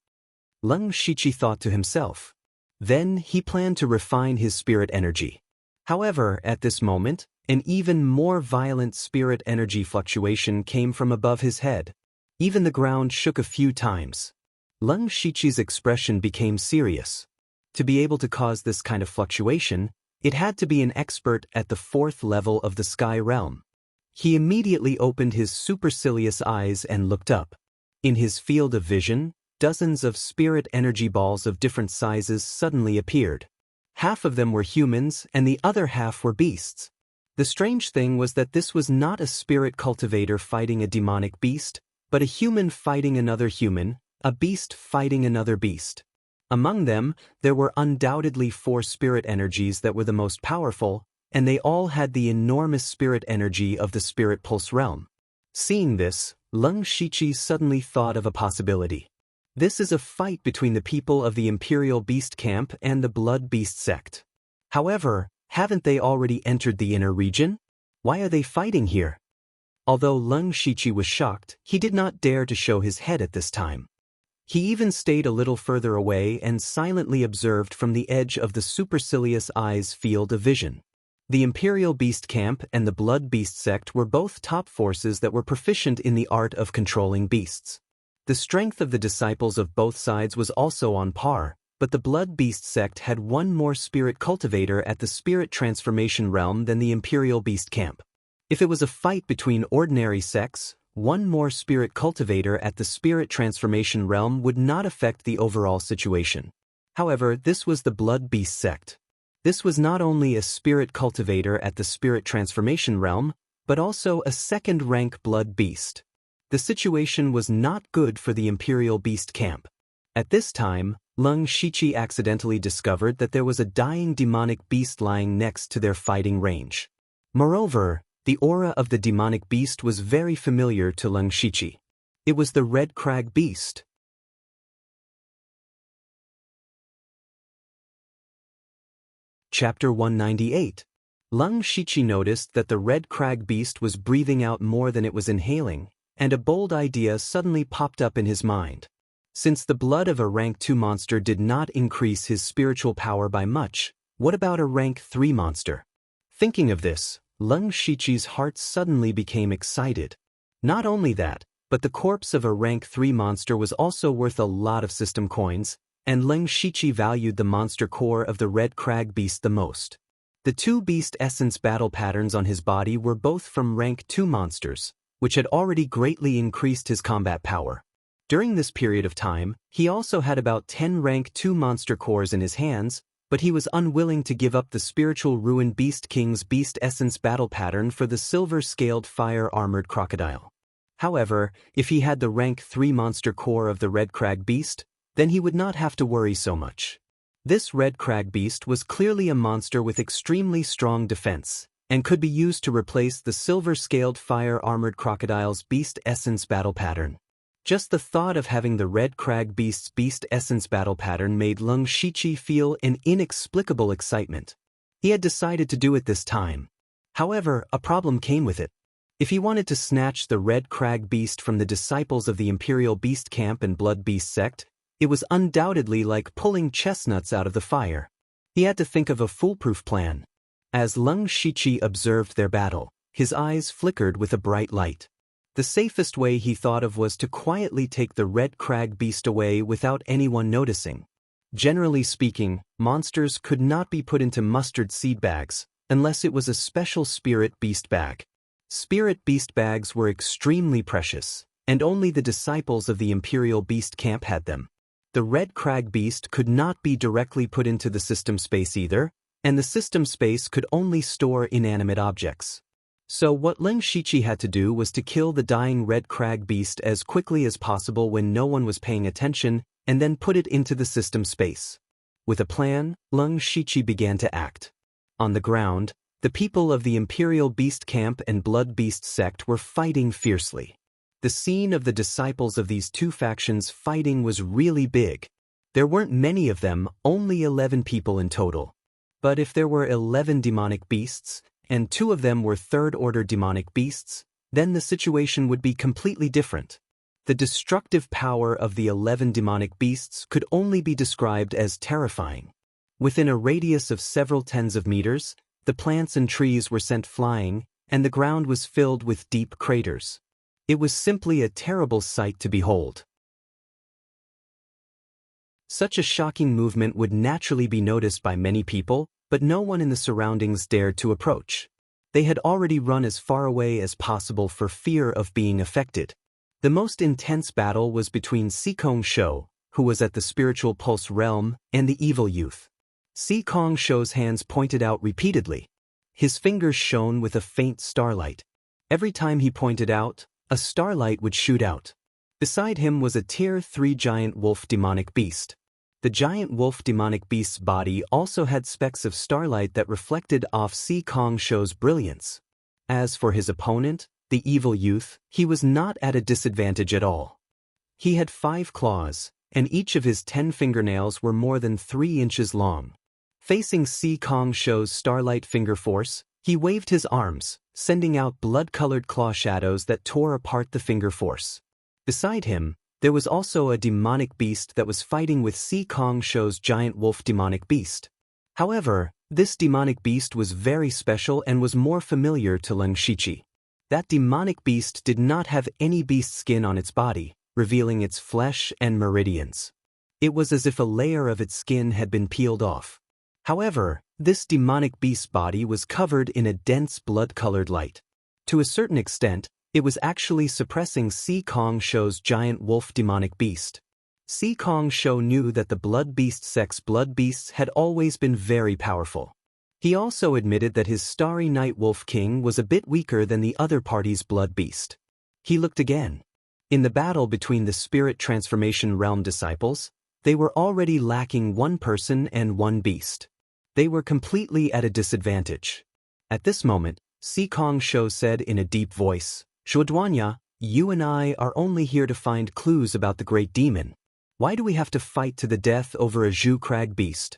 [SPEAKER 1] Leng Shiqi thought to himself. Then he planned to refine his spirit energy. However, at this moment, an even more violent spirit energy fluctuation came from above his head. Even the ground shook a few times. Leng Shiqi's expression became serious. To be able to cause this kind of fluctuation, it had to be an expert at the 4th level of the sky realm. He immediately opened his supercilious eyes and looked up. In his field of vision, dozens of spirit energy balls of different sizes suddenly appeared. Half of them were humans and the other half were beasts. The strange thing was that this was not a spirit cultivator fighting a demonic beast, but a human fighting another human, a beast fighting another beast. Among them, there were undoubtedly 4 spirit energies that were the most powerful, and they all had the enormous spirit energy of the spirit pulse realm. Seeing this, Leng Shiqi suddenly thought of a possibility. This is a fight between the people of the Imperial Beast Camp and the Blood Beast sect. However, haven't they already entered the inner region? Why are they fighting here? Although Leng Shiqi was shocked, he did not dare to show his head at this time. He even stayed a little further away and silently observed from the edge of the supercilious eye's field of vision. The Imperial Beast Camp and the Blood Beast sect were both top forces that were proficient in the art of controlling beasts. The strength of the disciples of both sides was also on par, but the Blood Beast sect had one more spirit cultivator at the spirit transformation realm than the Imperial Beast Camp. If it was a fight between ordinary sects, one more spirit cultivator at the spirit transformation realm would not affect the overall situation. However, this was the Blood Beast sect. This was not only a spirit cultivator at the spirit transformation realm, but also a second-rank blood beast. The situation was not good for the Imperial Beast Camp. At this time, Leng Shiqi accidentally discovered that there was a dying demonic beast lying next to their fighting range. Moreover, the aura of the demonic beast was very familiar to Leng Shiqi. It was the Red Crag Beast. Chapter 198. Leng Shiqi noticed that the Red Crag Beast was breathing out more than it was inhaling, and a bold idea suddenly popped up in his mind. Since the blood of a rank 2 monster did not increase his spiritual power by much, what about a rank 3 monster? Thinking of this, Leng Shiqi's heart suddenly became excited. Not only that, but the corpse of a rank 3 monster was also worth a lot of system coins, and Leng Shiqi valued the monster core of the Red Crag Beast the most. The 2 beast essence battle patterns on his body were both from rank 2 monsters, which had already greatly increased his combat power. During this period of time, he also had about 10 rank 2 monster cores in his hands, but he was unwilling to give up the spiritual ruin Beast King's beast essence battle pattern for the silver-scaled fire-armored crocodile. However, if he had the rank 3 monster core of the Red Crag Beast, then he would not have to worry so much. This Red Crag Beast was clearly a monster with extremely strong defense, and could be used to replace the silver-scaled fire-armored crocodile's beast essence battle pattern. Just the thought of having the Red Crag Beast's beast essence battle pattern made Lung Shiqi feel an inexplicable excitement. He had decided to do it this time. However, a problem came with it. If he wanted to snatch the Red Crag Beast from the disciples of the Imperial Beast Camp and Blood Beast sect, it was undoubtedly like pulling chestnuts out of the fire. He had to think of a foolproof plan. As Lung Shiqi observed their battle, his eyes flickered with a bright light. The safest way he thought of was to quietly take the Red Crag Beast away without anyone noticing. Generally speaking, monsters could not be put into mustard seed bags, unless it was a special spirit beast bag. Spirit beast bags were extremely precious, and only the disciples of the Imperial Beast Camp had them. The Red Crag Beast could not be directly put into the system space either, and the system space could only store inanimate objects. So what Lung Shiqi had to do was to kill the dying Red Crag Beast as quickly as possible when no one was paying attention, and then put it into the system space. With a plan, Lung Shiqi began to act. On the ground, the people of the Imperial Beast Camp and Blood Beast sect were fighting fiercely. The scene of the disciples of these two factions fighting was really big. There weren't many of them, only 11 people in total. But if there were 11 demonic beasts, and 2 of them were third-order demonic beasts, then the situation would be completely different. The destructive power of the 11 demonic beasts could only be described as terrifying. Within a radius of several tens of meters, the plants and trees were sent flying, and the ground was filled with deep craters. It was simply a terrible sight to behold. Such a shocking movement would naturally be noticed by many people, but no one in the surroundings dared to approach. They had already run as far away as possible for fear of being affected. The most intense battle was between Sikong Shou, who was at the spiritual pulse realm, and the evil youth. Sikong Shou's hands pointed out repeatedly. His fingers shone with a faint starlight. Every time he pointed out, a starlight would shoot out. Beside him was a Tier 3 giant wolf demonic beast. The giant wolf demonic beast's body also had specks of starlight that reflected off Sikong Shou's brilliance. As for his opponent, the evil youth, he was not at a disadvantage at all. He had 5 claws, and each of his 10 fingernails were more than 3 inches long. Facing Sikong Shou's starlight finger force, he waved his arms, sending out blood-colored claw shadows that tore apart the finger force. Beside him, there was also a demonic beast that was fighting with Sikong Shou's giant wolf demonic beast. However, this demonic beast was very special and was more familiar to Lung Shiqi. That demonic beast did not have any beast skin on its body, revealing its flesh and meridians. It was as if a layer of its skin had been peeled off. However, this demonic beast's body was covered in a dense blood-colored light. To a certain extent, it was actually suppressing Sikong Shou's giant wolf demonic beast. Sikong Shou knew that the Blood Beast sect's blood beasts had always been very powerful. He also admitted that his Starry Night Wolf King was a bit weaker than the other party's blood beast. He looked again. In the battle between the Spirit Transformation Realm disciples, they were already lacking 1 person and 1 beast. They were completely at a disadvantage. At this moment, Sikong Shou said in a deep voice, "Shuoduanya, you and I are only here to find clues about the great demon. Why do we have to fight to the death over a Zhu Crag beast?"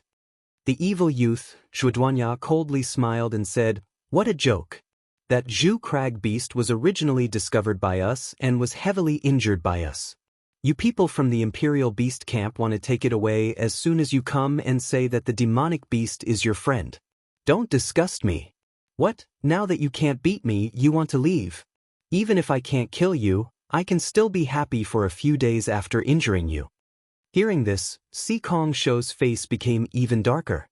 [SPEAKER 1] The evil youth, Shuoduanya, coldly smiled and said, "What a joke. That Zhu Crag beast was originally discovered by us and was heavily injured by us. You people from the Imperial Beast Camp want to take it away as soon as you come and say that the demonic beast is your friend. Don't disgust me. What, now that you can't beat me, you want to leave? Even if I can't kill you, I can still be happy for a few days after injuring you." Hearing this, Sikong Shou's face became even darker.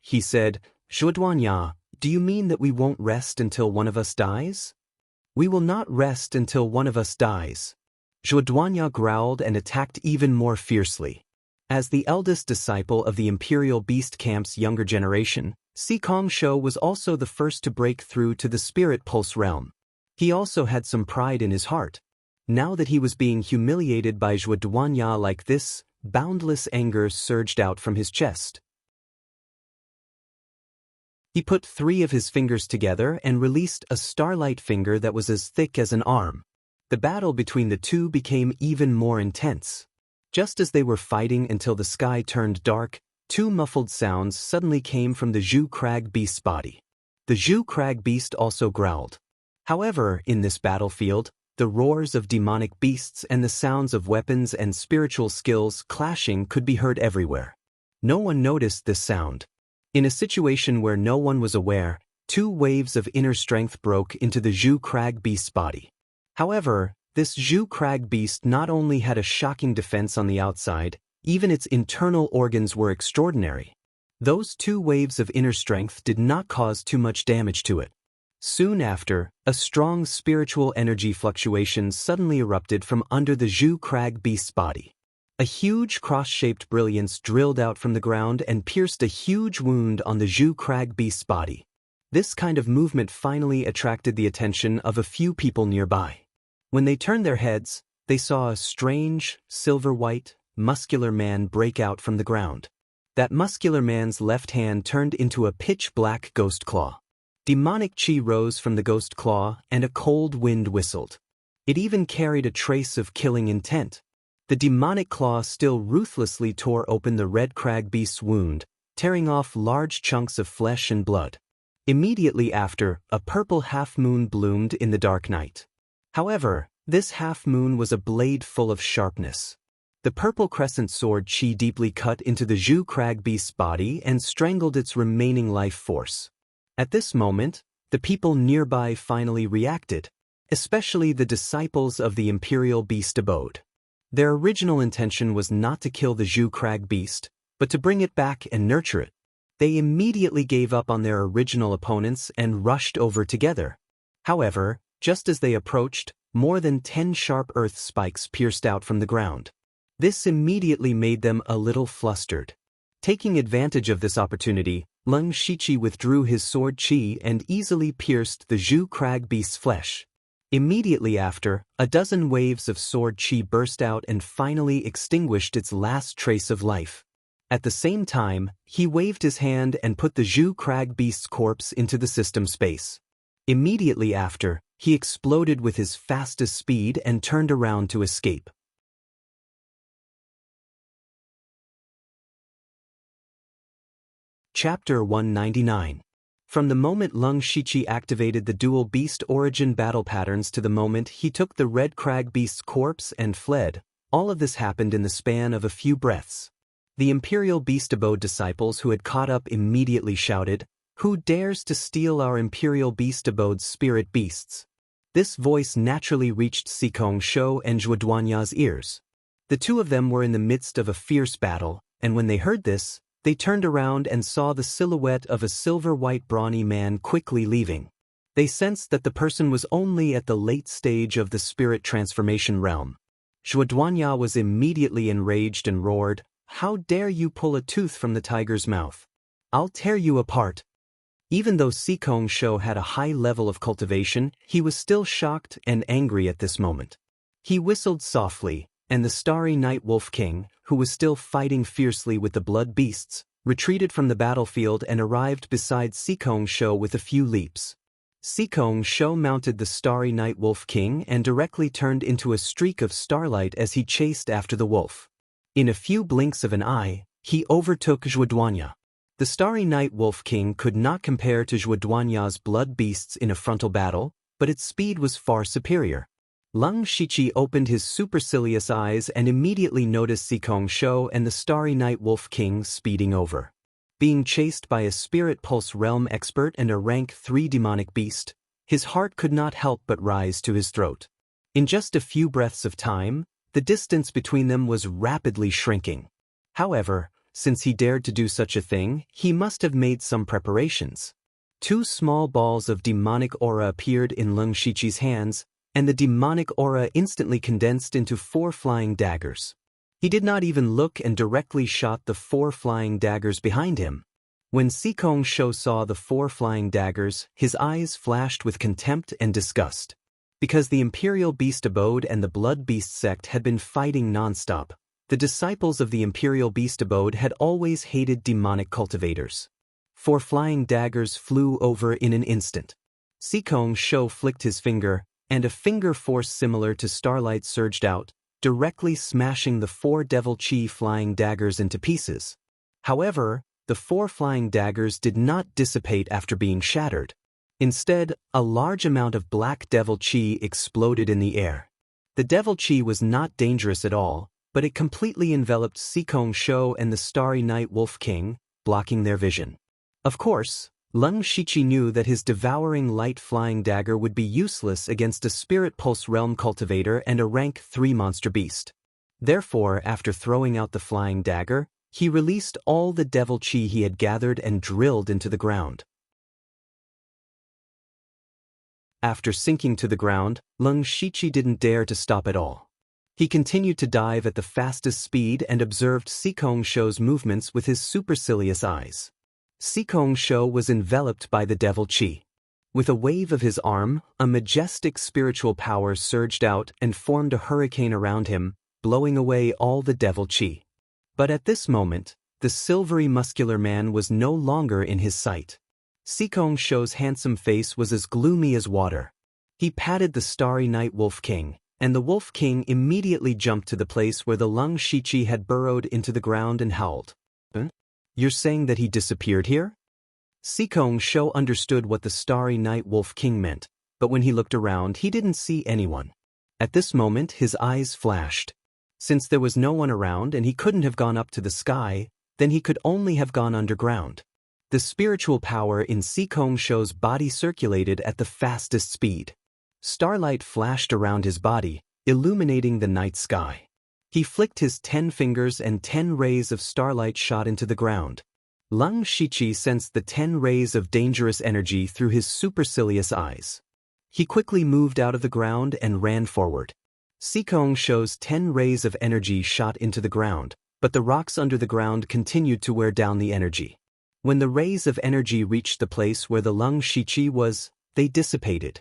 [SPEAKER 1] He said, "Shuoduanya, do you mean that we won't rest until one of us dies?" "We will not rest until one of us dies." Shuoduanya growled and attacked even more fiercely. As the eldest disciple of the Imperial Beast Camp's younger generation, Sikong Shou was also the first to break through to the Spirit Pulse realm. He also had some pride in his heart. Now that he was being humiliated by Shuoduanya like this, boundless anger surged out from his chest. He put 3 of his fingers together and released a starlight finger that was as thick as an arm. The battle between the two became even more intense. Just as they were fighting until the sky turned dark, two muffled sounds suddenly came from the Zhu Crag beast's body. The Zhu Crag beast also growled. However, in this battlefield, the roars of demonic beasts and the sounds of weapons and spiritual skills clashing could be heard everywhere. No one noticed this sound. In a situation where no one was aware, two waves of inner strength broke into the Zhu Crag beast's body. However, this Zhu Crag beast not only had a shocking defense on the outside, even its internal organs were extraordinary. Those two waves of inner strength did not cause too much damage to it. Soon after, a strong spiritual energy fluctuation suddenly erupted from under the Zhu Crag beast's body. A huge cross-shaped brilliance drilled out from the ground and pierced a huge wound on the Zhu Crag beast's body. This kind of movement finally attracted the attention of a few people nearby. When they turned their heads, they saw a strange, silver-white, muscular man break out from the ground. That muscular man's left hand turned into a pitch-black ghost claw. Demonic chi rose from the ghost claw and a cold wind whistled. It even carried a trace of killing intent. The demonic claw still ruthlessly tore open the red crag beast's wound, tearing off large chunks of flesh and blood. Immediately after, a purple half-moon bloomed in the dark night. However, this half-moon was a blade full of sharpness. The purple crescent sword chi deeply cut into the Zhu Crag beast's body and strangled its remaining life force. At this moment, the people nearby finally reacted, especially the disciples of the Imperial Beast Abode. Their original intention was not to kill the Zhu Crag beast, but to bring it back and nurture it. They immediately gave up on their original opponents and rushed over together. However, just as they approached, more than 10 sharp earth spikes pierced out from the ground. This immediately made them a little flustered. Taking advantage of this opportunity, Leng Shiqi withdrew his sword chi and easily pierced the Zhu Crag beast's flesh. Immediately after, a dozen waves of sword chi burst out and finally extinguished its last trace of life. At the same time, he waved his hand and put the Zhu Crag beast's corpse into the system space. Immediately after, he exploded with his fastest speed and turned around to escape. Chapter 199. From the moment Leng Shiqi activated the dual beast origin battle patterns to the moment he took the red crag beast's corpse and fled, all of this happened in the span of a few breaths. The Imperial Beast Abode disciples who had caught up immediately shouted, "Who dares to steal our Imperial Beast Abode's spirit beasts?" This voice naturally reached Sikong Shou and Zhuoduanya's ears. The two of them were in the midst of a fierce battle, and when they heard this, they turned around and saw the silhouette of a silver-white brawny man quickly leaving. They sensed that the person was only at the late stage of the spirit transformation realm. Zhuoduanya was immediately enraged and roared, "How dare you pull a tooth from the tiger's mouth? I'll tear you apart." Even though Sikong Shou had a high level of cultivation, he was still shocked and angry at this moment. He whistled softly, and the starry night wolf king, who was still fighting fiercely with the blood beasts, retreated from the battlefield and arrived beside Sikong Shou with a few leaps. Sikong Shou mounted the starry night wolf king and directly turned into a streak of starlight as he chased after the wolf. In a few blinks of an eye, he overtook Zhuoduanya. The starry night wolf king could not compare to Zhuoduanya's blood beasts in a frontal battle, but its speed was far superior. Leng Shiqi opened his supercilious eyes and immediately noticed Sikong Shou and the starry night wolf king speeding over. Being chased by a spirit pulse realm expert and a rank 3 demonic beast, his heart could not help but rise to his throat. In just a few breaths of time, the distance between them was rapidly shrinking. However, since he dared to do such a thing, he must have made some preparations. 2 small balls of demonic aura appeared in Leng Shiqi's hands, and the demonic aura instantly condensed into 4 flying daggers. He did not even look and directly shot the 4 flying daggers behind him. When Sikong Shou saw the 4 flying daggers, his eyes flashed with contempt and disgust. Because the Imperial Beast Abode and the Blood Beast sect had been fighting non-stop, the disciples of the Imperial Beast Abode had always hated demonic cultivators. 4 flying daggers flew over in an instant. Sikong Shou flicked his finger, and a finger force similar to starlight surged out, directly smashing the 4 devil chi flying daggers into pieces. However, the 4 flying daggers did not dissipate after being shattered. Instead, a large amount of black devil chi exploded in the air. The devil chi was not dangerous at all, but it completely enveloped Sikong Shou and the Starry Night Wolf King, blocking their vision. Of course, Leng Shiqi knew that his devouring light flying dagger would be useless against a Spirit Pulse Realm cultivator and a rank 3 monster beast. Therefore, after throwing out the flying dagger, he released all the devil chi he had gathered and drilled into the ground. After sinking to the ground, Leng Shiqi didn't dare to stop at all. He continued to dive at the fastest speed and observed Sikong Shou's movements with his supercilious eyes. Sikong Shou was enveloped by the devil chi. With a wave of his arm, a majestic spiritual power surged out and formed a hurricane around him, blowing away all the devil chi. But at this moment, the silvery muscular man was no longer in his sight. Sikong Shou's handsome face was as gloomy as water. He patted the Starry Night Wolf King, and the Wolf King immediately jumped to the place where the Leng Shiqi had burrowed into the ground and howled. "Huh? You're saying that he disappeared here?" Sikong Shou understood what the Starry Night Wolf King meant, but when he looked around he didn't see anyone. At this moment his eyes flashed. Since there was no one around and he couldn't have gone up to the sky, then he could only have gone underground. The spiritual power in Sikong Shou's body circulated at the fastest speed. Starlight flashed around his body, illuminating the night sky. He flicked his 10 fingers and 10 rays of starlight shot into the ground. Leng Shiqi sensed the 10 rays of dangerous energy through his supercilious eyes. He quickly moved out of the ground and ran forward. Sikong Shou's 10 rays of energy shot into the ground, but the rocks under the ground continued to wear down the energy. When the rays of energy reached the place where the Leng Shiqi was, they dissipated.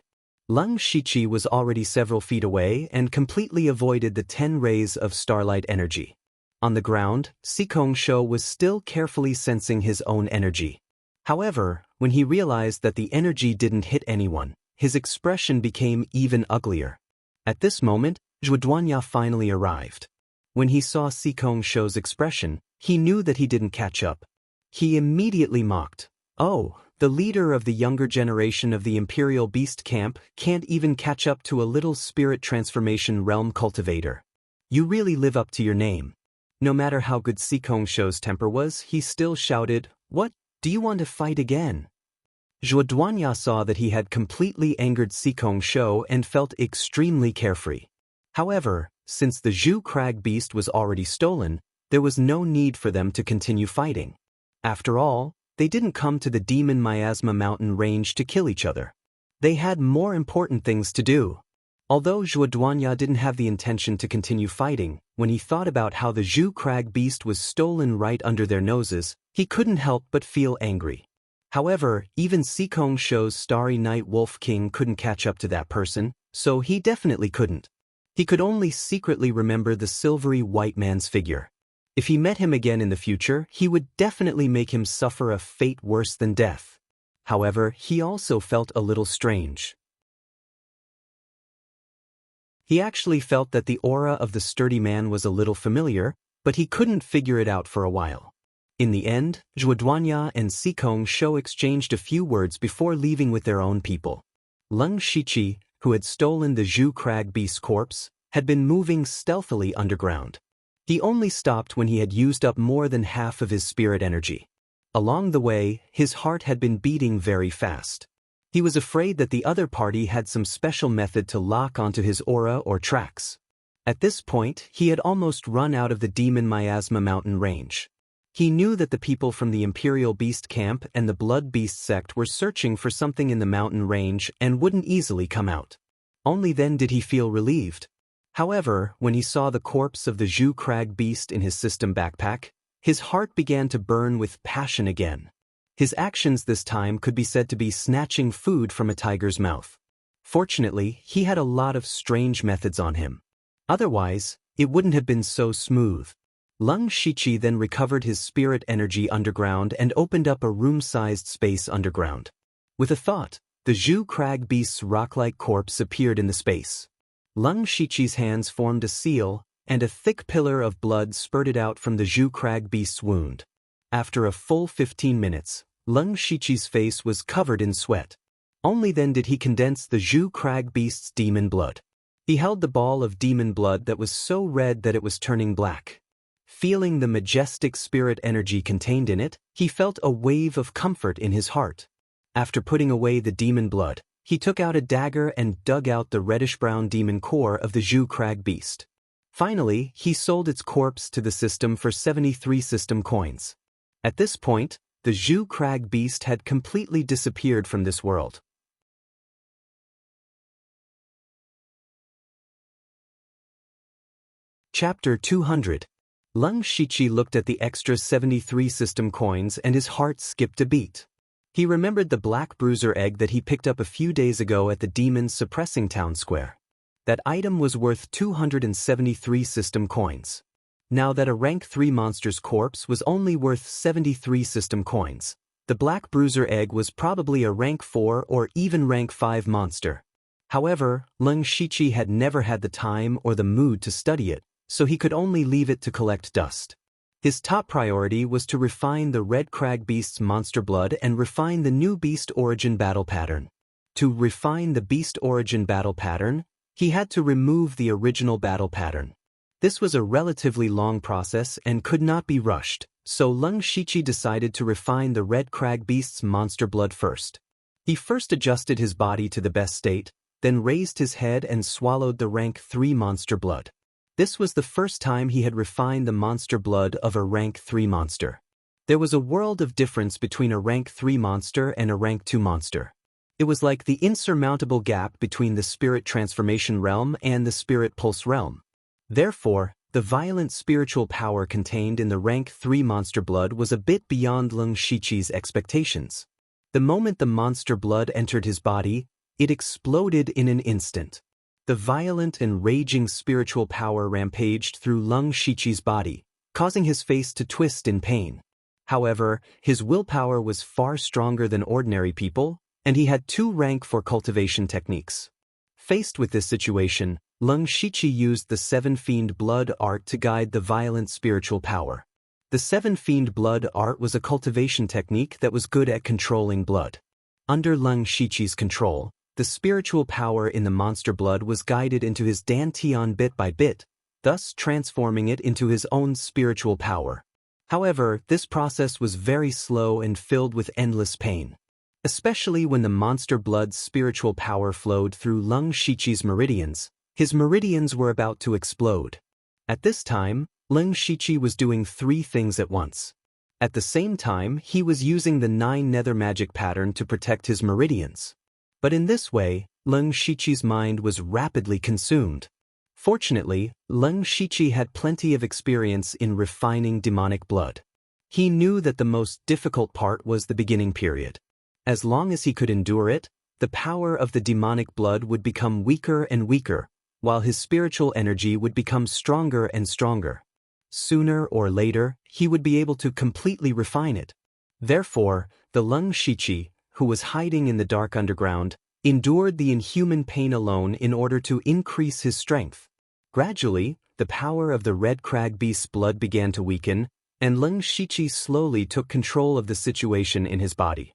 [SPEAKER 1] Leng Shiqi was already several feet away and completely avoided the 10 rays of starlight energy. On the ground, Sikong Shou was still carefully sensing his own energy. However, when he realized that the energy didn't hit anyone, his expression became even uglier. At this moment, Zhuoduanya finally arrived. When he saw Sikong Shou's expression, he knew that he didn't catch up. He immediately mocked. "Oh, the leader of the younger generation of the Imperial Beast Camp can't even catch up to a little spirit transformation realm cultivator. You really live up to your name." No matter how good Sikong Shou's temper was, he still shouted, "What, do you want to fight again?" Zhuoduanya saw that he had completely angered Sikong Shou and felt extremely carefree. However, since the Zhu Crag beast was already stolen, there was no need for them to continue fighting. After all, they didn't come to the Demon Miasma mountain range to kill each other. They had more important things to do. Although Zhuoduanya didn't have the intention to continue fighting, when he thought about how the Zhu Crag beast was stolen right under their noses, he couldn't help but feel angry. However, even Sikong Shou's Starry Night Wolf King couldn't catch up to that person, so he definitely couldn't. He could only secretly remember the silvery white man's figure. If he met him again in the future, he would definitely make him suffer a fate worse than death. However, he also felt a little strange. He actually felt that the aura of the sturdy man was a little familiar, but he couldn't figure it out for a while. In the end, Zhuoduanya and Sikong Shou exchanged a few words before leaving with their own people. Leng Shiqi, who had stolen the Zhu Crag beast's corpse, had been moving stealthily underground. He only stopped when he had used up more than half of his spirit energy. Along the way, his heart had been beating very fast. He was afraid that the other party had some special method to lock onto his aura or tracks. At this point, he had almost run out of the Demon Miasma mountain range. He knew that the people from the Imperial Beast Camp and the Blood Beast sect were searching for something in the mountain range and wouldn't easily come out. Only then did he feel relieved. However, when he saw the corpse of the Zhu Crag beast in his system backpack, his heart began to burn with passion again. His actions this time could be said to be snatching food from a tiger's mouth. Fortunately, he had a lot of strange methods on him. Otherwise, it wouldn't have been so smooth. Leng Shiqi then recovered his spirit energy underground and opened up a room-sized space underground. With a thought, the Zhu Crag beast's rock-like corpse appeared in the space. Lung Shiqi's hands formed a seal, and a thick pillar of blood spurted out from the Zhu Crag beast's wound. After a full 15 minutes, Lung Shiqi's face was covered in sweat. Only then did he condense the Zhu Crag beast's demon blood. He held the ball of demon blood that was so red that it was turning black. Feeling the majestic spirit energy contained in it, he felt a wave of comfort in his heart. After putting away the demon blood, he took out a dagger and dug out the reddish-brown demon core of the Zhu Crag beast. Finally, he sold its corpse to the system for 73 system coins. At this point, the Zhu Crag beast had completely disappeared from this world. Chapter 200. Lung Shiqi looked at the extra 73 system coins and his heart skipped a beat. He remembered the black bruiser egg that he picked up a few days ago at the Demons Suppressing Town Square. That item was worth 273 system coins. Now that a rank 3 monster's corpse was only worth 73 system coins, the black bruiser egg was probably a rank 4 or even rank 5 monster. However, Lung Shiqi had never had the time or the mood to study it, so he could only leave it to collect dust. His top priority was to refine the Red Crag Beast's monster blood and refine the new Beast Origin battle pattern. To refine the Beast Origin battle pattern, he had to remove the original battle pattern. This was a relatively long process and could not be rushed, so Lung Shiqi decided to refine the Red Crag Beast's monster blood first. He first adjusted his body to the best state, then raised his head and swallowed the rank 3 monster blood. This was the first time he had refined the monster blood of a rank 3 monster. There was a world of difference between a rank 3 monster and a rank 2 monster. It was like the insurmountable gap between the spirit transformation realm and the spirit pulse realm. Therefore, the violent spiritual power contained in the rank 3 monster blood was a bit beyond Lung Shiqi's expectations. The moment the monster blood entered his body, it exploded in an instant. The violent and raging spiritual power rampaged through Lung Shiqi's body, causing his face to twist in pain. However, his willpower was far stronger than ordinary people, and he had 2 rank 4 cultivation techniques. Faced with this situation, Lung Shiqi used the 7 Fiend Blood art to guide the violent spiritual power. The 7 Fiend Blood art was a cultivation technique that was good at controlling blood. Under Lung Shiqi's control, the spiritual power in the monster blood was guided into his dantian bit by bit, thus transforming it into his own spiritual power. However, this process was very slow and filled with endless pain. Especially when the monster blood's spiritual power flowed through Lung Shiqi's meridians, his meridians were about to explode. At this time, Lung Shiqi was doing 3 things at once. At the same time, he was using the 9 nether magic pattern to protect his meridians. But in this way, Lung Shiqi's mind was rapidly consumed. Fortunately, Lung Shiqi had plenty of experience in refining demonic blood. He knew that the most difficult part was the beginning period. As long as he could endure it, the power of the demonic blood would become weaker and weaker, while his spiritual energy would become stronger and stronger. Sooner or later, he would be able to completely refine it. Therefore, the Lung Shiqi, who was hiding in the dark underground, endured the inhuman pain alone in order to increase his strength. Gradually, the power of the Red Crag Beast's blood began to weaken, and Lung Shiqi slowly took control of the situation in his body.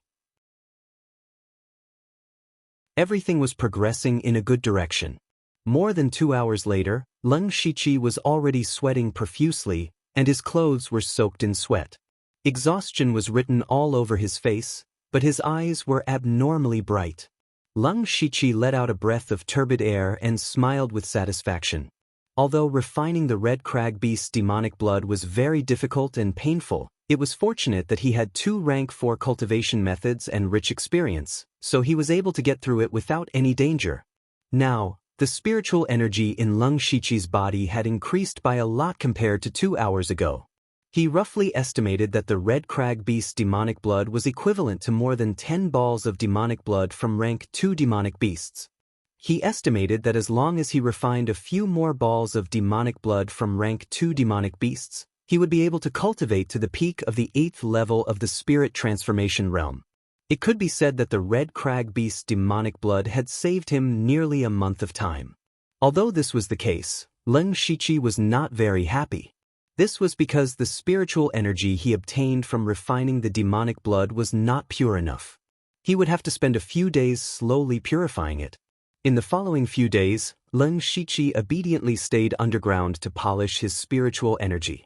[SPEAKER 1] Everything was progressing in a good direction. More than 2 hours later, Lung Shiqi was already sweating profusely, and his clothes were soaked in sweat. Exhaustion was written all over his face, but his eyes were abnormally bright. Lung Shiqi let out a breath of turbid air and smiled with satisfaction. Although refining the Red Crag Beast's demonic blood was very difficult and painful, it was fortunate that he had 2 rank 4 cultivation methods and rich experience, so he was able to get through it without any danger. Now, the spiritual energy in Lung Shiqi's body had increased by a lot compared to 2 hours ago. He roughly estimated that the Red Crag Beast's demonic blood was equivalent to more than 10 balls of demonic blood from rank 2 demonic beasts. He estimated that as long as he refined a few more balls of demonic blood from rank 2 demonic beasts, he would be able to cultivate to the peak of the 8th level of the spirit transformation realm. It could be said that the red crag beast's demonic blood had saved him nearly a month of time. Although this was the case, Leng Shiqi was not very happy. This was because the spiritual energy he obtained from refining the demonic blood was not pure enough. He would have to spend a few days slowly purifying it. In the following few days, Leng Shiqi obediently stayed underground to polish his spiritual energy.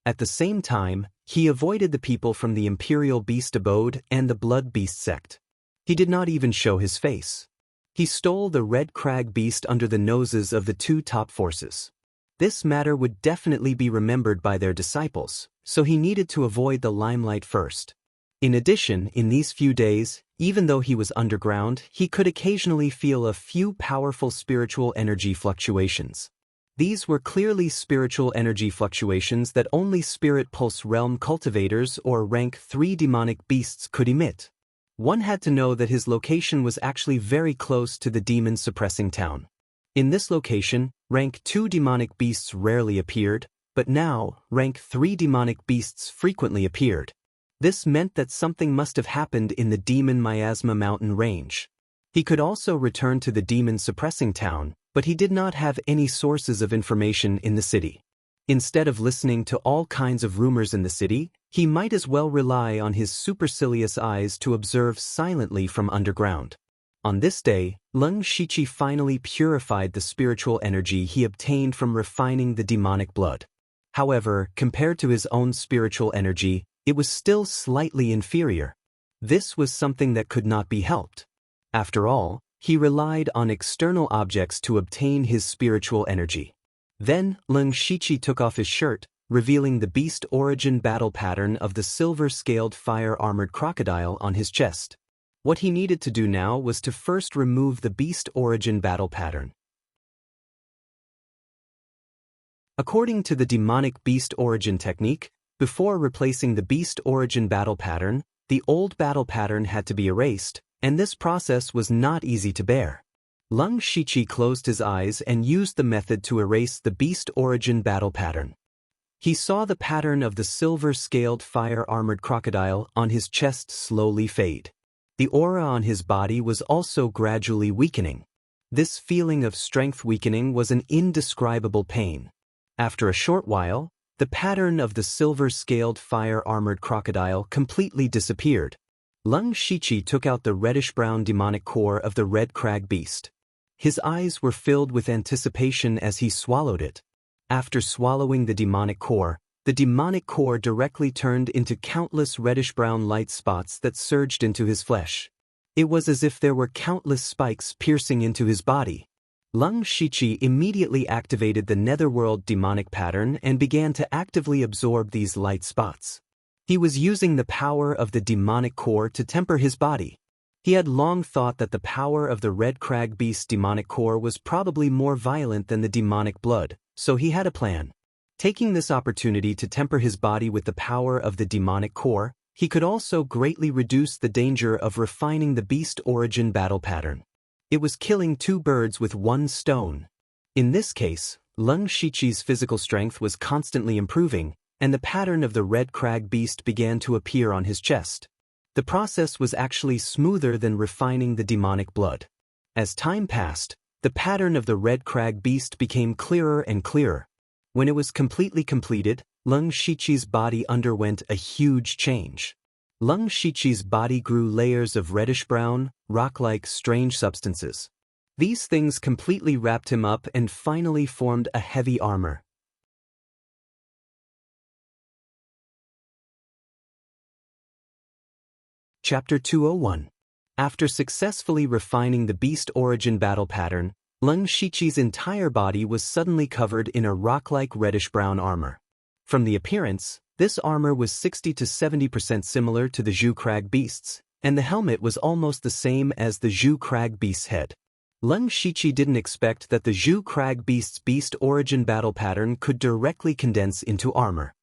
[SPEAKER 1] At the same time, he avoided the people from the Imperial Beast Abode and the Blood Beast sect. He did not even show his face. He stole the Red Crag Beast under the noses of the two top forces. This matter would definitely be remembered by their disciples, so he needed to avoid the limelight first. In addition, in these few days, even though he was underground, he could occasionally feel a few powerful spiritual energy fluctuations. These were clearly spiritual energy fluctuations that only Spirit Pulse Realm cultivators or rank 3 demonic beasts could emit. One had to know that his location was actually very close to the demon-suppressing town. In this location, rank 2 demonic beasts rarely appeared, but now, rank 3 demonic beasts frequently appeared. This meant that something must have happened in the Demon Miasma mountain range. He could also return to the demon-suppressing town, but he did not have any sources of information in the city. Instead of listening to all kinds of rumors in the city, he might as well rely on his supercilious eyes to observe silently from underground. On this day, Leng Shiqi finally purified the spiritual energy he obtained from refining the demonic blood. However, compared to his own spiritual energy, it was still slightly inferior. This was something that could not be helped. After all, he relied on external objects to obtain his spiritual energy. Then, Leng Shiqi took off his shirt, revealing the beast origin battle pattern of the silver-scaled fire-armored crocodile on his chest. What he needed to do now was to first remove the beast origin battle pattern. According to the demonic beast origin technique, before replacing the beast origin battle pattern, the old battle pattern had to be erased, and this process was not easy to bear. Leng Shiqi closed his eyes and used the method to erase the beast origin battle pattern. He saw the pattern of the silver-scaled fire-armored crocodile on his chest slowly fade. The aura on his body was also gradually weakening. This feeling of strength weakening was an indescribable pain. After a short while, the pattern of the silver-scaled fire-armored crocodile completely disappeared. Leng Shiqi took out the reddish-brown demonic core of the red crag beast. His eyes were filled with anticipation as he swallowed it. After swallowing the demonic core directly turned into countless reddish-brown light spots that surged into his flesh. It was as if there were countless spikes piercing into his body. Leng Shiqi immediately activated the netherworld demonic pattern and began to actively absorb these light spots. He was using the power of the demonic core to temper his body. He had long thought that the power of the Red Crag Beast's demonic core was probably more violent than the demonic blood, so he had a plan. Taking this opportunity to temper his body with the power of the demonic core, he could also greatly reduce the danger of refining the beast origin battle pattern. It was killing 2 birds with 1 stone. In this case, Leng Shiqi's physical strength was constantly improving, and the pattern of the Red Crag Beast began to appear on his chest. The process was actually smoother than refining the demonic blood. As time passed, the pattern of the Red Crag Beast became clearer and clearer. When it was completely completed, Leng Shiqi's body underwent a huge change. Leng Shiqi's body grew layers of reddish-brown, rock-like strange substances. These things completely wrapped him up and finally formed a heavy armor. Chapter 201. After successfully refining the beast origin battle pattern, Leng Shiqi's entire body was suddenly covered in a rock-like reddish-brown armor. From the appearance, this armor was 60 to 70% similar to the Zhu Crag Beast's, and the helmet was almost the same as the Zhu Crag Beast's head. Leng Shiqi didn't expect that the Zhu Crag Beast's beast origin battle pattern could directly condense into armor.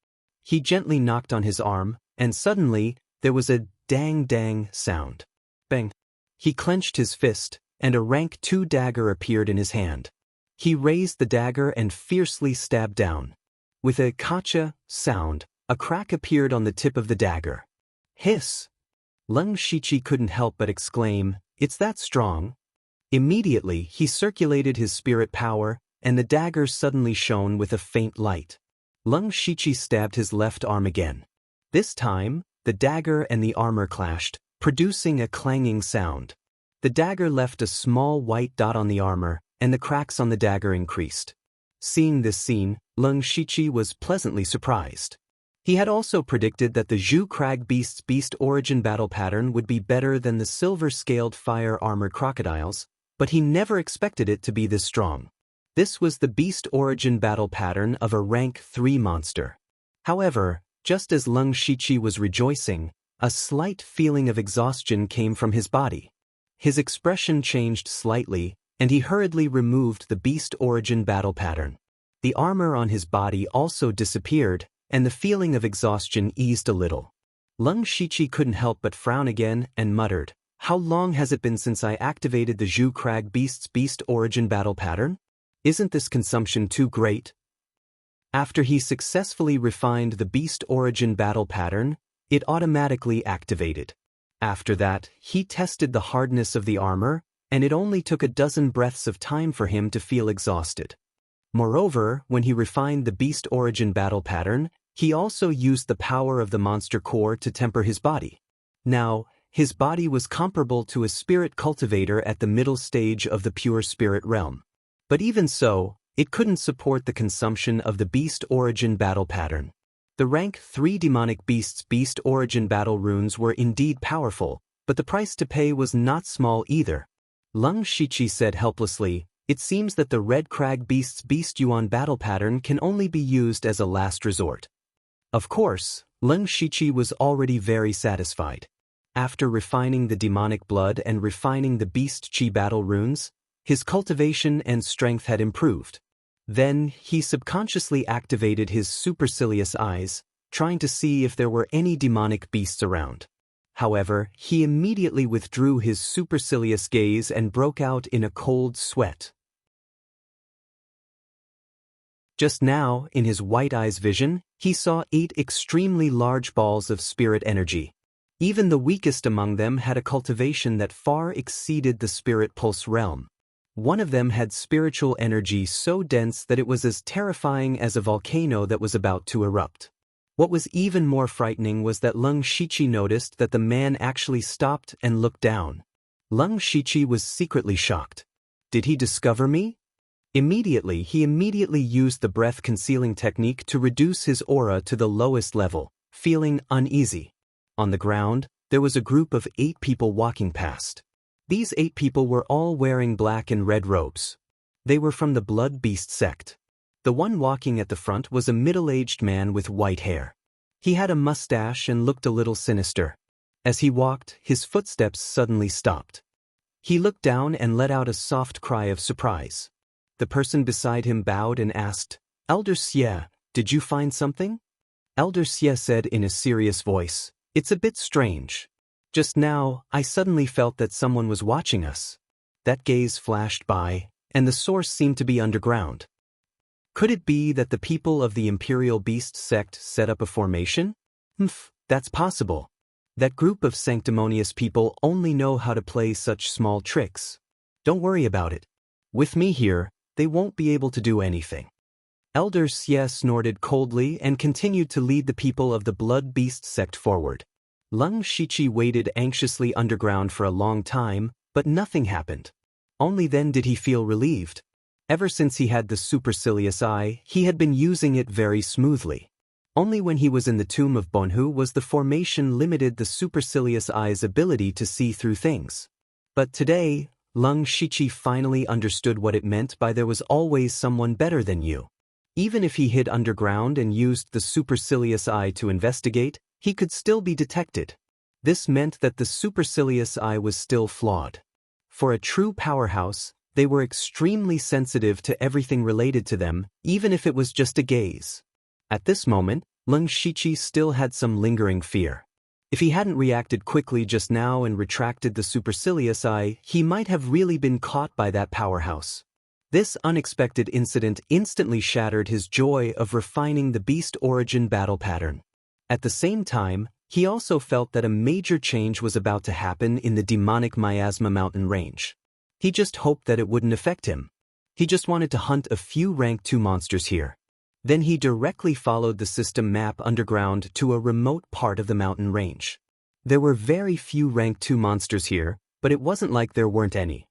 [SPEAKER 1] He gently knocked on his arm, and suddenly, there was a dang-dang sound. Bang! He clenched his fist, and a rank 2 dagger appeared in his hand. He raised the dagger and fiercely stabbed down. With a kacha sound, a crack appeared on the tip of the dagger. Hiss! Leng Shiqi couldn't help but exclaim, "It's that strong?" Immediately, he circulated his spirit power, and the dagger suddenly shone with a faint light. Leng Shiqi stabbed his left arm again. This time, the dagger and the armor clashed, producing a clanging sound. The dagger left a small white dot on the armor, and the cracks on the dagger increased. Seeing this scene, Leng Shiqi was pleasantly surprised. He had also predicted that the Zhu Crag Beast's beast origin battle pattern would be better than the silver-scaled fire-armored crocodiles, but he never expected it to be this strong. This was the beast origin battle pattern of a rank 3 monster. However, just as Leng Shiqi was rejoicing, a slight feeling of exhaustion came from his body. His expression changed slightly, and he hurriedly removed the beast origin battle pattern. The armor on his body also disappeared, and the feeling of exhaustion eased a little. Leng Shiqi couldn't help but frown again and muttered, "How long has it been since I activated the Zhu Crag Beast's beast origin battle pattern? Isn't this consumption too great?" After he successfully refined the beast origin battle pattern, it automatically activated. After that, he tested the hardness of the armor, and it only took a dozen breaths of time for him to feel exhausted. Moreover, when he refined the beast origin battle pattern, he also used the power of the monster core to temper his body. Now, his body was comparable to a spirit cultivator at the middle stage of the pure spirit realm. But even so, it couldn't support the consumption of the beast origin battle pattern. The rank 3 demonic beast's beast origin battle runes were indeed powerful, but the price to pay was not small either. Leng Shiqi said helplessly, "It seems that the Red Crag Beast's Beast Yuan battle pattern can only be used as a last resort." Of course, Leng Shiqi was already very satisfied. After refining the demonic blood and refining the Beast Chi battle runes, his cultivation and strength had improved. Then, he subconsciously activated his supercilious eyes, trying to see if there were any demonic beasts around. However, he immediately withdrew his supercilious gaze and broke out in a cold sweat. Just now, in his white eye's vision, he saw 8 extremely large balls of spirit energy. Even the weakest among them had a cultivation that far exceeded the spirit pulse realm. One of them had spiritual energy so dense that it was as terrifying as a volcano that was about to erupt. What was even more frightening was that Leng Shiqi noticed that the man actually stopped and looked down. Leng Shiqi was secretly shocked. Did he discover me? He immediately used the breath-concealing technique to reduce his aura to the lowest level, feeling uneasy. On the ground, there was a group of 8 people walking past. These 8 people were all wearing black and red robes. They were from the Blood Beast sect. The one walking at the front was a middle-aged man with white hair. He had a mustache and looked a little sinister. As he walked, his footsteps suddenly stopped. He looked down and let out a soft cry of surprise. The person beside him bowed and asked, "Elder Xie, did you find something?" Elder Xie said in a serious voice, "It's a bit strange. Just now, I suddenly felt that someone was watching us." That gaze flashed by, and the source seemed to be underground. Could it be that the people of the Imperial Beast sect set up a formation? That's possible. That group of sanctimonious people only know how to play such small tricks. Don't worry about it. With me here, they won't be able to do anything. Elder Xie snorted coldly and continued to lead the people of the Blood Beast sect forward. Leng Shiqi waited anxiously underground for a long time, but nothing happened. Only then did he feel relieved. Ever since he had the supercilious eye, he had been using it very smoothly. Only when he was in the tomb of Bonhu was the formation limited the supercilious eye's ability to see through things. But today, Leng Shiqi finally understood what it meant by there was always someone better than you. Even if he hid underground and used the supercilious eye to investigate, he could still be detected. This meant that the supercilious eye was still flawed. For a true powerhouse, they were extremely sensitive to everything related to them, even if it was just a gaze. At this moment, Leng Shiqi still had some lingering fear. If he hadn't reacted quickly just now and retracted the supercilious eye, he might have really been caught by that powerhouse. This unexpected incident instantly shattered his joy of refining the beast origin battle pattern. At the same time, He also felt that a major change was about to happen in the demonic miasma mountain range. He just hoped that it wouldn't affect him. He just wanted to hunt a few rank 2 monsters here. Then he directly followed the system map underground to a remote part of the mountain range. There were very few rank 2 monsters here, but it wasn't like there weren't any.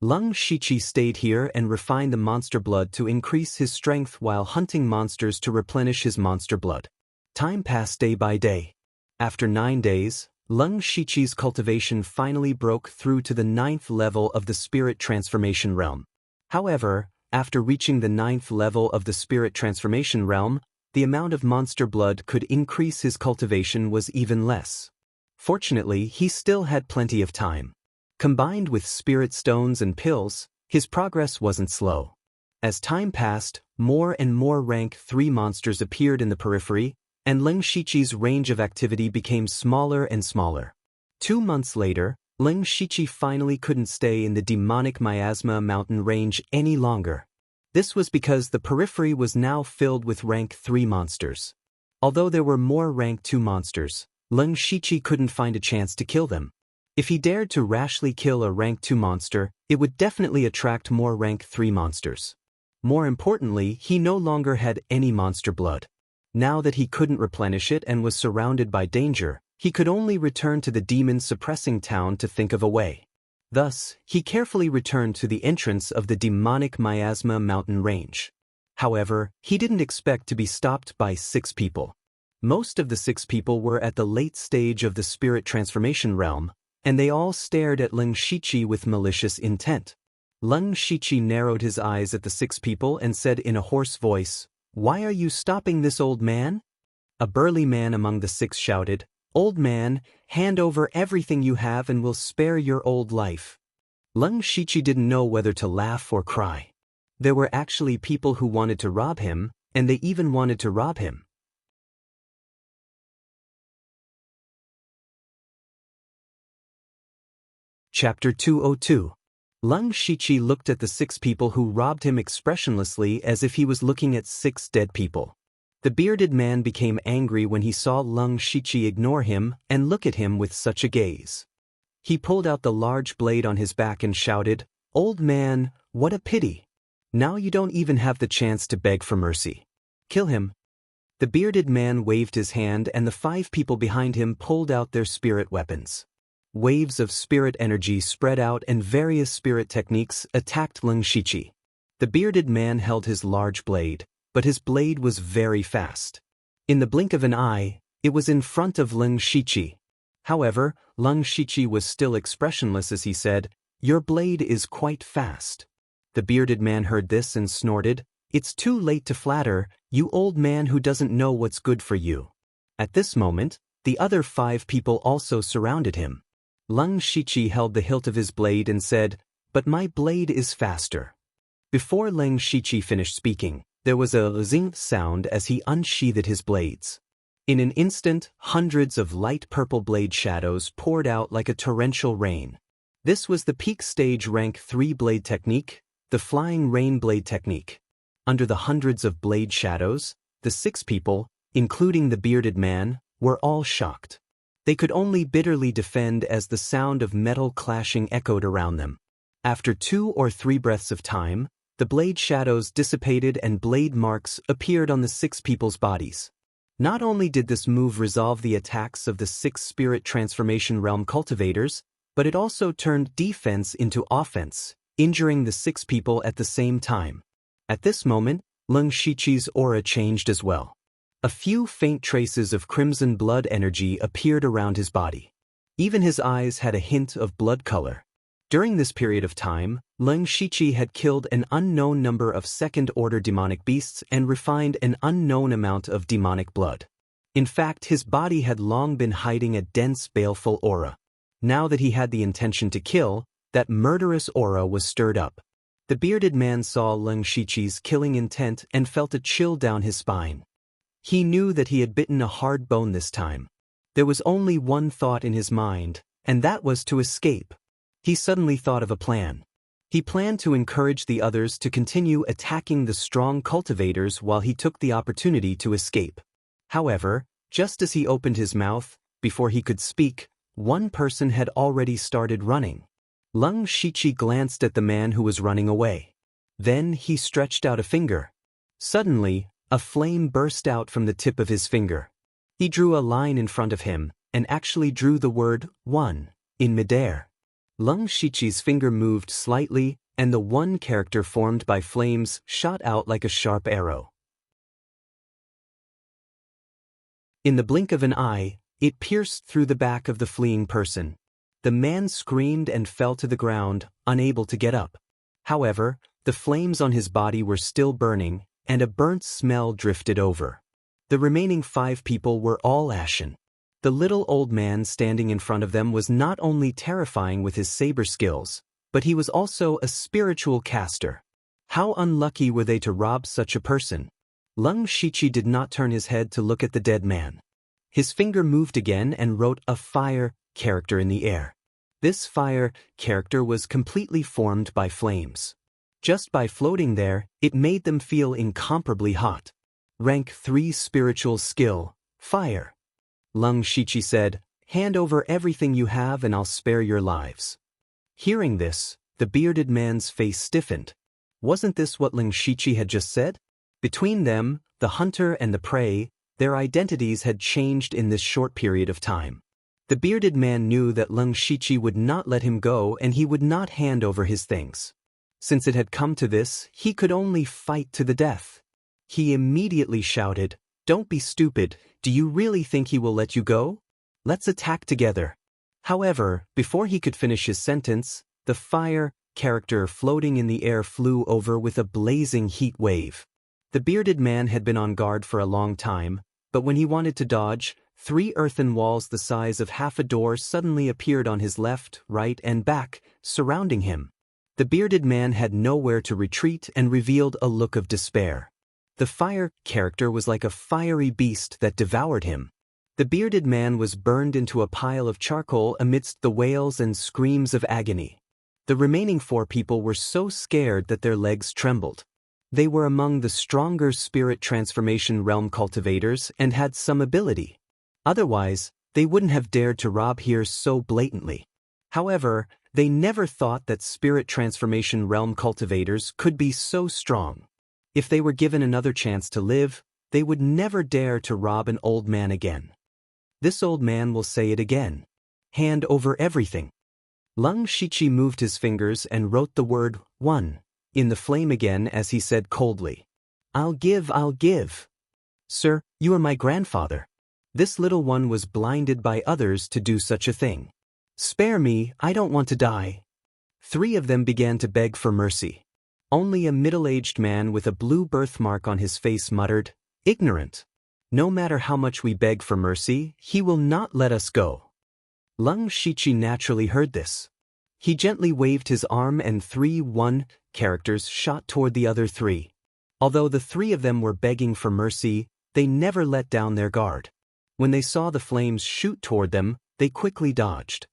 [SPEAKER 1] Lung Shichi stayed here and refined the monster blood to increase his strength while hunting monsters to replenish his monster blood. Time passed day by day. After 9 days, Lung Shichi's cultivation finally broke through to the 9th level of the spirit transformation realm. However, after reaching the 9th level of the spirit transformation realm, the amount of monster blood could increase his cultivation was even less. Fortunately, he still had plenty of time. Combined with spirit stones and pills, his progress wasn't slow. As time passed, more and more rank 3 monsters appeared in the periphery, and Lung Shichi's range of activity became smaller and smaller. 2 months later, Lung Shichi finally couldn't stay in the demonic miasma mountain range any longer. This was because the periphery was now filled with rank 3 monsters. Although there were more rank 2 monsters, Lung Shichi couldn't find a chance to kill them. If he dared to rashly kill a rank 2 monster, it would definitely attract more rank 3 monsters. More importantly, he no longer had any monster blood. Now that he couldn't replenish it and was surrounded by danger, he could only return to the demon-suppressing town to think of a way. Thus, he carefully returned to the entrance of the demonic miasma mountain range. However, he didn't expect to be stopped by 6 people. Most of the 6 people were at the late stage of the spirit transformation realm, and they all stared at Lung Shichi with malicious intent. Lung Shichi narrowed his eyes at the 6 people and said in a hoarse voice, "Why are you stopping this old man?" A burly man among the 6 shouted, "Old man, hand over everything you have and we'll spare your old life." Lung Shichi didn't know whether to laugh or cry. There were actually people who wanted to rob him, and they even wanted to rob him. Chapter 202. Lung Shichi looked at the 6 people who robbed him expressionlessly as if he was looking at 6 dead people. The bearded man became angry when he saw Lung Shichi ignore him and look at him with such a gaze. He pulled out the large blade on his back and shouted, "Old man, what a pity. Now you don't even have the chance to beg for mercy. Kill him." The bearded man waved his hand and the 5 people behind him pulled out their spirit weapons. Waves of spirit energy spread out and various spirit techniques attacked Lung Shichi. The bearded man held his large blade, but his blade was very fast. In the blink of an eye, it was in front of Lung Shichi. However, Lung Shichi was still expressionless as he said, "Your blade is quite fast." The bearded man heard this and snorted, "It's too late to flatter, you old man who doesn't know what's good for you." At this moment, the other 5 people also surrounded him. Lung Shichi held the hilt of his blade and said, "But my blade is faster." Before Lung Shichi finished speaking, there was a zing sound as he unsheathed his blades. In an instant, hundreds of light purple blade shadows poured out like a torrential rain. This was the peak stage rank 3 blade technique, the flying rain blade technique. Under the hundreds of blade shadows, the 6 people, including the bearded man, were all shocked. They could only bitterly defend as the sound of metal clashing echoed around them. After 2 or 3 breaths of time, the blade shadows dissipated and blade marks appeared on the 6 people's bodies. Not only did this move resolve the attacks of the 6 spirit transformation realm cultivators, but it also turned defense into offense, injuring the 6 people at the same time. At this moment, Lung Shichi's aura changed as well. A few faint traces of crimson blood energy appeared around his body. Even his eyes had a hint of blood color. During this period of time, Lung Shichi had killed an unknown number of second-order demonic beasts and refined an unknown amount of demonic blood. In fact, his body had long been hiding a dense, baleful aura. Now that he had the intention to kill, that murderous aura was stirred up. The bearded man saw Lung Shichi's killing intent and felt a chill down his spine. He knew that he had bitten a hard bone this time. There was only one thought in his mind, and that was to escape. He suddenly thought of a plan. He planned to encourage the others to continue attacking the strong cultivators while he took the opportunity to escape. However, just as he opened his mouth, before he could speak, one person had already started running. Leng Shiqi glanced at the man who was running away. Then he stretched out a finger. Suddenly, a flame burst out from the tip of his finger. He drew a line in front of him, and actually drew the word 1 in midair. Leng Shiqi's finger moved slightly, and the 1 character formed by flames shot out like a sharp arrow. In the blink of an eye, it pierced through the back of the fleeing person. The man screamed and fell to the ground, unable to get up. However, the flames on his body were still burning, and a burnt smell drifted over. The remaining 5 people were all ashen. The little old man standing in front of them was not only terrifying with his saber skills, but he was also a spiritual caster. How unlucky were they to rob such a person? Leng Shiqi did not turn his head to look at the dead man. His finger moved again and wrote a fire character in the air. This fire character was completely formed by flames. Just by floating there, it made them feel incomparably hot. Rank 3 spiritual skill, fire. Leng Shiqi said, "Hand over everything you have and I'll spare your lives." Hearing this, the bearded man's face stiffened. Wasn't this what Leng Shiqi had just said? Between them, the hunter and the prey, their identities had changed in this short period of time. The bearded man knew that Leng Shiqi would not let him go and he would not hand over his things. Since it had come to this, he could only fight to the death. He immediately shouted, "Don't be stupid, do you really think he will let you go? Let's attack together." However, before he could finish his sentence, the fire character floating in the air flew over with a blazing heat wave. The bearded man had been on guard for a long time, but when he wanted to dodge, 3 earthen walls the size of half a door suddenly appeared on his left, right, and back, surrounding him. The bearded man had nowhere to retreat and revealed a look of despair. The fire character was like a fiery beast that devoured him. The bearded man was burned into a pile of charcoal amidst the wails and screams of agony. The remaining 4 people were so scared that their legs trembled. They were among the stronger spirit transformation realm cultivators and had some ability. Otherwise, they wouldn't have dared to rob here so blatantly. However, they never thought that spirit transformation realm cultivators could be so strong. If they were given another chance to live, they would never dare to rob an old man again. This old man will say it again. Hand over everything. Leng Shiqi moved his fingers and wrote the word 1 in the flame again as he said coldly, I'll give. Sir, you are my grandfather. This little one was blinded by others to do such a thing. Spare me, I don't want to die." 3 of them began to beg for mercy. Only a middle-aged man with a blue birthmark on his face muttered, "Ignorant. No matter how much we beg for mercy, he will not let us go." Leng Shiqi naturally heard this. He gently waved his arm and 3 1 characters shot toward the other 3. Although the 3 of them were begging for mercy, they never let down their guard. When they saw the flames shoot toward them, they quickly dodged.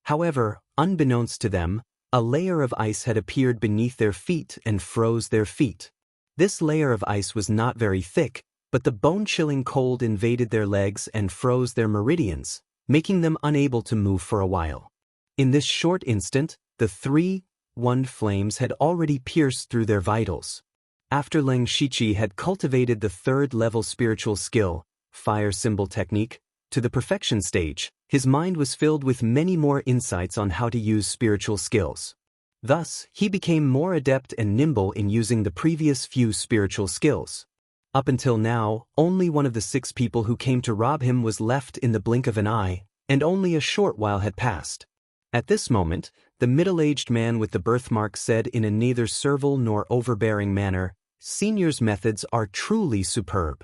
[SPEAKER 1] However, unbeknownst to them, a layer of ice had appeared beneath their feet and froze their feet. This layer of ice was not very thick, but the bone-chilling cold invaded their legs and froze their meridians, making them unable to move for a while. In this short instant, the 3 1 flames had already pierced through their vitals. After Leng Shiqi had cultivated the 3rd-level spiritual skill, fire symbol technique, to the perfection stage, his mind was filled with many more insights on how to use spiritual skills. Thus, he became more adept and nimble in using the previous few spiritual skills. Up until now, only one of the 6 people who came to rob him was left in the blink of an eye, and only a short while had passed. At this moment, the middle-aged man with the birthmark said in a neither servile nor overbearing manner, "Senior's methods are truly superb."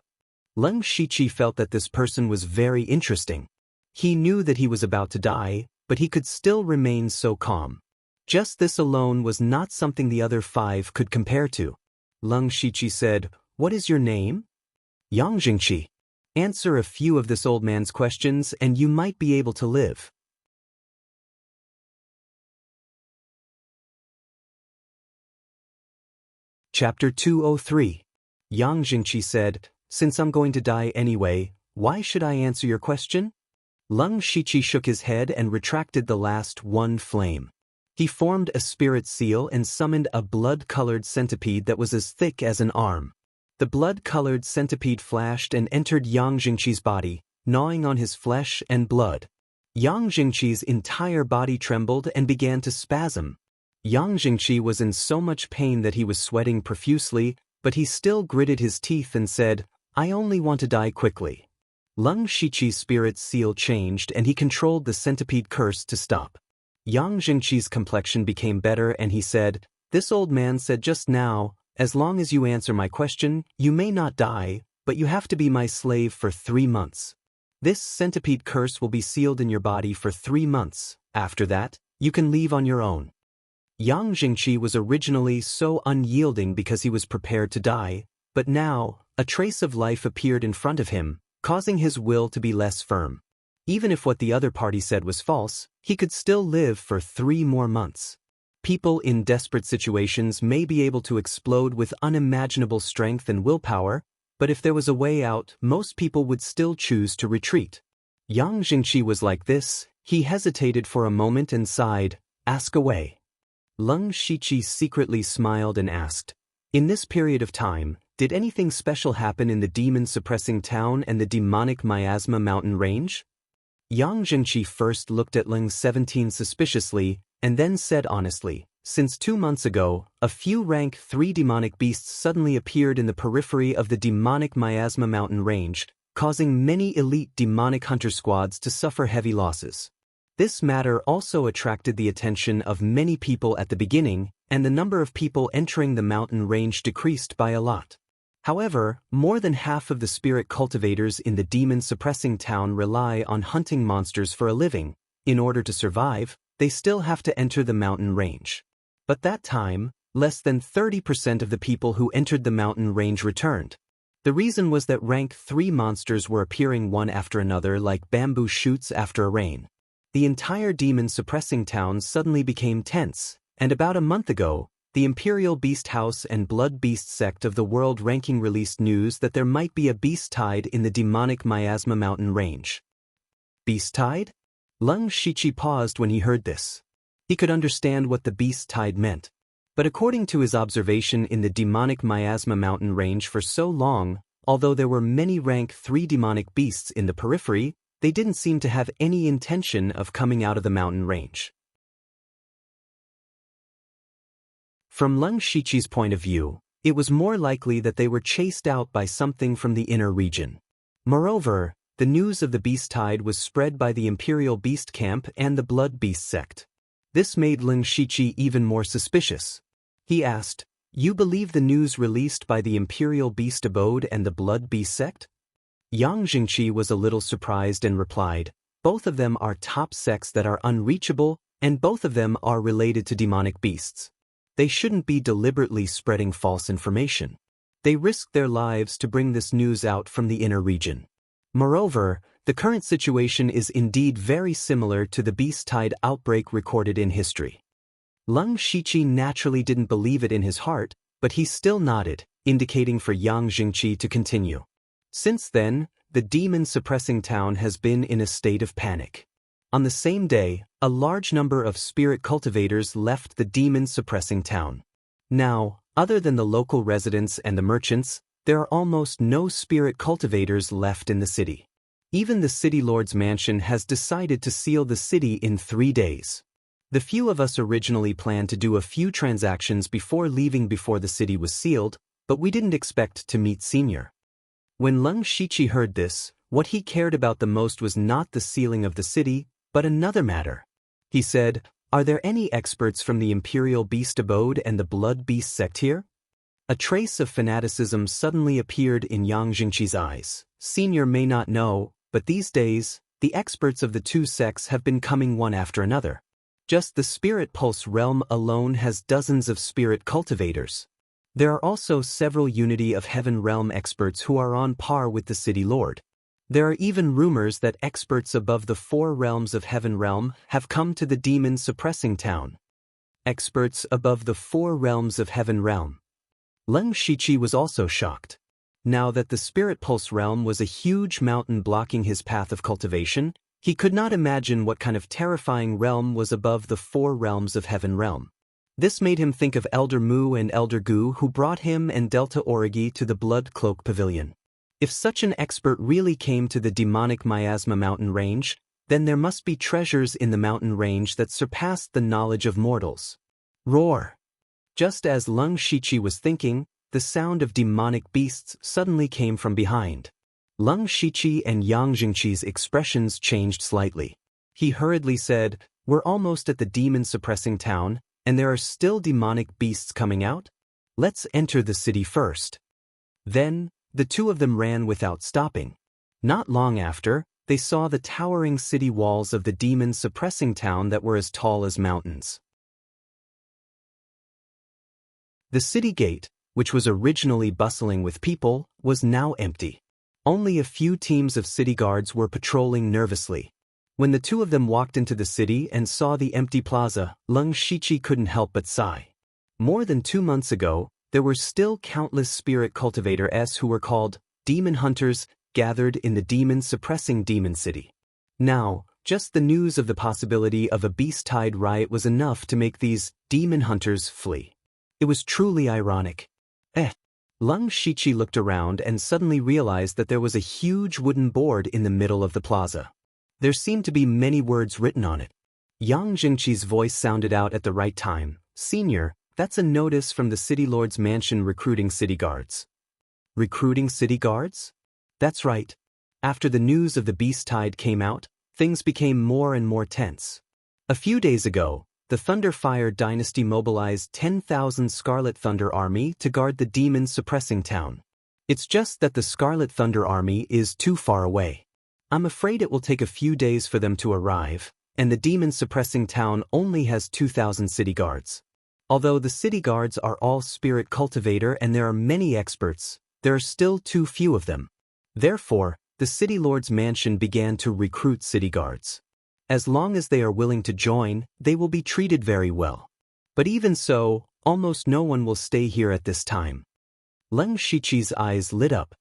[SPEAKER 1] Leng Shiqi felt that this person was very interesting. He knew that he was about to die, but he could still remain so calm. Just this alone was not something the other 5 could compare to. Leng Shiqi said, "What is your name?" "Yang Jingqi." "Answer a few of this old man's questions and you might be able to live." Chapter 203. Yang Jingqi said, "Since I'm going to die anyway, why should I answer your question?" Leng Shiqi shook his head and retracted the last one flame. He formed a spirit seal and summoned a blood-colored centipede that was as thick as an arm. The blood-colored centipede flashed and entered Yang Jingqi's body, gnawing on his flesh and blood. Yang Jingqi's entire body trembled and began to spasm. Yang Jingqi was in so much pain that he was sweating profusely, but he still gritted his teeth and said, "I only want to die quickly." Leng Shiqi's spirit seal changed and he controlled the centipede curse to stop. Yang Jingqi's complexion became better and he said, "This old man said just now, as long as you answer my question, you may not die, but you have to be my slave for 3 months. This centipede curse will be sealed in your body for 3 months. After that, you can leave on your own." Yang Jingqi was originally so unyielding because he was prepared to die, but now, a trace of life appeared in front of him, causing his will to be less firm. Even if what the other party said was false, he could still live for 3 more months. People in desperate situations may be able to explode with unimaginable strength and willpower, but if there was a way out, most people would still choose to retreat. Yang Jingqi was like this. He hesitated for a moment and sighed, "Ask away." Leng Shiqi secretly smiled and asked, "In this period of time, did anything special happen in the demon-suppressing town and the demonic miasma mountain range?" Yang Jingqi first looked at Leng 17 suspiciously, and then said honestly, "Since 2 months ago, a few rank 3 demonic beasts suddenly appeared in the periphery of the demonic miasma mountain range, causing many elite demonic hunter squads to suffer heavy losses. This matter also attracted the attention of many people at the beginning, and the number of people entering the mountain range decreased by a lot. However, more than half of the spirit cultivators in the demon-suppressing town rely on hunting monsters for a living. In order to survive, they still have to enter the mountain range. But that time, less than 30% of the people who entered the mountain range returned. The reason was that rank 3 monsters were appearing one after another like bamboo shoots after a rain. The entire demon-suppressing town suddenly became tense, and about a month ago, the Imperial Beast House and Blood Beast sect of the World Ranking released news that there might be a beast tide in the demonic miasma mountain range. Beast tide? Leng Shiqi paused when he heard this. He could understand what the beast tide meant. But according to his observation in the demonic miasma mountain range for so long, although there were many rank 3 demonic beasts in the periphery, they didn't seem to have any intention of coming out of the mountain range. From Leng Shiqi's point of view, it was more likely that they were chased out by something from the inner region. Moreover, the news of the beast tide was spread by the Imperial Beast Camp and the Blood Beast sect. This made Leng Shiqi even more suspicious. He asked, "You believe the news released by the Imperial Beast Abode and the Blood Beast sect?" Yang Jingqi was a little surprised and replied, "Both of them are top sects that are unreachable, and both of them are related to demonic beasts. They shouldn't be deliberately spreading false information. They risked their lives to bring this news out from the inner region. Moreover, the current situation is indeed very similar to the beast tide outbreak recorded in history." Leng Shiqi naturally didn't believe it in his heart, but he still nodded, indicating for Yang Jingqi to continue. Since then, the demon-suppressing town has been in a state of panic. On the same day, a large number of spirit cultivators left the demon-suppressing town. Now, other than the local residents and the merchants, there are almost no spirit cultivators left in the city. Even the city lord's mansion has decided to seal the city in 3 days. The few of us originally planned to do a few transactions before leaving before the city was sealed, but we didn't expect to meet Senior. When Leng Shiqi heard this, what he cared about the most was not the sealing of the city, but another matter. He said, "Are there any experts from the Imperial Beast Abode and the Blood Beast sect here?" A trace of fanaticism suddenly appeared in Yang Jingqi's eyes. Senior may not know, but these days, the experts of the 2 sects have been coming one after another. Just the Spirit Pulse realm alone has dozens of spirit cultivators. There are also several Unity of Heaven realm experts who are on par with the City Lord. There are even rumors that experts above the 4 realms of Heaven realm have come to the demon-suppressing town. Experts above the 4 realms of Heaven realm. Leng Shiqi was also shocked. Now that the Spirit Pulse realm was a huge mountain blocking his path of cultivation, he could not imagine what kind of terrifying realm was above the 4 realms of Heaven realm. This made him think of Elder Mu and Elder Gu, who brought him and Delta Origi to the Blood Cloak Pavilion. If such an expert really came to the demonic Miasma mountain range, then there must be treasures in the mountain range that surpassed the knowledge of mortals. Roar! Just as Leng Shiqi was thinking, the sound of demonic beasts suddenly came from behind. Leng Shiqi and Yang Jingqi's expressions changed slightly. He hurriedly said, "We're almost at the demon-suppressing town, and there are still demonic beasts coming out? Let's enter the city first." Then, the two of them ran without stopping. Not long after, they saw the towering city walls of the demon-suppressing town that were as tall as mountains. The city gate, which was originally bustling with people, was now empty. Only a few teams of city guards were patrolling nervously. When the two of them walked into the city and saw the empty plaza, Leng Shiqi couldn't help but sigh. More than 2 months ago, there were still countless spirit cultivators who were called demon hunters gathered in the demon-suppressing demon city. Now, just the news of the possibility of a beast-tide riot was enough to make these demon hunters flee. It was truly ironic. Leng Shiqi looked around and suddenly realized that there was a huge wooden board in the middle of the plaza. There seemed to be many words written on it. Yang Jingqi's voice sounded out at the right time. "Senior, that's a notice from the City Lord's mansion recruiting city guards." Recruiting city guards? That's right. After the news of the beast tide came out, things became more and more tense. A few days ago, the Thunderfire dynasty mobilized 10,000 Scarlet Thunder Army to guard the demon-suppressing town. It's just that the Scarlet Thunder Army is too far away. I'm afraid it will take a few days for them to arrive, and the demon-suppressing town only has 2,000 city guards. Although the city guards are all spirit cultivator and there are many experts, there are still too few of them. Therefore, the City Lord's mansion began to recruit city guards. As long as they are willing to join, they will be treated very well. But even so, almost no one will stay here at this time. Leng Shiqi's eyes lit up.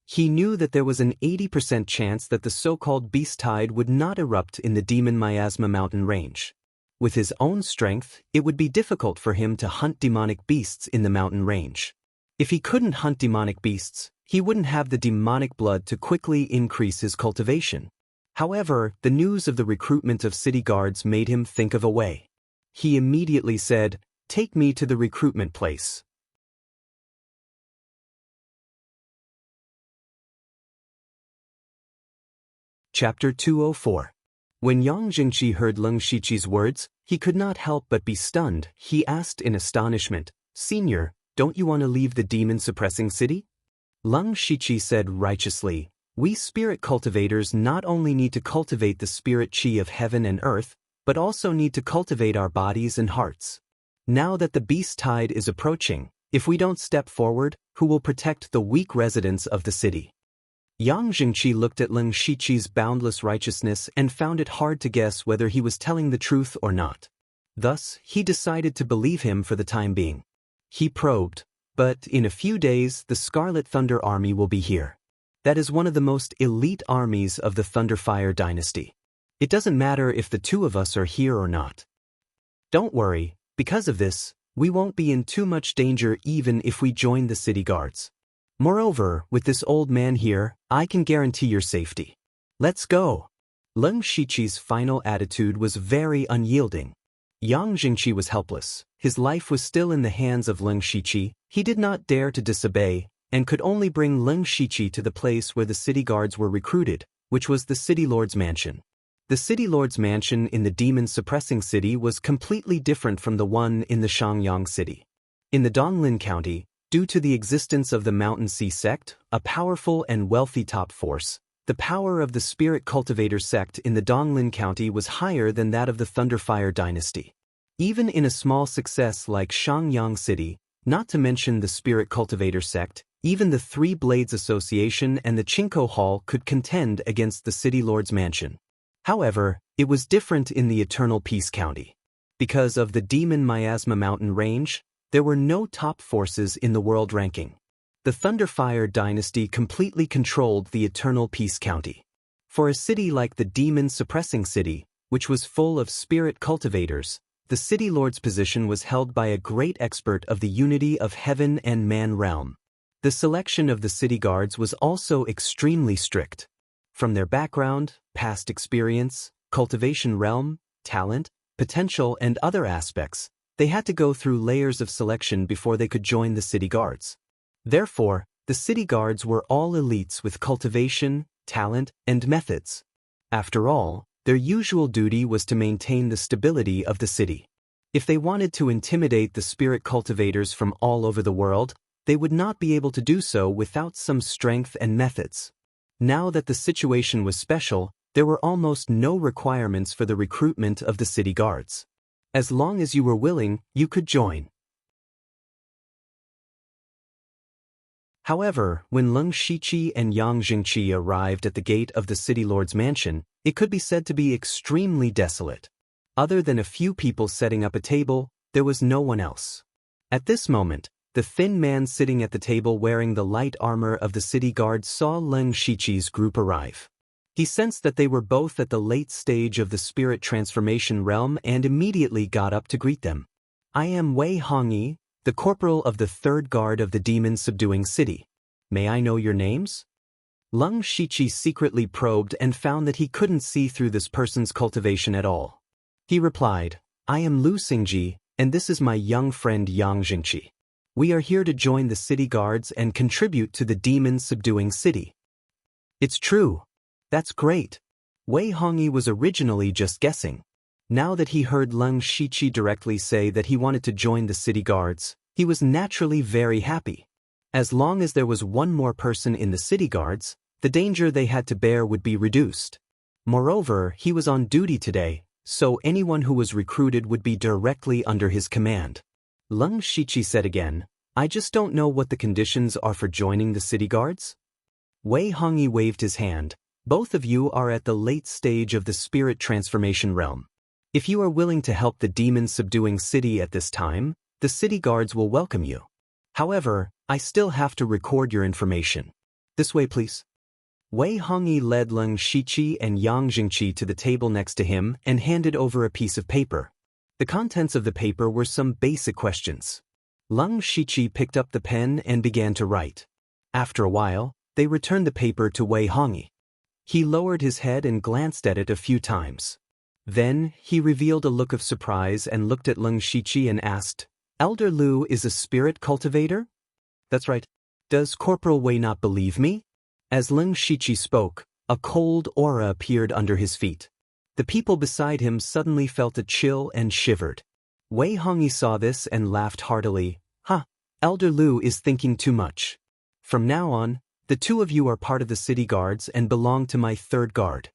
[SPEAKER 1] He knew that there was an 80% chance that the so-called beast tide would not erupt in the demon miasma mountain range. With his own strength, it would be difficult for him to hunt demonic beasts in the mountain range. If he couldn't hunt demonic beasts, he wouldn't have the demonic blood to quickly increase his cultivation. However, the news of the recruitment of city guards made him think of a way. He immediately said, "Take me to the recruitment place." Chapter 204. When Yang Jingqi heard Leng Shiqi's words, he could not help but be stunned. He asked in astonishment, "Senior, don't you want to leave the demon-suppressing city?" Leng Shiqi said righteously, "We spirit cultivators not only need to cultivate the spirit chi of heaven and earth, but also need to cultivate our bodies and hearts. Now that the beast tide is approaching, if we don't step forward, who will protect the weak residents of the city?" Yang Jingqi looked at Leng Shiqi's boundless righteousness and found it hard to guess whether he was telling the truth or not. Thus, he decided to believe him for the time being. He probed, "But in a few days the Scarlet Thunder Army will be here. That is one of the most elite armies of the Thunderfire dynasty. It doesn't matter if the two of us are here or not. Don't worry, because of this, we won't be in too much danger even if we join the city guards. Moreover, with this old man here, I can guarantee your safety. Let's go." Leng Shiqi's final attitude was very unyielding. Yang Jingqi was helpless. His life was still in the hands of Leng Shiqi. He did not dare to disobey, and could only bring Leng Shiqi to the place where the city guards were recruited, which was the City Lord's mansion. The City Lord's mansion in the demon-suppressing city was completely different from the one in the Shangyang city. In the Donglin County, due to the existence of the Mountain Sea sect, a powerful and wealthy top force, the power of the Spirit Cultivator sect in the Donglin County was higher than that of the Thunderfire dynasty. Even in a small success like Shangyang City, not to mention the Spirit Cultivator sect, even the Three Blades Association and the Chinko Hall could contend against the City Lord's mansion. However, it was different in the Eternal Peace County. Because of the Demon Miasma mountain range, There were no top forces in the world ranking. The Thunderfire dynasty completely controlled the Eternal Peace County. For a city like the demon-suppressing city, which was full of spirit cultivators, the city lord's position was held by a great expert of the unity of heaven and man realm. The selection of the city guards was also extremely strict. From their background, past experience, cultivation realm, talent, potential, and other aspects, they had to go through layers of selection before they could join the city guards. Therefore, the city guards were all elites with cultivation, talent, and methods. After all, their usual duty was to maintain the stability of the city. If they wanted to intimidate the spirit cultivators from all over the world, they would not be able to do so without some strength and methods. Now that the situation was special, there were almost no requirements for the recruitment of the city guards. As long as you were willing, you could join. However, when Leng Shiqi and Yang Jingqi arrived at the gate of the city lord's mansion, it could be said to be extremely desolate. Other than a few people setting up a table, there was no one else. At this moment, the thin man sitting at the table wearing the light armor of the city guards saw Leng Shiqi's group arrive. He sensed that they were both at the late stage of the spirit transformation realm and immediately got up to greet them. "I am Wei Hongyi, the corporal of the third guard of the demon-subduing city. May I know your names?" Leng Shiqi secretly probed and found that he couldn't see through this person's cultivation at all. He replied, "I am Lu Xingji, and this is my young friend Yang Jingqi. We are here to join the city guards and contribute to the demon-subduing city." "It's true. That's great." Wei Hongyi was originally just guessing. Now that he heard Leng Shiqi directly say that he wanted to join the city guards, he was naturally very happy. As long as there was one more person in the city guards, the danger they had to bear would be reduced. Moreover, he was on duty today, so anyone who was recruited would be directly under his command. Leng Shiqi said again, "I just don't know what the conditions are for joining the city guards?" Wei Hongyi waved his hand. "Both of you are at the late stage of the spirit transformation realm. If you are willing to help the demon-subduing city at this time, the city guards will welcome you. However, I still have to record your information. This way, please." Wei Hongyi led Leng Shiqi and Yang Jingqi to the table next to him and handed over a piece of paper. The contents of the paper were some basic questions. Leng Shiqi picked up the pen and began to write. After a while, they returned the paper to Wei Hongyi. He lowered his head and glanced at it a few times. Then, he revealed a look of surprise and looked at Leng Shiqi and asked, "Elder Lu is a spirit cultivator?" "That's right. Does Corporal Wei not believe me?" As Leng Shiqi spoke, a cold aura appeared under his feet. The people beside him suddenly felt a chill and shivered. Wei Hongyi saw this and laughed heartily. Elder Lu is thinking too much. From now on, the two of you are part of the city guards and belong to my third guard."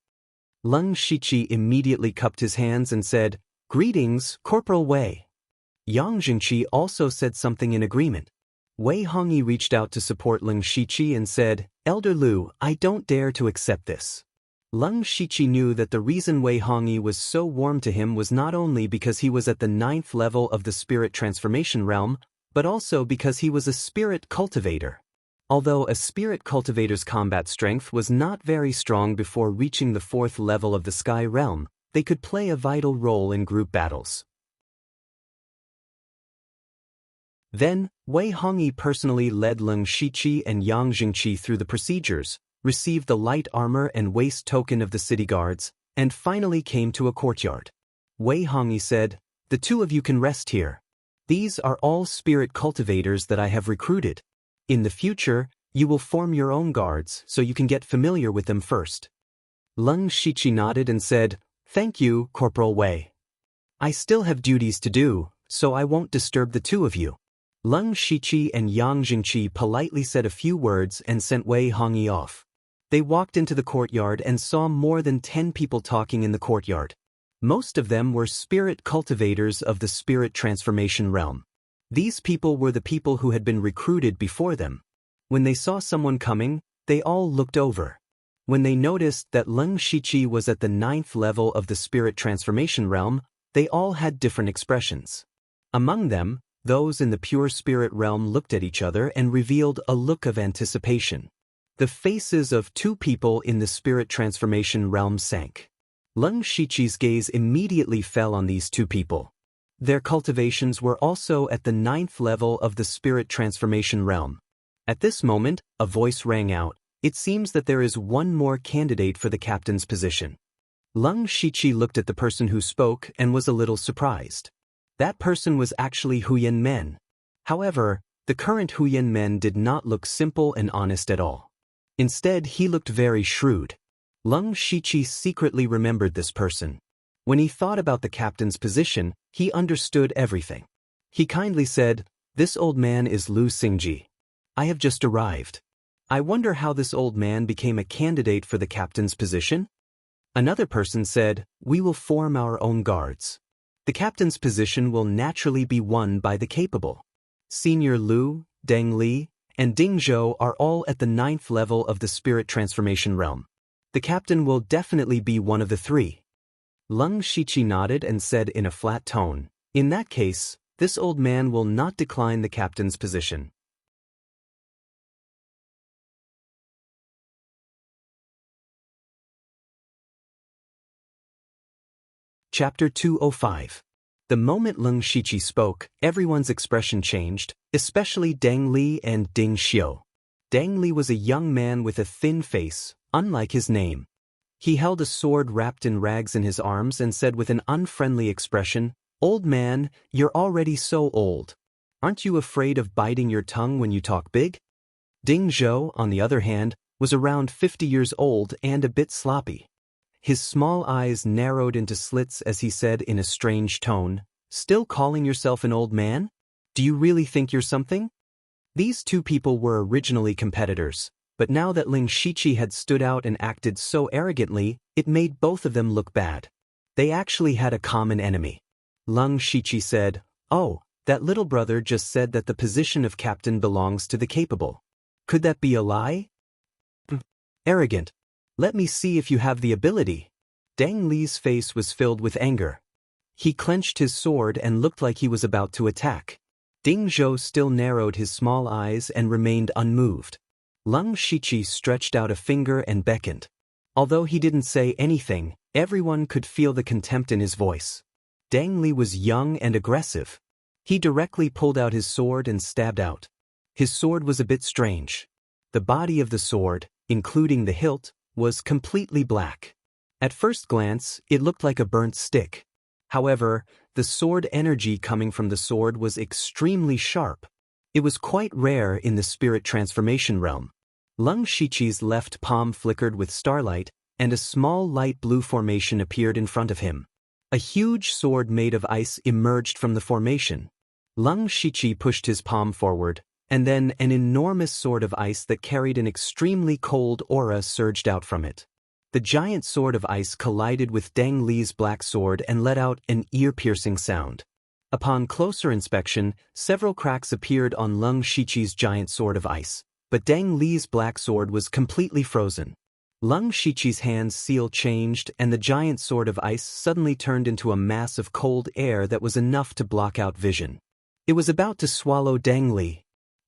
[SPEAKER 1] Leng Shiqi immediately cupped his hands and said, "Greetings, Corporal Wei." Yang Jingqi also said something in agreement. Wei Hongyi reached out to support Leng Shiqi and said, "Elder Lu, I don't dare to accept this." Leng Shiqi knew that the reason Wei Hongyi was so warm to him was not only because he was at the 9th level of the spirit transformation realm, but also because he was a spirit cultivator. Although a spirit cultivator's combat strength was not very strong before reaching the 4th level of the sky realm, they could play a vital role in group battles. Then, Wei Hongyi personally led Leng Shiqi and Yang Jingqi through the procedures, received the light armor and waist token of the city guards, and finally came to a courtyard. Wei Hongyi said, "The two of you can rest here. These are all spirit cultivators that I have recruited. In the future, you will form your own guards so you can get familiar with them first." Leng Shiqi nodded and said, "Thank you, Corporal Wei. I still have duties to do, so I won't disturb the two of you." Leng Shiqi and Yang Jingqi politely said a few words and sent Wei Hongyi off. They walked into the courtyard and saw more than 10 people talking in the courtyard. Most of them were spirit cultivators of the spirit transformation realm. These people were the people who had been recruited before them. When they saw someone coming, they all looked over. When they noticed that Leng Shiqi was at the 9th level of the spirit transformation realm, they all had different expressions. Among them, Those in the pure spirit realm looked at each other and revealed a look of anticipation. The faces of two people in the spirit transformation realm sank. Leng Shiqi's gaze immediately fell on these two people. Their cultivations were also at the 9th level of the spirit transformation realm. At this moment, a voice rang out. It seems that there is one more candidate for the captain's position. Leng Shiqi looked at the person who spoke and was a little surprised. That person was actually Huyen Men. However, the current Huyen Men did not look simple and honest at all. Instead, he looked very shrewd. Leng Shiqi secretly remembered this person. When he thought about the captain's position, he understood everything. He kindly said, "This old man is Lu Xingji. I have just arrived. I wonder how this old man became a candidate for the captain's position?" Another person said, "We will form our own guards. The captain's position will naturally be won by the capable. Senior Lu, Deng Li, and Ding Zhou are all at the 9th level of the spirit transformation realm. The captain will definitely be one of the three." Leng Shiqi nodded and said in a flat tone, "In that case, this old man will not decline the captain's position." Chapter 205. The moment Leng Shiqi spoke, everyone's expression changed, especially Deng Li and Ding Xiu. Deng Li was a young man with a thin face, unlike his name. He held a sword wrapped in rags in his arms and said with an unfriendly expression, "Old man, you're already so old. Aren't you afraid of biting your tongue when you talk big?" Ding Zhou, on the other hand, was around 50 years old and a bit sloppy. His small eyes narrowed into slits as he said in a strange tone, "Still calling yourself an old man? Do you really think you're something?" These two people were originally competitors, but now that Leng Shiqi had stood out and acted so arrogantly, it made both of them look bad. They actually had a common enemy. Leng Shiqi said, "Oh, that little brother just said that the position of captain belongs to the capable. Could that be a lie?" "Arrogant. Let me see if you have the ability." Deng Li's face was filled with anger. He clenched his sword and looked like he was about to attack. Ding Zhou still narrowed his small eyes and remained unmoved. Leng Shiqi stretched out a finger and beckoned. Although he didn't say anything, everyone could feel the contempt in his voice. Deng Li was young and aggressive. He directly pulled out his sword and stabbed out. His sword was a bit strange. The body of the sword, including the hilt, was completely black. At first glance, it looked like a burnt stick. However, the sword energy coming from the sword was extremely sharp. It was quite rare in the spirit transformation realm. Leng Shiqi's left palm flickered with starlight, and a small light blue formation appeared in front of him. A huge sword made of ice emerged from the formation. Leng Shiqi pushed his palm forward, and then an enormous sword of ice that carried an extremely cold aura surged out from it. The giant sword of ice collided with Deng Li's black sword and let out an ear-piercing sound. Upon closer inspection, several cracks appeared on Leng Shiqi's giant sword of ice, but Deng Li's black sword was completely frozen. Leng Shiqi's hand's seal changed and the giant sword of ice suddenly turned into a mass of cold air that was enough to block out vision. It was about to swallow Deng Li.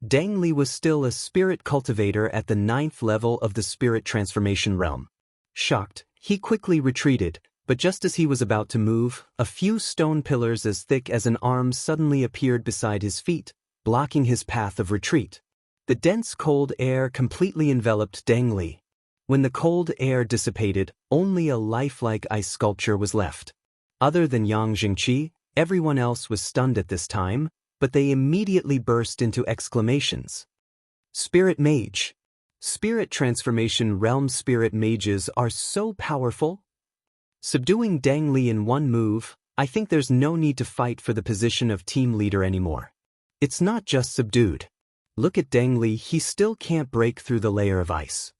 [SPEAKER 1] Deng Li was still a spirit cultivator at the 9th level of the spirit transformation realm. Shocked, he quickly retreated, but just as he was about to move, a few stone pillars as thick as an arm suddenly appeared beside his feet, blocking his path of retreat. The dense cold air completely enveloped Deng Li. When the cold air dissipated, only a lifelike ice sculpture was left. Other than Yang Jingqi, everyone else was stunned at this time, but they immediately burst into exclamations. Spirit Mage. Spirit transformation realm spirit mages are so powerful. Subduing Deng Li in one move, I think there's no need to fight for the position of team leader anymore. It's not just subdued. Look at Deng Li, he still can't break through the layer of ice.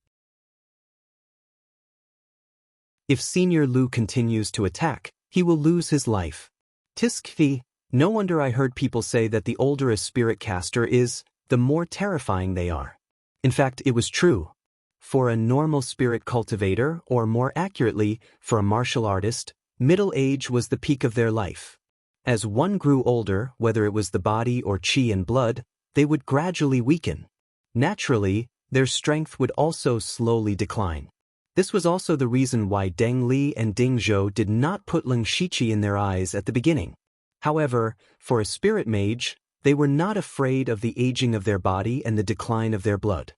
[SPEAKER 1] If Senior Lu continues to attack, he will lose his life. Tiskfi, no wonder I heard people say that the older a spirit caster is, the more terrifying they are. In fact, it was true. For a normal spirit cultivator, or more accurately, for a martial artist, middle age was the peak of their life. As one grew older, whether it was the body or qi and blood, they would gradually weaken. Naturally, their strength would also slowly decline. This was also the reason why Deng Li and Ding Zhou did not put Leng Shiqi in their eyes at the beginning. However, for a spirit mage, they were not afraid of the aging of their body and the decline of their blood.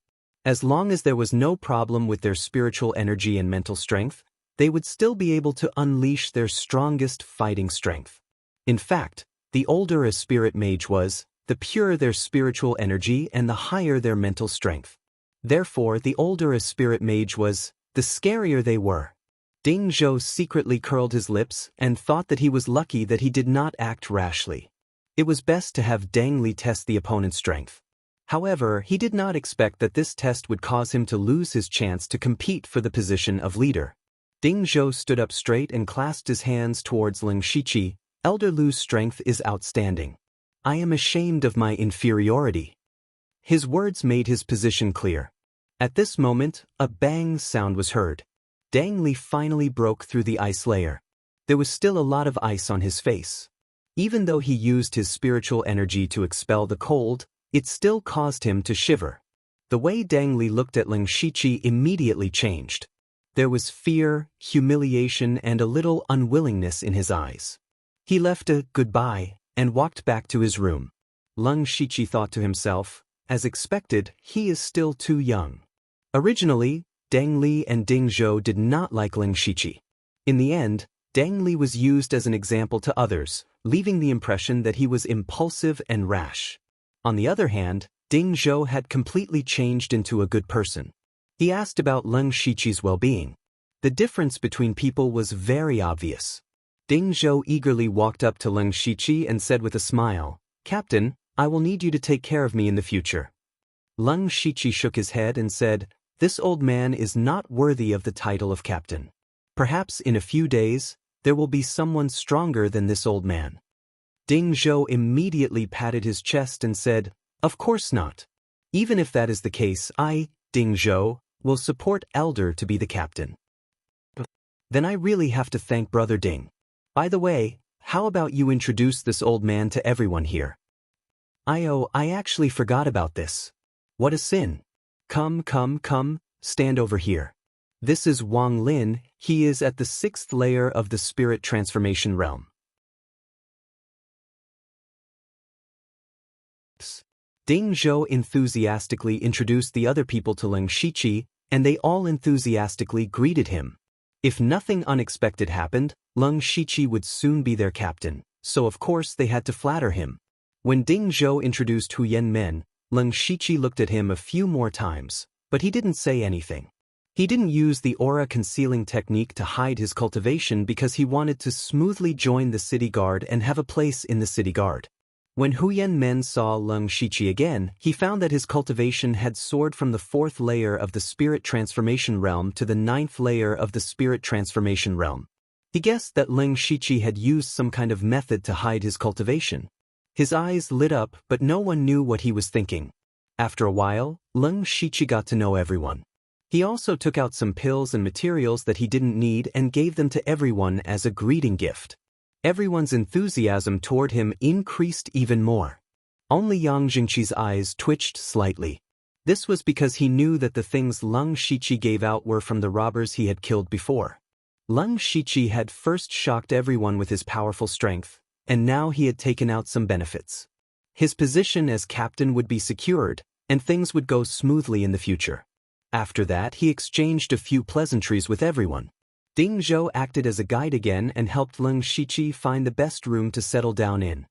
[SPEAKER 1] As long as there was no problem with their spiritual energy and mental strength, they would still be able to unleash their strongest fighting strength. In fact, the older a spirit mage was, the purer their spiritual energy and the higher their mental strength. Therefore, the older a spirit mage was, the scarier they were. Ding Zhou secretly curled his lips and thought that he was lucky that he did not act rashly. It was best to have Deng Li test the opponent's strength. However, he did not expect that this test would cause him to lose his chance to compete for the position of leader. Ding Zhou stood up straight and clasped his hands towards Leng Shiqi. Elder Lu's strength is outstanding. I am ashamed of my inferiority. His words made his position clear. At this moment, a bang sound was heard. Deng Li finally broke through the ice layer. There was still a lot of ice on his face. Even though he used his spiritual energy to expel the cold, it still caused him to shiver. The way Deng Li looked at Leng Shiqi immediately changed. There was fear, humiliation, and a little unwillingness in his eyes. He left a goodbye and walked back to his room. Leng Shiqi thought to himself, as expected, he is still too young. Originally, Deng Li and Ding Zhou did not like Leng Shiqi. In the end, Deng Li was used as an example to others, leaving the impression that he was impulsive and rash. On the other hand, Ding Zhou had completely changed into a good person. He asked about Leng Shiqi's well-being. The difference between people was very obvious. Ding Zhou eagerly walked up to Leng Shiqi and said with a smile, "Captain, I will need you to take care of me in the future." Leng Shiqi shook his head and said, "This old man is not worthy of the title of captain. Perhaps in a few days, there will be someone stronger than this old man." Ding Zhou immediately patted his chest and said, "Of course not. Even if that is the case, I, Ding Zhou, will support Elder to be the captain." "Then I really have to thank Brother Ding. By the way, how about you introduce this old man to everyone here?" I actually forgot about this. What a sin. Come, stand over here. This is Wang Lin, he is at the 6th layer of the spirit transformation realm. Ding Zhou enthusiastically introduced the other people to Leng Shiqi, and they all enthusiastically greeted him. If nothing unexpected happened, Leng Shiqi would soon be their captain, so of course they had to flatter him. When Ding Zhou introduced Huyen Men, Leng Shiqi looked at him a few more times, but he didn't say anything. He didn't use the aura concealing technique to hide his cultivation because he wanted to smoothly join the city guard and have a place in the city guard. When Huyen Men saw Leng Shiqi again, he found that his cultivation had soared from the 4th layer of the spirit transformation realm to the 9th layer of the spirit transformation realm. He guessed that Leng Shiqi had used some kind of method to hide his cultivation. His eyes lit up, but no one knew what he was thinking. After a while, Leng Shiqi got to know everyone. He also took out some pills and materials that he didn't need and gave them to everyone as a greeting gift. Everyone's enthusiasm toward him increased even more. Only Yang Jingqi's eyes twitched slightly. This was because he knew that the things Leng Shiqi gave out were from the robbers he had killed before. Leng Shiqi had first shocked everyone with his powerful strength, and now he had taken out some benefits. His position as captain would be secured, and things would go smoothly in the future. After that, he exchanged a few pleasantries with everyone. Ding Zhou acted as a guide again and helped Leng Shiqi find the best room to settle down in.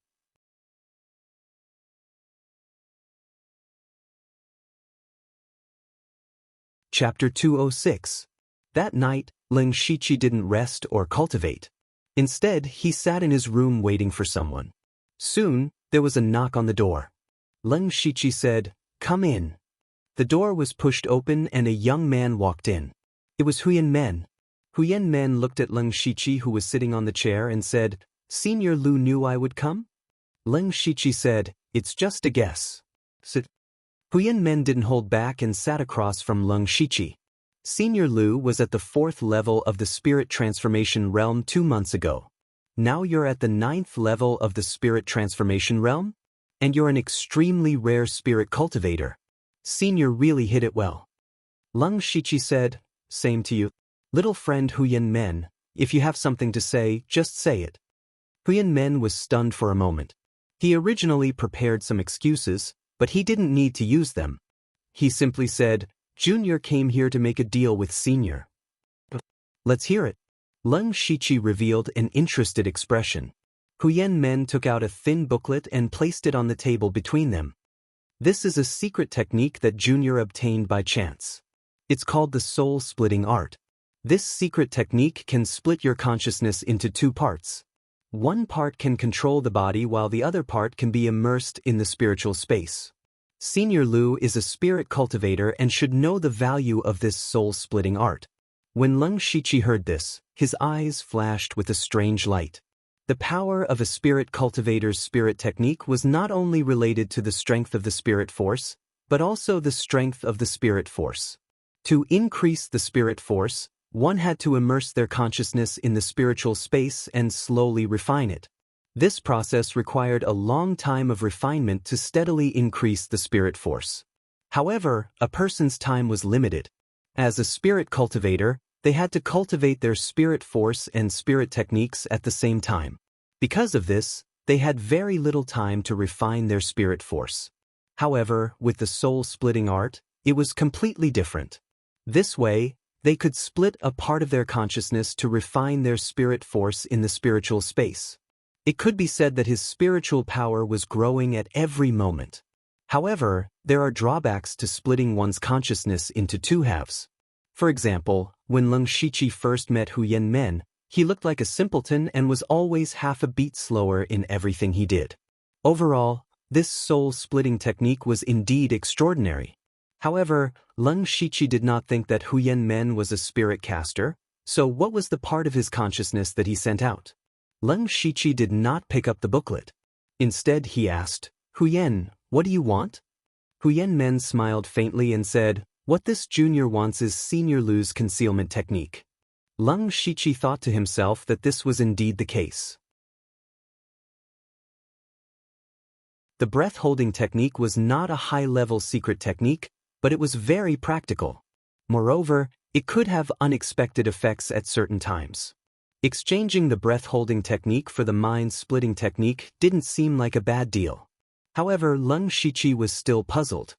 [SPEAKER 1] Chapter 206. That night, Leng Shiqi didn't rest or cultivate. Instead, he sat in his room waiting for someone. Soon, there was a knock on the door. Leng Shiqi said, "Come in." The door was pushed open and a young man walked in. It was Huyen Men. Huyen Men looked at Leng Shiqi, who was sitting on the chair, and said, "Senior Lu knew I would come?" Leng Shiqi said, "It's just a guess." Sit. Huyen Men didn't hold back and sat across from Leng Shiqi. Senior Lu was at the 4th level of the spirit transformation realm 2 months ago. Now you're at the 9th level of the spirit transformation realm? And you're an extremely rare spirit cultivator. Senior really hit it well. Leng Shiqi said, same to you. Little friend Huyan Men, if you have something to say, just say it. Huyan Men was stunned for a moment. He originally prepared some excuses, but he didn't need to use them. He simply said, Junior came here to make a deal with Senior. Let's hear it. Leng Shiqi revealed an interested expression. Huyan Men took out a thin booklet and placed it on the table between them. This is a secret technique that Junior obtained by chance. It's called the soul-splitting art. This secret technique can split your consciousness into 2 parts. One part can control the body while the other part can be immersed in the spiritual space. Senior Lu is a spirit cultivator and should know the value of this soul-splitting art. When Leng Shiqi heard this, his eyes flashed with a strange light. The power of a spirit cultivator's spirit technique was not only related to the strength of the spirit force, but also the strength of the spirit force. To increase the spirit force, one had to immerse their consciousness in the spiritual space and slowly refine it. This process required a long time of refinement to steadily increase the spirit force. However, a person's time was limited. As a spirit cultivator, they had to cultivate their spirit force and spirit techniques at the same time. Because of this, they had very little time to refine their spirit force. However, with the soul-splitting art, it was completely different. This way, they could split a part of their consciousness to refine their spirit force in the spiritual space. It could be said that his spiritual power was growing at every moment. However, there are drawbacks to splitting one's consciousness into 2 halves. For example, when Leng Shiqi first met Huyan Men, he looked like a simpleton and was always half a beat slower in everything he did. Overall, this soul-splitting technique was indeed extraordinary. However, Leng Shiqi did not think that Huyan Men was a spirit caster, so what was the part of his consciousness that he sent out? Leng Shiqi did not pick up the booklet. Instead, he asked, Huyan, what do you want? Huyan Men smiled faintly and said, what this junior wants is Senior Lu's concealment technique. Leng Shiqi thought to himself that this was indeed the case. The breath-holding technique was not a high-level secret technique, but it was very practical. Moreover, it could have unexpected effects at certain times. Exchanging the breath-holding technique for the mind-splitting technique didn't seem like a bad deal. However, Leng Shiqi was still puzzled.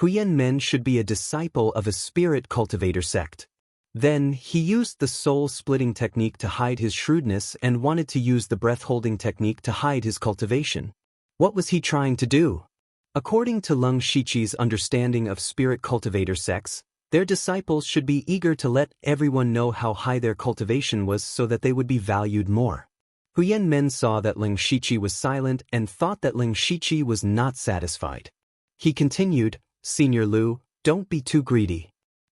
[SPEAKER 1] Huyan Men should be a disciple of a spirit cultivator sect. Then, he used the soul-splitting technique to hide his shrewdness and wanted to use the breath-holding technique to hide his cultivation. What was he trying to do? According to Leng Shiqi's understanding of spirit cultivator sects, their disciples should be eager to let everyone know how high their cultivation was so that they would be valued more. Huyan Men saw that Leng Shiqi was silent and thought that Leng Shiqi was not satisfied. He continued, Senior Lu, don't be too greedy.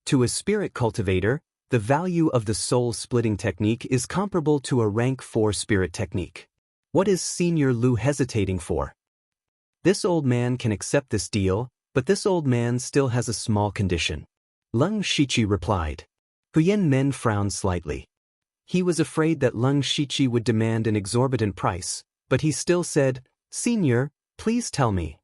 [SPEAKER 1] To a spirit cultivator, the value of the soul-splitting technique is comparable to a rank 4 spirit technique. What is Senior Lu hesitating for? This old man can accept this deal, but this old man still has a small condition. Leng Shiqi replied. Huyan Men frowned slightly. He was afraid that Leng Shiqi would demand an exorbitant price, but he still said, Senior, please tell me.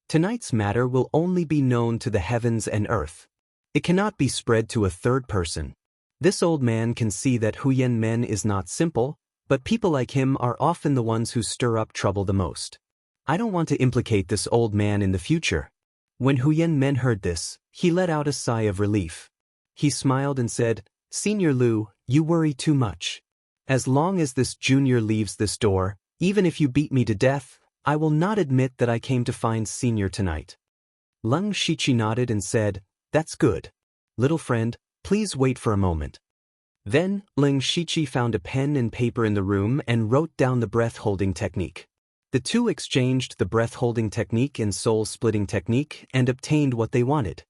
[SPEAKER 1] Tonight's matter will only be known to the heavens and earth. It cannot be spread to a third person. This old man can see that Huyan Men is not simple, but people like him are often the ones who stir up trouble the most. I don't want to implicate this old man in the future. When Huyan Men heard this, he let out a sigh of relief. He smiled and said, Senior Lu, you worry too much. As long as this junior leaves this door, even if you beat me to death, I will not admit that I came to find Senior tonight. Leng Shiqi nodded and said, That's good. Little friend, please wait for a moment. Then, Leng Shiqi found a pen and paper in the room and wrote down the breath-holding technique. The two exchanged the breath-holding technique and soul-splitting technique and obtained what they wanted.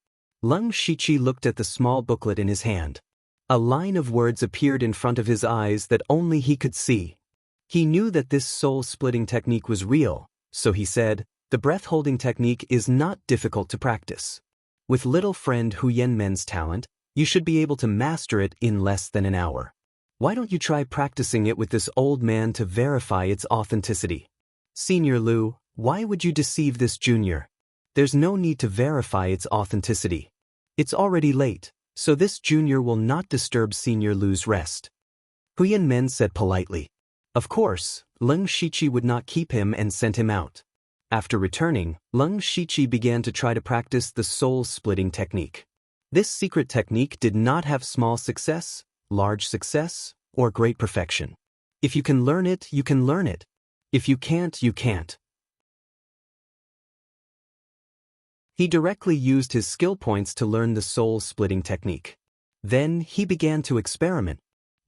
[SPEAKER 1] Leng Shiqi looked at the small booklet in his hand. A line of words appeared in front of his eyes that only he could see. He knew that this soul-splitting technique was real, so he said, the breath-holding technique is not difficult to practice. With little friend Huyan Men's talent, you should be able to master it in less than an hour. Why don't you try practicing it with this old man to verify its authenticity? Senior Lu, why would you deceive this junior? There's no need to verify its authenticity. It's already late, so this junior will not disturb Senior Lu's rest. Huyan Men said politely. Of course, Leng Shiqi would not keep him and sent him out. After returning, Leng Shiqi began to try to practice the soul-splitting technique. This secret technique did not have small success, large success, or great perfection. If you can learn it, you can learn it. If you can't, you can't. He directly used his skill points to learn the soul-splitting technique. Then he began to experiment.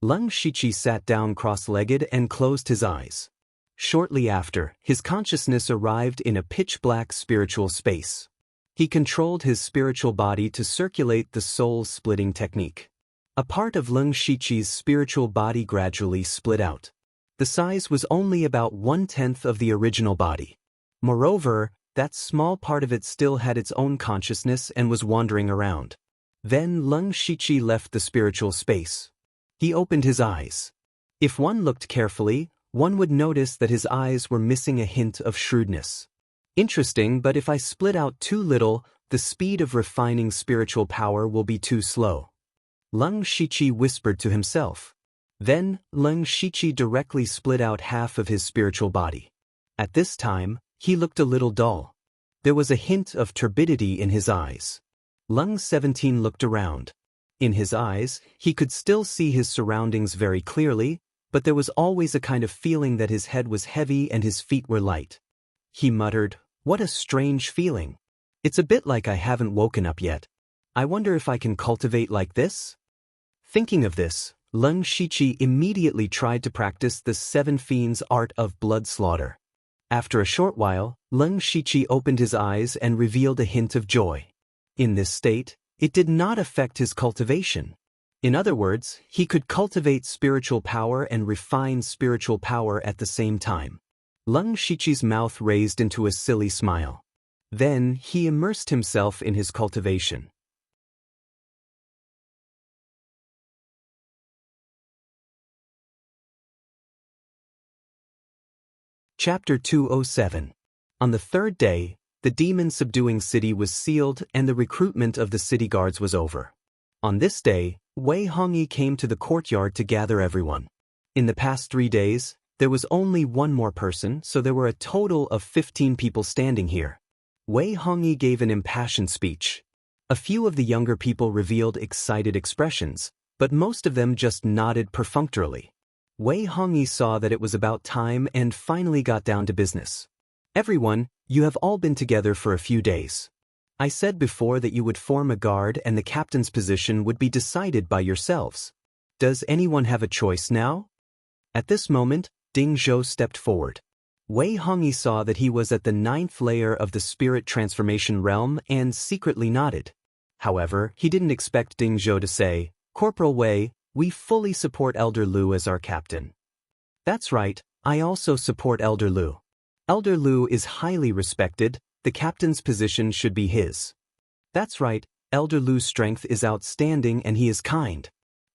[SPEAKER 1] Leng Shiqi sat down cross-legged and closed his eyes. Shortly after, his consciousness arrived in a pitch-black spiritual space. He controlled his spiritual body to circulate the soul-splitting technique. A part of Leng Shiqi's spiritual body gradually split out. The size was only about 1/10 of the original body. Moreover, that small part of it still had its own consciousness and was wandering around. Then Leng Shiqi left the spiritual space. He opened his eyes. If one looked carefully, one would notice that his eyes were missing a hint of shrewdness. Interesting, but if I split out too little, the speed of refining spiritual power will be too slow. Leng Shiqi whispered to himself. Then, Leng Shiqi directly split out half of his spiritual body. At this time, he looked a little dull. There was a hint of turbidity in his eyes. Leng 17 looked around. In his eyes, he could still see his surroundings very clearly, but there was always a kind of feeling that his head was heavy and his feet were light. He muttered, "What a strange feeling. It's a bit like I haven't woken up yet. I wonder if I can cultivate like this?" Thinking of this, Leng Shiqi immediately tried to practice the 7 fiends' art of blood slaughter. After a short while, Leng Shiqi opened his eyes and revealed a hint of joy. In this state, it did not affect his cultivation. In other words, he could cultivate spiritual power and refine spiritual power at the same time. Leng Shiqi's mouth raised into a silly smile. Then he immersed himself in his cultivation. Chapter 207. On the third day, the demon-subduing city was sealed and the recruitment of the city guards was over. On this day, Wei Hongyi came to the courtyard to gather everyone. In the past 3 days, there was only one more person, so there were a total of 15 people standing here. Wei Hongyi gave an impassioned speech. A few of the younger people revealed excited expressions, but most of them just nodded perfunctorily. Wei Hongyi saw that it was about time and finally got down to business. "Everyone, you have all been together for a few days. I said before that you would form a guard and the captain's position would be decided by yourselves. Does anyone have a choice now?" At this moment, Ding Zhou stepped forward. Wei Hongyi saw that he was at the 9th layer of the spirit transformation realm and secretly nodded. However, he didn't expect Ding Zhou to say, "Corporal Wei, we fully support Elder Lu as our captain." "That's right, I also support Elder Lu. Elder Lu is highly respected, the captain's position should be his." "That's right, Elder Lu's strength is outstanding and he is kind.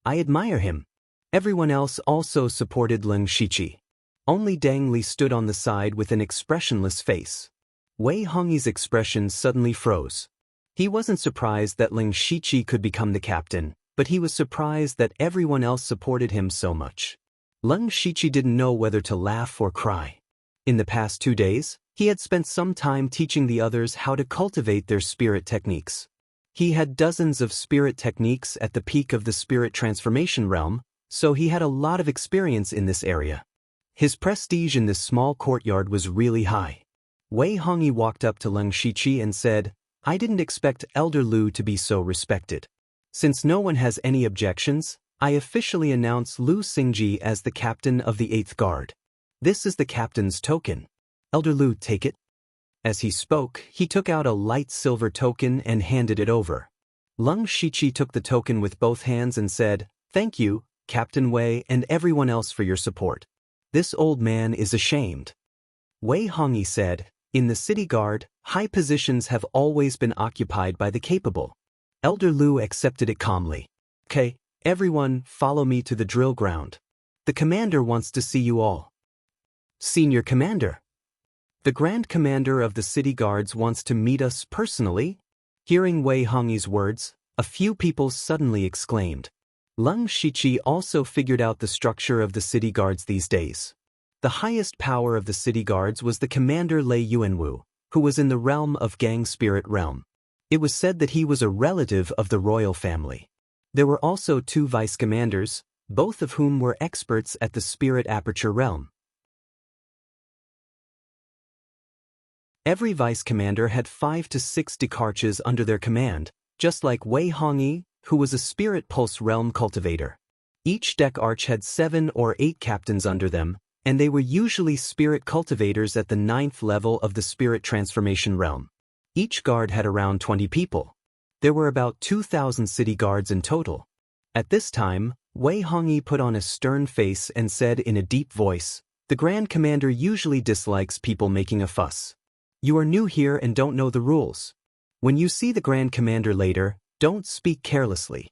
[SPEAKER 1] I admire him." Everyone else also supported Leng Shiqi. Only Dang Li stood on the side with an expressionless face. Wei Hongyi's expression suddenly froze. He wasn't surprised that Leng Shiqi could become the captain, but he was surprised that everyone else supported him so much. Leng Shiqi didn't know whether to laugh or cry. In the past 2 days, he had spent some time teaching the others how to cultivate their spirit techniques. He had dozens of spirit techniques at the peak of the spirit transformation realm, so he had a lot of experience in this area. His prestige in this small courtyard was really high. Wei Hongyi walked up to Leng Shiqi and said, "I didn't expect Elder Lu to be so respected. Since no one has any objections, I officially announce Lu Xingji as the captain of the 8th Guard. This is the captain's token. Elder Lu, take it." As he spoke, he took out a light silver token and handed it over. Leng Shiqi took the token with both hands and said, "Thank you, Captain Wei and everyone else for your support. This old man is ashamed." Wei Hongyi said, "In the city guard, high positions have always been occupied by the capable." Elder Lu accepted it calmly. "Okay, Everyone, follow me to the drill ground. The commander wants to see you all. Senior Commander. The Grand Commander of the City Guards wants to meet us personally? Hearing Wei Hongyi's words, a few people suddenly exclaimed. Leng Shiqi also figured out the structure of the City Guards these days. The highest power of the City Guards was the commander Lei Yuanwu, who was in the realm of Gang Spirit Realm. It was said that he was a relative of the royal family. There were also 2 vice commanders, both of whom were experts at the Spirit Aperture Realm. Every vice commander had 5 to 6 decarches under their command, just like Wei Hongyi, who was a Spirit Pulse Realm cultivator. Each deck arch had 7 or 8 captains under them, and they were usually spirit cultivators at the 9th level of the Spirit Transformation Realm. Each guard had around 20 people. There were about 2,000 city guards in total. At this time, Wei Hongyi put on a stern face and said in a deep voice, "The Grand Commander usually dislikes people making a fuss. You are new here and don't know the rules. When you see the Grand Commander later, don't speak carelessly."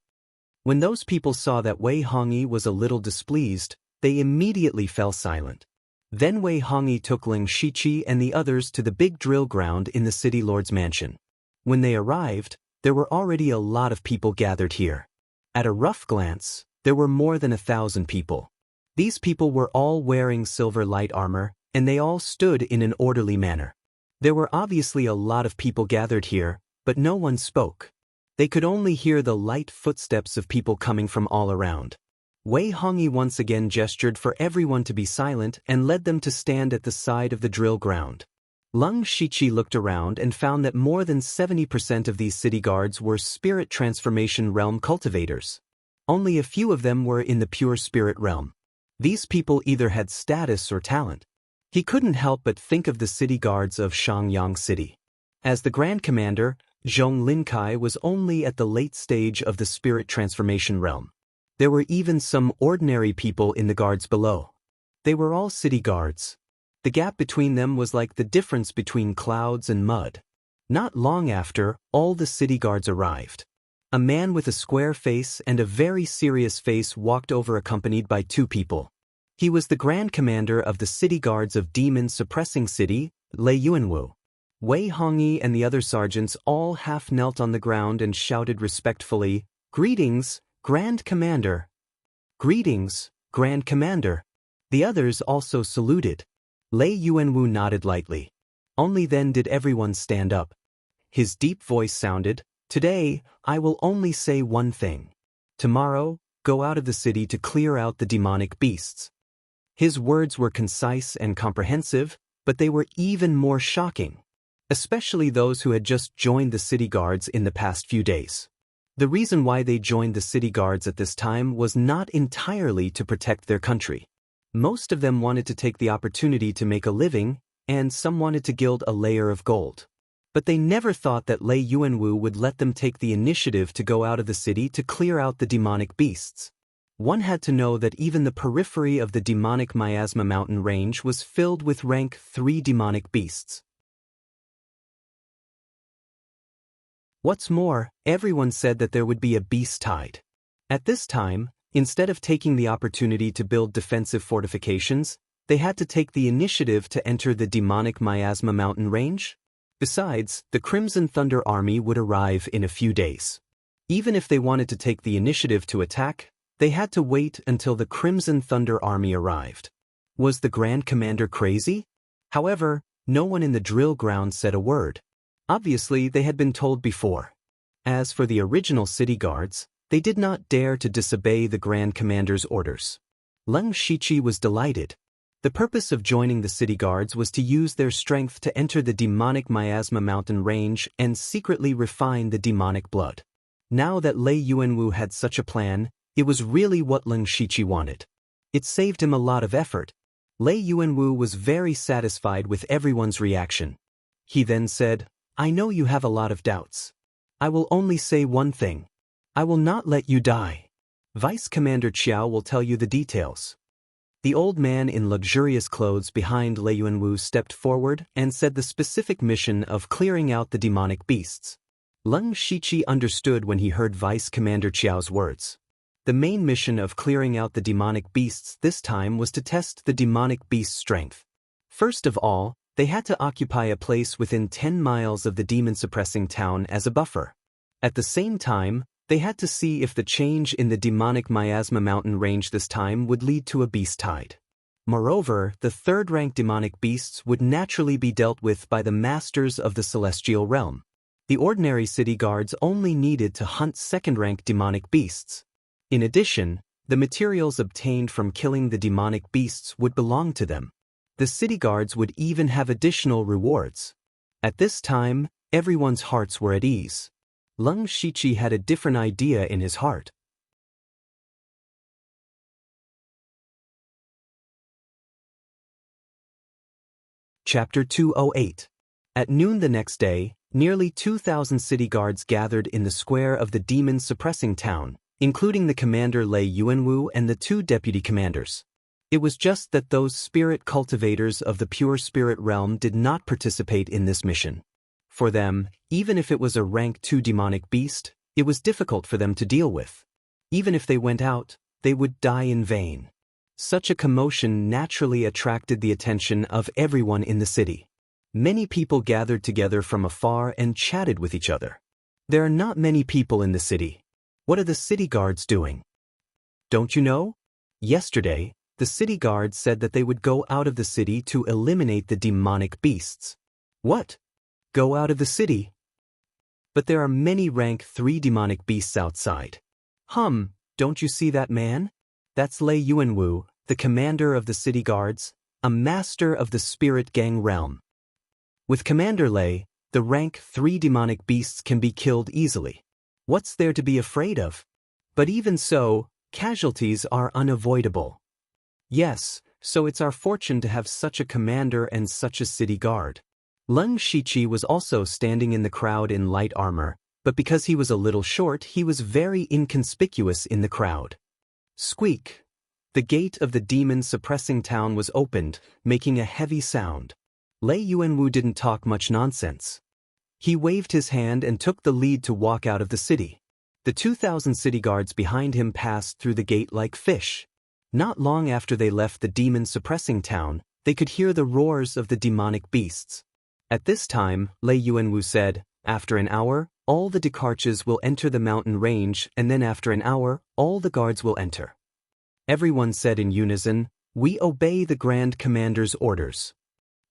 [SPEAKER 1] When those people saw that Wei Hongyi was a little displeased, they immediately fell silent. Then Wei Hongyi took Leng Shiqi and the others to the big drill ground in the City Lord's mansion. When they arrived, there were already a lot of people gathered here. At a rough glance, there were more than 1,000 people. These people were all wearing silver light armor, and they all stood in an orderly manner. There were obviously a lot of people gathered here, but no one spoke. They could only hear the light footsteps of people coming from all around. Wei Hongyi once again gestured for everyone to be silent and led them to stand at the side of the drill ground. Leng Shiqi looked around and found that more than 70% of these city guards were Spirit Transformation Realm cultivators. Only a few of them were in the pure Spirit Realm. These people either had status or talent. He couldn't help but think of the city guards of Shangyang City. As the Grand Commander, Zhong Linkai was only at the late stage of the Spirit Transformation Realm. There were even some ordinary people in the guards below. They were all city guards. The gap between them was like the difference between clouds and mud. Not long after, all the city guards arrived. A man with a square face and a very serious face walked over accompanied by 2 people. He was the Grand Commander of the City Guards of Demon Suppressing City, Lei Yuanwu. Wei Hongyi and the other sergeants all half knelt on the ground and shouted respectfully, "Greetings, Grand Commander." "Greetings, Grand Commander." The others also saluted. Lei Yuanwu nodded lightly. Only then did everyone stand up. His deep voice sounded, "Today, I will only say one thing. Tomorrow, go out of the city to clear out the demonic beasts." His words were concise and comprehensive, but they were even more shocking, especially those who had just joined the city guards in the past few days. The reason why they joined the city guards at this time was not entirely to protect their country. Most of them wanted to take the opportunity to make a living, and some wanted to gild a layer of gold. But they never thought that Lei Yuanwu would let them take the initiative to go out of the city to clear out the demonic beasts. One had to know that even the periphery of the demonic Miasma mountain range was filled with rank 3 demonic beasts. What's more, everyone said that there would be a beast tide. At this time, instead of taking the opportunity to build defensive fortifications, they had to take the initiative to enter the demonic Miasma mountain range. Besides, the Crimson Thunder Army would arrive in a few days. Even if they wanted to take the initiative to attack, they had to wait until the Crimson Thunder Army arrived. Was the Grand Commander crazy? However, no one in the drill ground said a word. Obviously, they had been told before. As for the original city guards, they did not dare to disobey the Grand Commander's orders. Leng Shiqi was delighted. The purpose of joining the city guards was to use their strength to enter the demonic Miasma mountain range and secretly refine the demonic blood. Now that Lei Yuanwu had such a plan, it was really what Leng Shiqi wanted. It saved him a lot of effort. Lei Yuanwu was very satisfied with everyone's reaction. He then said, "I know you have a lot of doubts. I will only say one thing. I will not let you die. Vice Commander Qiao will tell you the details." The old man in luxurious clothes behind Lei Yuanwu stepped forward and said the specific mission of clearing out the demonic beasts. Leng Shiqi understood when he heard Vice Commander Qiao's words. The main mission of clearing out the demonic beasts this time was to test the demonic beast's strength. First of all, they had to occupy a place within 10 miles of the demon-suppressing town as a buffer. At the same time, they had to see if the change in the demonic miasma mountain range this time would lead to a beast tide. Moreover, the third-rank demonic beasts would naturally be dealt with by the masters of the celestial realm. The ordinary city guards only needed to hunt second-rank demonic beasts. In addition, the materials obtained from killing the demonic beasts would belong to them. The city guards would even have additional rewards. At this time, everyone's hearts were at ease. Leng Shiqi had a different idea in his heart. Chapter 208. At noon the next day, nearly 2,000 city guards gathered in the square of the demon-suppressing town, including the commander Lei Yuanwu and the 2 deputy commanders. It was just that those spirit cultivators of the pure spirit realm did not participate in this mission. For them, even if it was a rank 2 demonic beast, it was difficult for them to deal with. Even if they went out, they would die in vain. Such a commotion naturally attracted the attention of everyone in the city. Many people gathered together from afar and chatted with each other. There are not many people in the city. What are the city guards doing? Don't you know? Yesterday, the city guards said that they would go out of the city to eliminate the demonic beasts. What? Go out of the city? But there are many rank 3 demonic beasts outside. Don't you see that man? That's Lei Yuanwu, the commander of the city guards, a master of the spirit gang realm. With Commander Lei, the rank 3 demonic beasts can be killed easily. What's there to be afraid of? But even so, casualties are unavoidable. Yes, so it's our fortune to have such a commander and such a city guard. Leng Shiqi was also standing in the crowd in light armor, but because he was a little short, he was very inconspicuous in the crowd. Squeak! The gate of the demon-suppressing town was opened, making a heavy sound. Lei Yuanwu didn't talk much nonsense. He waved his hand and took the lead to walk out of the city. The 2,000 city guards behind him passed through the gate like fish. Not long after they left the demon-suppressing town, they could hear the roars of the demonic beasts. At this time, Lei Yuanwu said, after an hour, all the Dekarches will enter the mountain range, and then after an hour, all the guards will enter. Everyone said in unison, "We obey the Grand Commander's orders."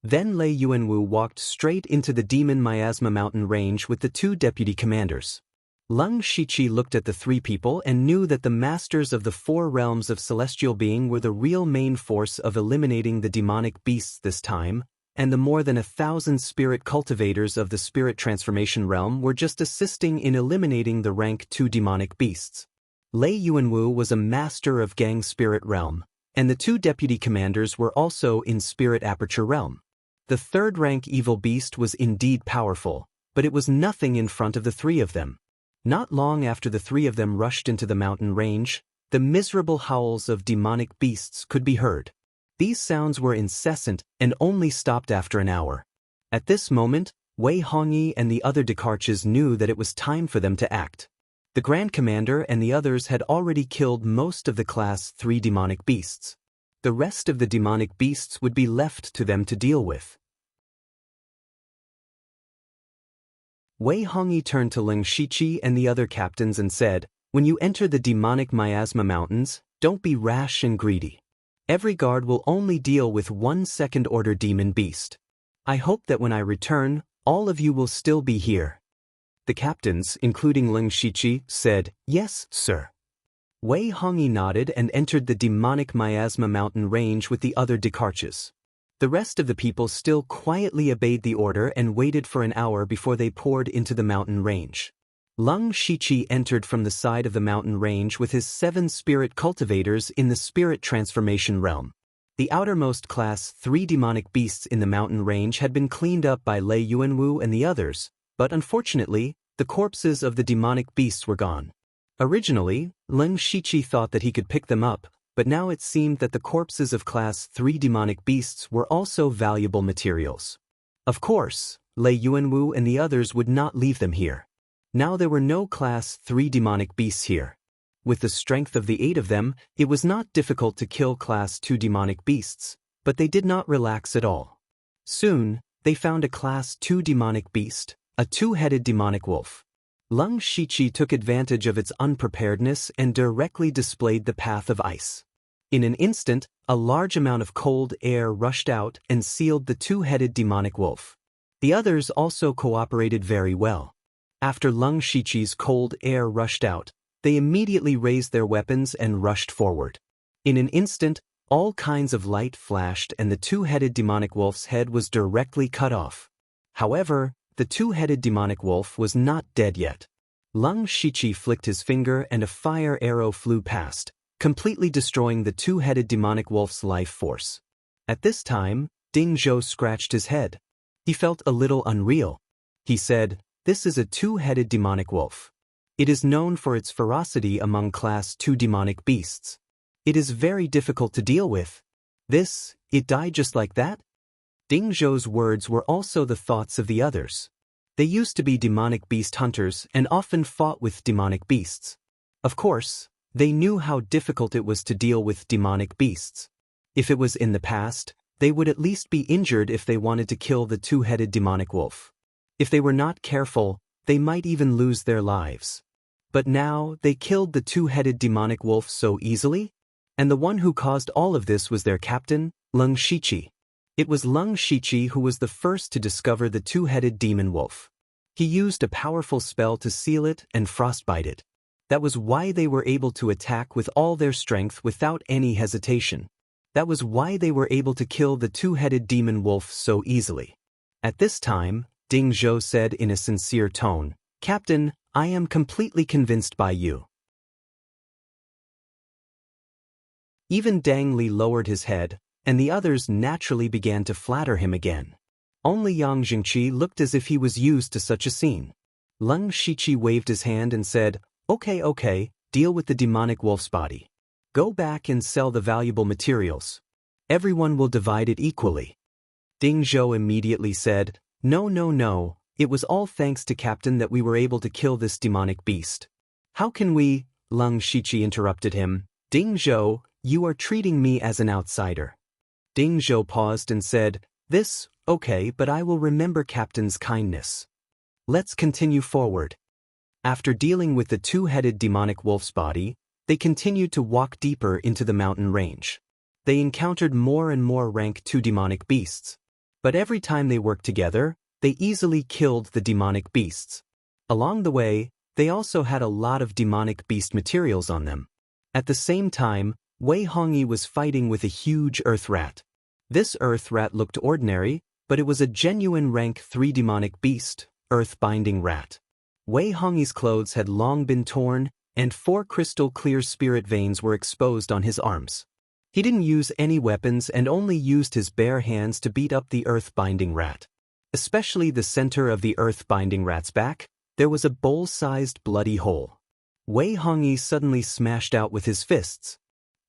[SPEAKER 1] Then Lei Yuanwu walked straight into the demon miasma mountain range with the 2 deputy commanders. Leng Shiqi looked at the 3 people and knew that the masters of the 4 realms of celestial being were the real main force of eliminating the demonic beasts this time, and the more than 1,000 spirit cultivators of the spirit transformation realm were just assisting in eliminating the rank 2 demonic beasts. Lei Yuanwu was a master of gang spirit realm, and the 2 deputy commanders were also in spirit aperture realm. The 3rd rank evil beast was indeed powerful, but it was nothing in front of the 3 of them. Not long after the 3 of them rushed into the mountain range, the miserable howls of demonic beasts could be heard. These sounds were incessant and only stopped after an hour. At this moment, Wei Hongyi and the other Dekarches knew that it was time for them to act. The Grand Commander and the others had already killed most of the Class 3 demonic beasts. The rest of the demonic beasts would be left to them to deal with. Wei Hongyi turned to Leng Shiqi and the other captains and said, "When you enter the demonic miasma mountains, don't be rash and greedy. Every guard will only deal with 1 second-order demon beast. I hope that when I return, all of you will still be here." The captains, including Leng Shiqi, said, "Yes, sir." Wei Hongyi nodded and entered the demonic miasma mountain range with the other Dekarches. The rest of the people still quietly obeyed the order and waited for an hour before they poured into the mountain range. Leng Shiqi entered from the side of the mountain range with his 7 spirit cultivators in the spirit transformation realm. The outermost Class 3 demonic beasts in the mountain range had been cleaned up by Lei Yuanwu and the others, but unfortunately, the corpses of the demonic beasts were gone. Originally, Leng Shiqi thought that he could pick them up, but now it seemed that the corpses of Class 3 demonic beasts were also valuable materials. Of course, Lei Yuanwu and the others would not leave them here. Now there were no Class 3 demonic beasts here. With the strength of the 8 of them, it was not difficult to kill Class 2 demonic beasts, but they did not relax at all. Soon, they found a Class 2 demonic beast, a 2-headed demonic wolf. Leng Shiqi took advantage of its unpreparedness and directly displayed the path of ice. In an instant, a large amount of cold air rushed out and sealed the 2-headed demonic wolf. The others also cooperated very well. After Leng Shiqi's cold air rushed out, they immediately raised their weapons and rushed forward. In an instant, all kinds of light flashed and the 2-headed demonic wolf's head was directly cut off. However, the 2-headed demonic wolf was not dead yet. Leng Shiqi flicked his finger and a fire arrow flew past, completely destroying the 2-headed demonic wolf's life force. At this time, Ding Zhou scratched his head. He felt a little unreal. He said, "This is a 2-headed demonic wolf. It is known for its ferocity among Class 2 demonic beasts. It is very difficult to deal with. It died just like that?" Ding Zhou's words were also the thoughts of the others. They used to be demonic beast hunters and often fought with demonic beasts. Of course, they knew how difficult it was to deal with demonic beasts. If it was in the past, they would at least be injured if they wanted to kill the 2-headed demonic wolf. If they were not careful, they might even lose their lives. But now they killed the 2-headed demonic wolf so easily? And the one who caused all of this was their captain, Leng Shiqi. It was Leng Shiqi who was the first to discover the 2-headed demon wolf. He used a powerful spell to seal it and frostbite it. That was why they were able to attack with all their strength without any hesitation. That was why they were able to kill the 2-headed demon wolf so easily. At this time, Ding Zhou said in a sincere tone, "Captain, I am completely convinced by you." Even Dang Li lowered his head, and the others naturally began to flatter him again. Only Yang Jingqi looked as if he was used to such a scene. Leng Shiqi waved his hand and said, Okay, deal with the demonic wolf's body. Go back and sell the valuable materials. Everyone will divide it equally." Ding Zhou immediately said, No, it was all thanks to Captain that we were able to kill this demonic beast. "How can we?" Leng Shiqi interrupted him. "Ding Zhou, you are treating me as an outsider." Ding Zhou paused and said, Okay, but I will remember Captain's kindness. Let's continue forward." After dealing with the 2-headed demonic wolf's body, they continued to walk deeper into the mountain range. They encountered more and more rank 2 demonic beasts. But every time they worked together, they easily killed the demonic beasts. Along the way, they also had a lot of demonic beast materials on them. At the same time, Wei Hongyi was fighting with a huge earth rat. This earth rat looked ordinary, but it was a genuine rank 3 demonic beast, earth-binding rat. Wei Hongyi's clothes had long been torn, and 4 crystal-clear spirit veins were exposed on his arms. He didn't use any weapons and only used his bare hands to beat up the earth-binding rat. Especially the center of the earth-binding rat's back, there was a bowl-sized bloody hole. Wei Hongyi suddenly smashed out with his fists.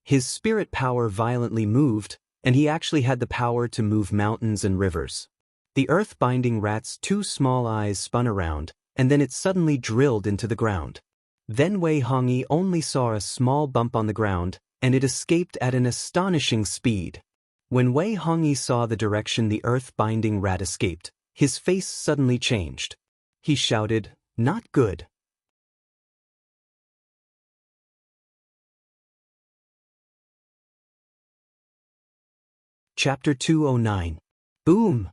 [SPEAKER 1] His spirit power violently moved, and he actually had the power to move mountains and rivers. The earth-binding rat's 2 small eyes spun around, and then it suddenly drilled into the ground. Then Wei Hongyi only saw a small bump on the ground, and it escaped at an astonishing speed. When Wei Hongyi saw the direction the earth-binding rat escaped, his face suddenly changed. He shouted, "Not good." Chapter 209. Boom!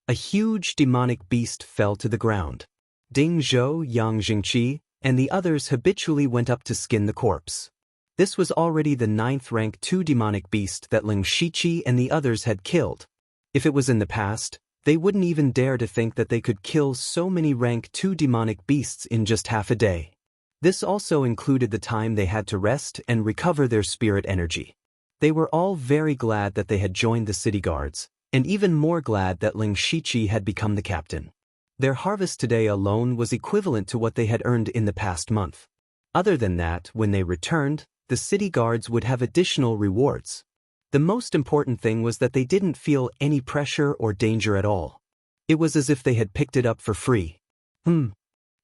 [SPEAKER 1] A huge demonic beast fell to the ground. Ding Zhou, Yang Jingqi, and the others habitually went up to skin the corpse. This was already the 9th rank 2 demonic beast that Leng Shiqi and the others had killed. If it was in the past, they wouldn't even dare to think that they could kill so many rank 2 demonic beasts in just half a day. This also included the time they had to rest and recover their spirit energy. They were all very glad that they had joined the city guards, and even more glad that Leng Shiqi had become the captain. Their harvest today alone was equivalent to what they had earned in the past month. Other than that, when they returned, the city guards would have additional rewards. The most important thing was that they didn't feel any pressure or danger at all. It was as if they had picked it up for free.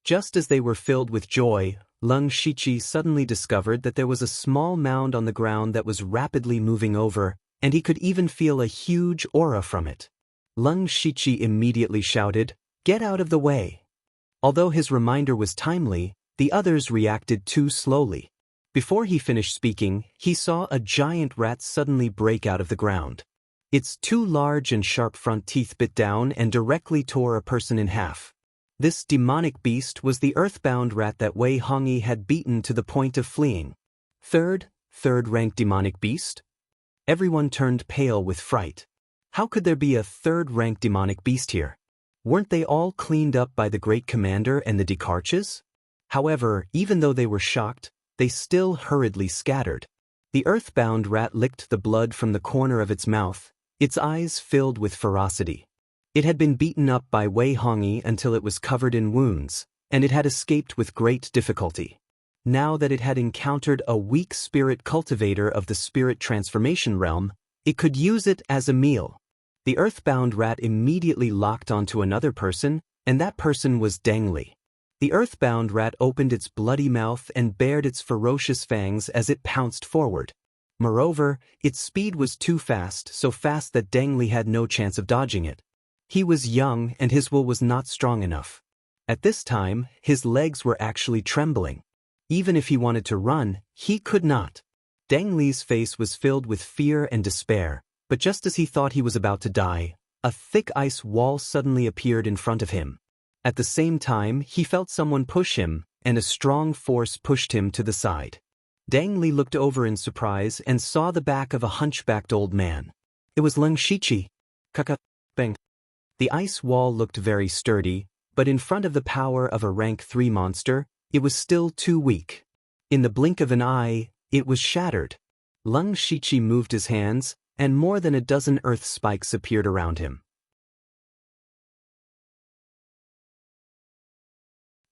[SPEAKER 1] Just as they were filled with joy, Leng Shiqi suddenly discovered that there was a small mound on the ground that was rapidly moving over, and he could even feel a huge aura from it. Leng Shiqi immediately shouted, "Get out of the way!" Although his reminder was timely, the others reacted too slowly. Before he finished speaking, he saw a giant rat suddenly break out of the ground. Its two large and sharp front teeth bit down and directly tore a person in half. This demonic beast was the earthbound rat that Wei Hongyi had beaten to the point of fleeing. Third-rank demonic beast? Everyone turned pale with fright. How could there be a third-rank demonic beast here? Weren't they all cleaned up by the great commander and the Dekarches? However, even though they were shocked, they still hurriedly scattered. The earthbound rat licked the blood from the corner of its mouth, its eyes filled with ferocity. It had been beaten up by Wei Hongyi until it was covered in wounds, and it had escaped with great difficulty. Now that it had encountered a weak spirit cultivator of the spirit transformation realm, it could use it as a meal. The earthbound rat immediately locked onto another person, and that person was Deng Li. The earthbound rat opened its bloody mouth and bared its ferocious fangs as it pounced forward. Moreover, its speed was too fast, so fast that Deng Li had no chance of dodging it. He was young and his will was not strong enough. At this time, his legs were actually trembling. Even if he wanted to run, he could not. Deng Li's face was filled with fear and despair, but just as he thought he was about to die, a thick ice wall suddenly appeared in front of him. At the same time, he felt someone push him, and a strong force pushed him to the side. Deng Li looked over in surprise and saw the back of a hunchbacked old man. It was Leng Shiqi. Bang. The ice wall looked very sturdy, but in front of the power of a rank 3 monster, it was still too weak. In the blink of an eye, it was shattered. Leng Shiqi moved his hands, and more than a dozen earth spikes appeared around him.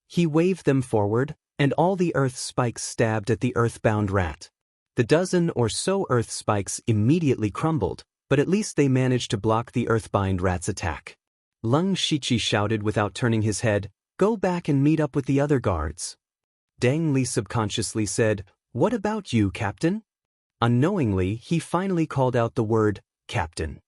[SPEAKER 1] He waved them forward, and all the earth spikes stabbed at the earthbound rat. The dozen or so earth spikes immediately crumbled, but at least they managed to block the earthbind rat's attack. Leng Shiqi shouted without turning his head, "Go back and meet up with the other guards." Deng Li subconsciously said, "What about you, Captain?" Unknowingly, he finally called out the word, "Captain."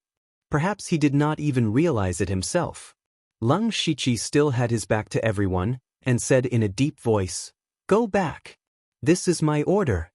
[SPEAKER 1] Perhaps he did not even realize it himself. Leng Shiqi still had his back to everyone, and said in a deep voice, "Go back. This is my order."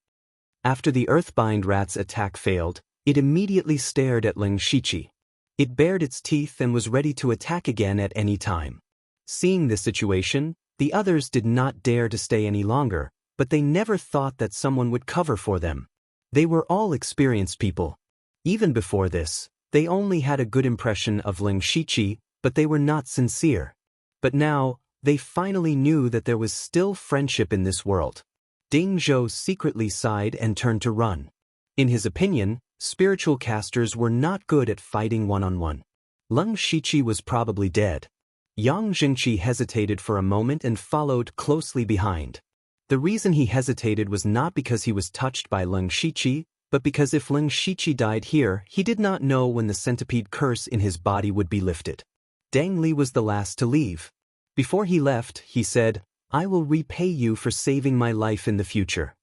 [SPEAKER 1] After the earthbind rat's attack failed, it immediately stared at Leng Shiqi. It bared its teeth and was ready to attack again at any time. Seeing this situation, the others did not dare to stay any longer, but they never thought that someone would cover for them. They were all experienced people. Even before this, they only had a good impression of Leng Shiqi, but they were not sincere. But now, they finally knew that there was still friendship in this world. Ding Zhou secretly sighed and turned to run. In his opinion, spiritual casters were not good at fighting one-on-one. Leng Shiqi was probably dead. Yang Jingqi hesitated for a moment and followed closely behind. The reason he hesitated was not because he was touched by Leng Shiqi, but because if Leng Shiqi died here, he did not know when the centipede curse in his body would be lifted. Deng Li was the last to leave. Before he left, he said, "I will repay you for saving my life in the future."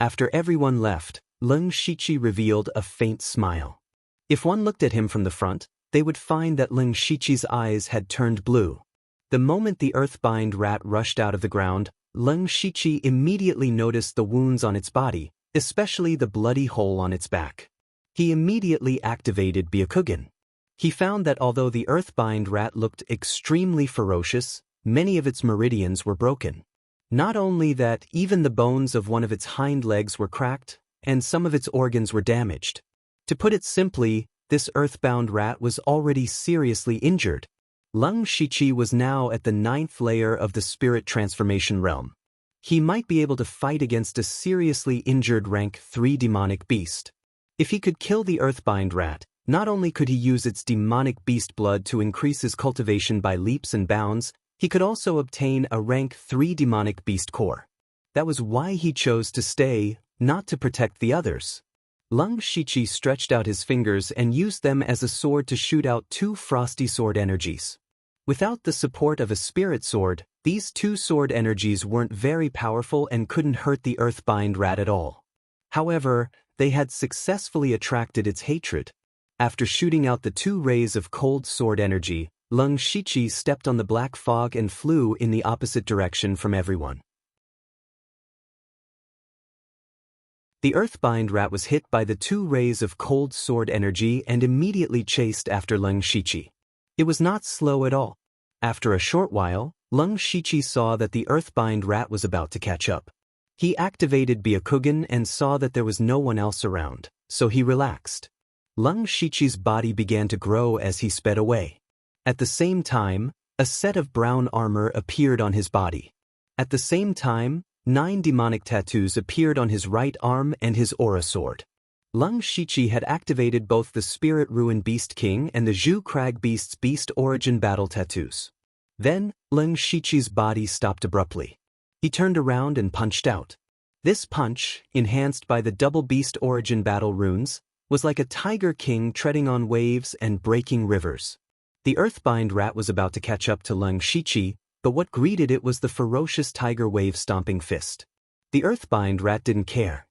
[SPEAKER 1] After everyone left, Leng Shiqi revealed a faint smile. If one looked at him from the front, they would find that Leng Shiqi's eyes had turned blue. The moment the earthbind rat rushed out of the ground, Leng Shiqi immediately noticed the wounds on its body, especially the bloody hole on its back. He immediately activated Byakugan. He found that although the earthbind rat looked extremely ferocious, many of its meridians were broken. Not only that, even the bones of one of its hind legs were cracked, and some of its organs were damaged. To put it simply, this earthbound rat was already seriously injured. Leng Shiqi was now at the 9th layer of the spirit transformation realm. He might be able to fight against a seriously injured rank 3 demonic beast. If he could kill the earthbind rat, not only could he use its demonic beast blood to increase his cultivation by leaps and bounds, he could also obtain a rank 3 demonic beast core. That was why he chose to stay, not to protect the others. Leng Shiqi stretched out his fingers and used them as a sword to shoot out 2 frosty sword energies. Without the support of a spirit sword, These two sword energies weren't very powerful and couldn't hurt the earthbind rat at all. However, they had successfully attracted its hatred. After shooting out the two rays of cold sword energy, Leng Shiqi stepped on the black fog and flew in the opposite direction from everyone. The earthbind rat was hit by the two rays of cold sword energy and immediately chased after Leng Shiqi. It was not slow at all. After a short while, Leng Shiqi saw that the earthbind rat was about to catch up. He activated Byakugan and saw that there was no one else around, so he relaxed. Leng Shiqi's body began to grow as he sped away. At the same time, a set of brown armor appeared on his body. At the same time, 9 demonic tattoos appeared on his right arm and his aura sword. Leng Shiqi had activated both the Spirit Ruin Beast King and the Zhu Crag Beast's Beast Origin battle tattoos. Then, Leng Shiqi's body stopped abruptly. He turned around and punched out. This punch, enhanced by the double Beast Origin battle runes, was like a Tiger King treading on waves and breaking rivers. The earthbind rat was about to catch up to Leng Shiqi, but what greeted it was the ferocious tiger wave-stomping fist. The earthbind rat didn't care.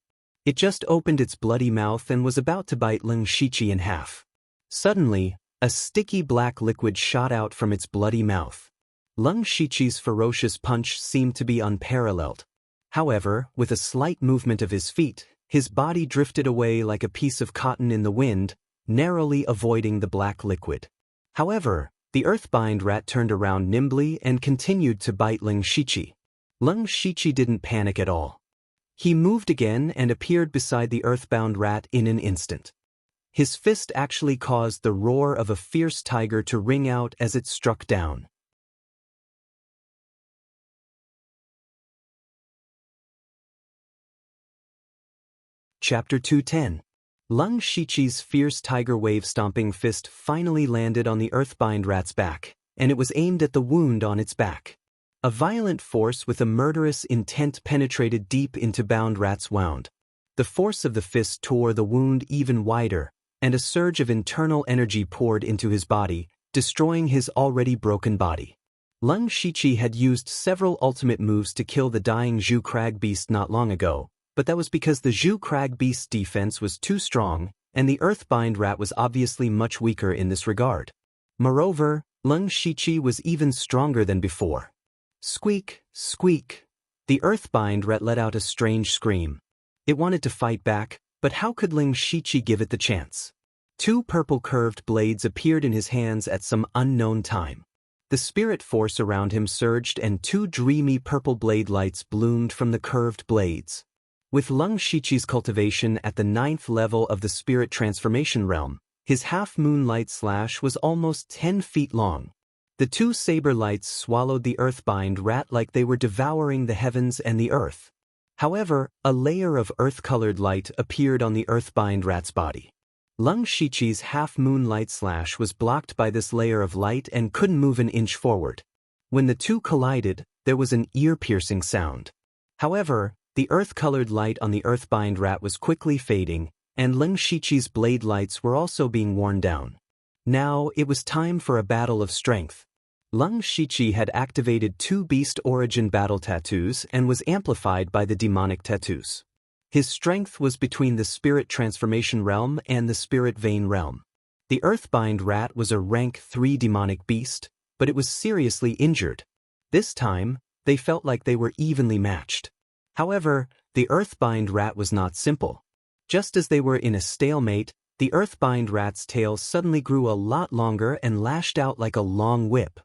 [SPEAKER 1] It just opened its bloody mouth and was about to bite Leng Shiqi in half. Suddenly, a sticky black liquid shot out from its bloody mouth. Leng Shiqi's ferocious punch seemed to be unparalleled. However, with a slight movement of his feet, his body drifted away like a piece of cotton in the wind, narrowly avoiding the black liquid. However, the earthbind rat turned around nimbly and continued to bite Leng Shiqi. Leng Shiqi didn't panic at all. He moved again and appeared beside the earthbound rat in an instant. His fist actually caused the roar of a fierce tiger to ring out as it struck down. Chapter 210. Leng Shiqi's fierce tiger wave-stomping fist finally landed on the earthbind rat's back, and it was aimed at the wound on its back. A violent force with a murderous intent penetrated deep into bound rat's wound. The force of the fist tore the wound even wider, and a surge of internal energy poured into his body, destroying his already broken body. Leng Shiqi had used several ultimate moves to kill the dying Zhu Crag beast not long ago, but that was because the Zhu Crag beast's defense was too strong, and the earthbind rat was obviously much weaker in this regard. Moreover, Leng Shiqi was even stronger than before. Squeak, squeak. The earthbind rat let out a strange scream. It wanted to fight back, but how could Leng Shiqi give it the chance? 2 purple curved blades appeared in his hands at some unknown time. The spirit force around him surged and 2 dreamy purple blade lights bloomed from the curved blades. With Leng Shiqi's cultivation at the 9th level of the spirit transformation realm, his half-moon light slash was almost 10 feet long. The 2 saber lights swallowed the earthbind rat like they were devouring the heavens and the earth. However, a layer of earth-colored light appeared on the earthbind rat's body. Leng Shiqi's half-moon light slash was blocked by this layer of light and couldn't move an inch forward. When the two collided, there was an ear-piercing sound. However, the earth-colored light on the earthbind rat was quickly fading, and Leng Shiqi's blade lights were also being worn down. Now it was time for a battle of strength. Leng Shiqi had activated 2 Beast Origin battle tattoos and was amplified by the demonic tattoos. His strength was between the Spirit Transformation Realm and the Spirit Vein Realm. The earthbind rat was a rank 3 demonic beast, but it was seriously injured. This time, they felt like they were evenly matched. However, the earthbind rat was not simple. Just as they were in a stalemate, the earthbind rat's tail suddenly grew a lot longer and lashed out like a long whip.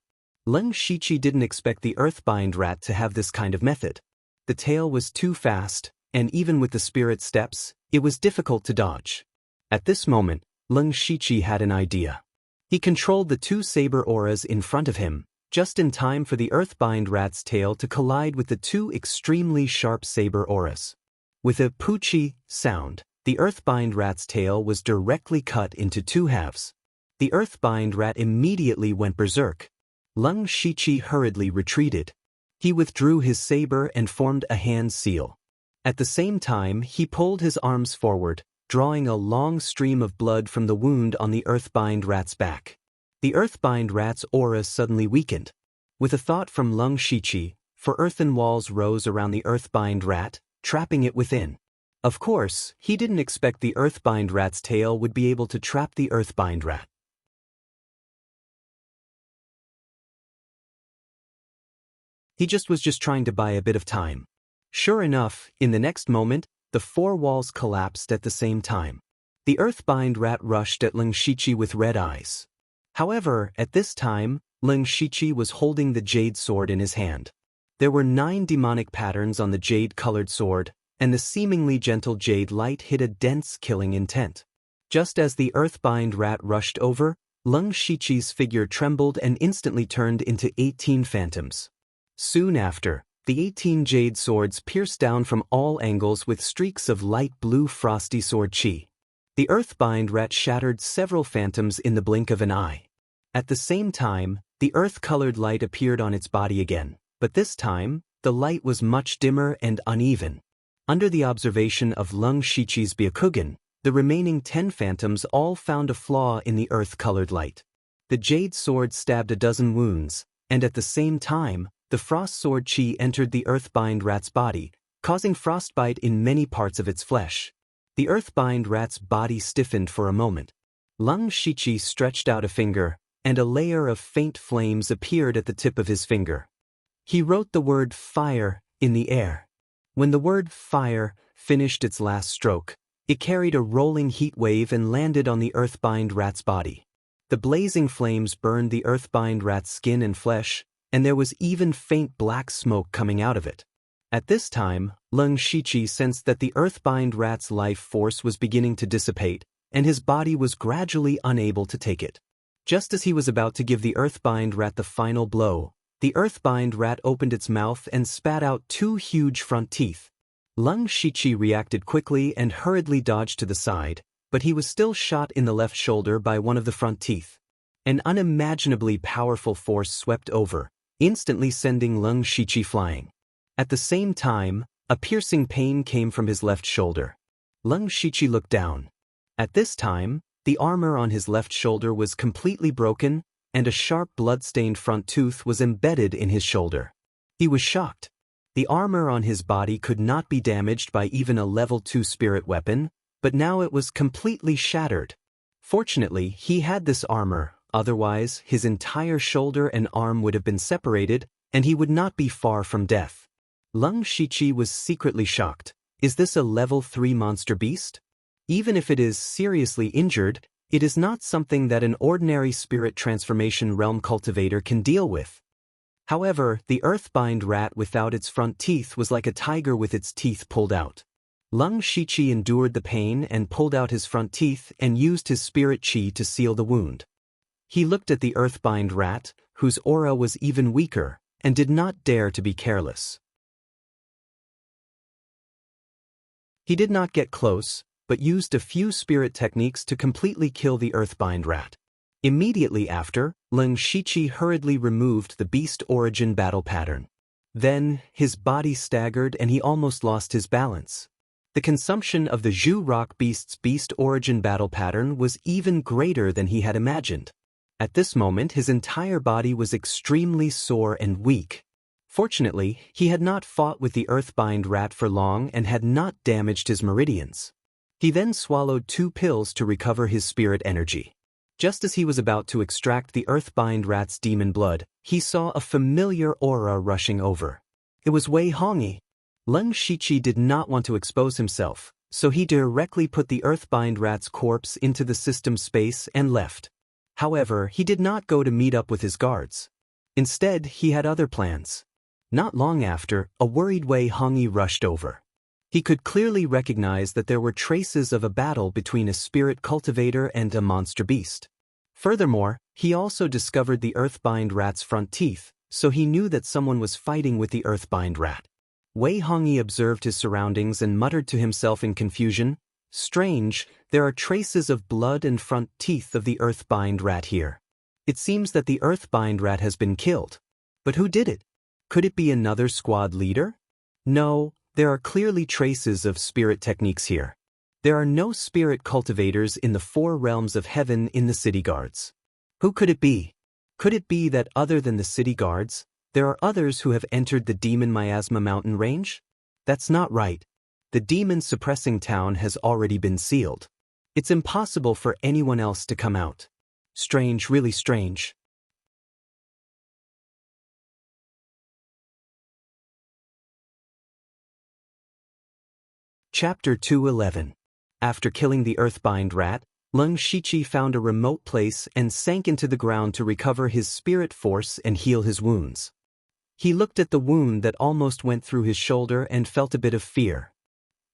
[SPEAKER 1] Leng Shiqi didn't expect the earthbind rat to have this kind of method. The tail was too fast, and even with the spirit steps, it was difficult to dodge. At this moment, Leng Shiqi had an idea. He controlled the 2 saber auras in front of him, just in time for the earthbind rat's tail to collide with the 2 extremely sharp saber auras. With a poochie sound, the earthbind rat's tail was directly cut into 2 halves. The earthbind rat immediately went berserk. Leng Shiqi hurriedly retreated. He withdrew his saber and formed a hand seal. At the same time, he pulled his arms forward, drawing a long stream of blood from the wound on the earthbind rat's back. The earthbind rat's aura suddenly weakened. With a thought from Lung Shiqi, for earthen walls rose around the earthbind rat, trapping it within. Of course, he didn't expect the earthbind rat's tail would be able to trap the earthbind rat. He was just trying to buy a bit of time. Sure enough, in the next moment, the four walls collapsed at the same time. The earthbind rat rushed at Lung Shiqi with red eyes. However, at this time, Lung Shiqi was holding the jade sword in his hand. There were 9 demonic patterns on the jade-colored sword, and the seemingly gentle jade light hid a dense killing intent. Just as the earthbind rat rushed over, Lung Shiqi's figure trembled and instantly turned into 18 phantoms. Soon after, the 18 jade swords pierced down from all angles with streaks of light blue frosty sword chi. The earthbind rat shattered several phantoms in the blink of an eye. At the same time, the earth-colored light appeared on its body again, but this time, the light was much dimmer and uneven. Under the observation of Lung Shiqi's Byakugan, the remaining 10 phantoms all found a flaw in the earth-colored light. The jade sword stabbed a dozen wounds, and at the same time, the frost sword chi entered the earthbind rat's body, causing frostbite in many parts of its flesh. The earthbind rat's body stiffened for a moment. Lung Shiqi stretched out a finger, and a layer of faint flames appeared at the tip of his finger. He wrote the word fire in the air. When the word fire finished its last stroke, it carried a rolling heat wave and landed on the earthbind rat's body. The blazing flames burned the earthbind rat's skin and flesh, and there was even faint black smoke coming out of it. At this time, Lung Shiqi sensed that the earthbind rat's life force was beginning to dissipate, and his body was gradually unable to take it. Just as he was about to give the earthbind rat the final blow, the earthbind rat opened its mouth and spat out 2 huge front teeth. Lung Shiqi reacted quickly and hurriedly dodged to the side, but he was still shot in the left shoulder by one of the front teeth. An unimaginably powerful force swept over, instantly sending Lung Shiqi flying. At the same time, a piercing pain came from his left shoulder. Lung Shiqi looked down. At this time, the armor on his left shoulder was completely broken, and a sharp blood-stained front tooth was embedded in his shoulder. He was shocked. The armor on his body could not be damaged by even a level 2 spirit weapon, but now it was completely shattered. Fortunately, he had this armor, otherwise his entire shoulder and arm would have been separated, and he would not be far from death. Lung Shiqi was secretly shocked. Is this a level 3 monster beast? Even if it is seriously injured, it is not something that an ordinary spirit transformation realm cultivator can deal with. However, the earthbind rat without its front teeth was like a tiger with its teeth pulled out. Lung Shiqi endured the pain and pulled out his front teeth and used his spirit chi to seal the wound. He looked at the earthbind rat, whose aura was even weaker, and did not dare to be careless. He did not get close, but used a few spirit techniques to completely kill the earthbind rat. Immediately after, Lung Shiqi hurriedly removed the beast origin battle pattern. Then, his body staggered and he almost lost his balance. The consumption of the Zhu Rock Beast's beast origin battle pattern was even greater than he had imagined. At this moment, his entire body was extremely sore and weak. Fortunately, he had not fought with the earthbind rat for long and had not damaged his meridians. He then swallowed 2 pills to recover his spirit energy. Just as he was about to extract the earthbind rat's demon blood, he saw a familiar aura rushing over. It was Wei Hongyi. Lung Shiqi did not want to expose himself, so he directly put the earthbind rat's corpse into the system space and left. However, he did not go to meet up with his guards. Instead, he had other plans. Not long after, a worried Wei Hongyi rushed over. He could clearly recognize that there were traces of a battle between a spirit cultivator and a monster beast. Furthermore, he also discovered the earthbind rat's front teeth, so he knew that someone was fighting with the earthbind rat. Wei Hongyi observed his surroundings and muttered to himself in confusion, "Strange, there are traces of blood and front teeth of the earthbind rat here. It seems that the earthbind rat has been killed. But who did it? Could it be another squad leader? No, there are clearly traces of spirit techniques here. There are no spirit cultivators in the 4 realms of heaven in the city guards. Who could it be? Could it be that other than the city guards, There are others who have entered the demon miasma mountain range? That's not right. The demon suppressing town has already been sealed. It's impossible for anyone else to come out. Strange, really strange. Chapter 211. After killing the earthbind rat, Lung Shichi found a remote place and sank into the ground to recover his spirit force and heal his wounds. He looked at the wound that almost went through his shoulder and felt a bit of fear.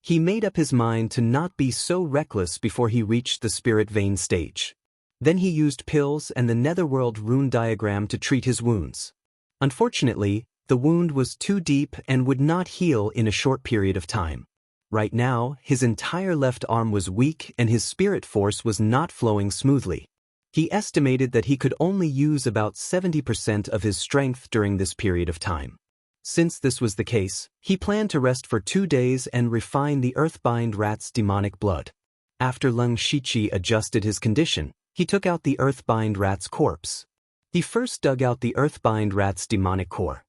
[SPEAKER 1] He made up his mind to not be so reckless before he reached the spirit vein stage. Then he used pills and the netherworld rune diagram to treat his wounds. Unfortunately, the wound was too deep and would not heal in a short period of time. Right now, his entire left arm was weak and his spirit force was not flowing smoothly. He estimated that he could only use about 70% of his strength during this period of time. Since this was the case, he planned to rest for 2 days and refine the earthbind rat's demonic blood. After Lung Shichi adjusted his condition, he took out the earthbind rat's corpse. He first dug out the earthbind rat's demonic core.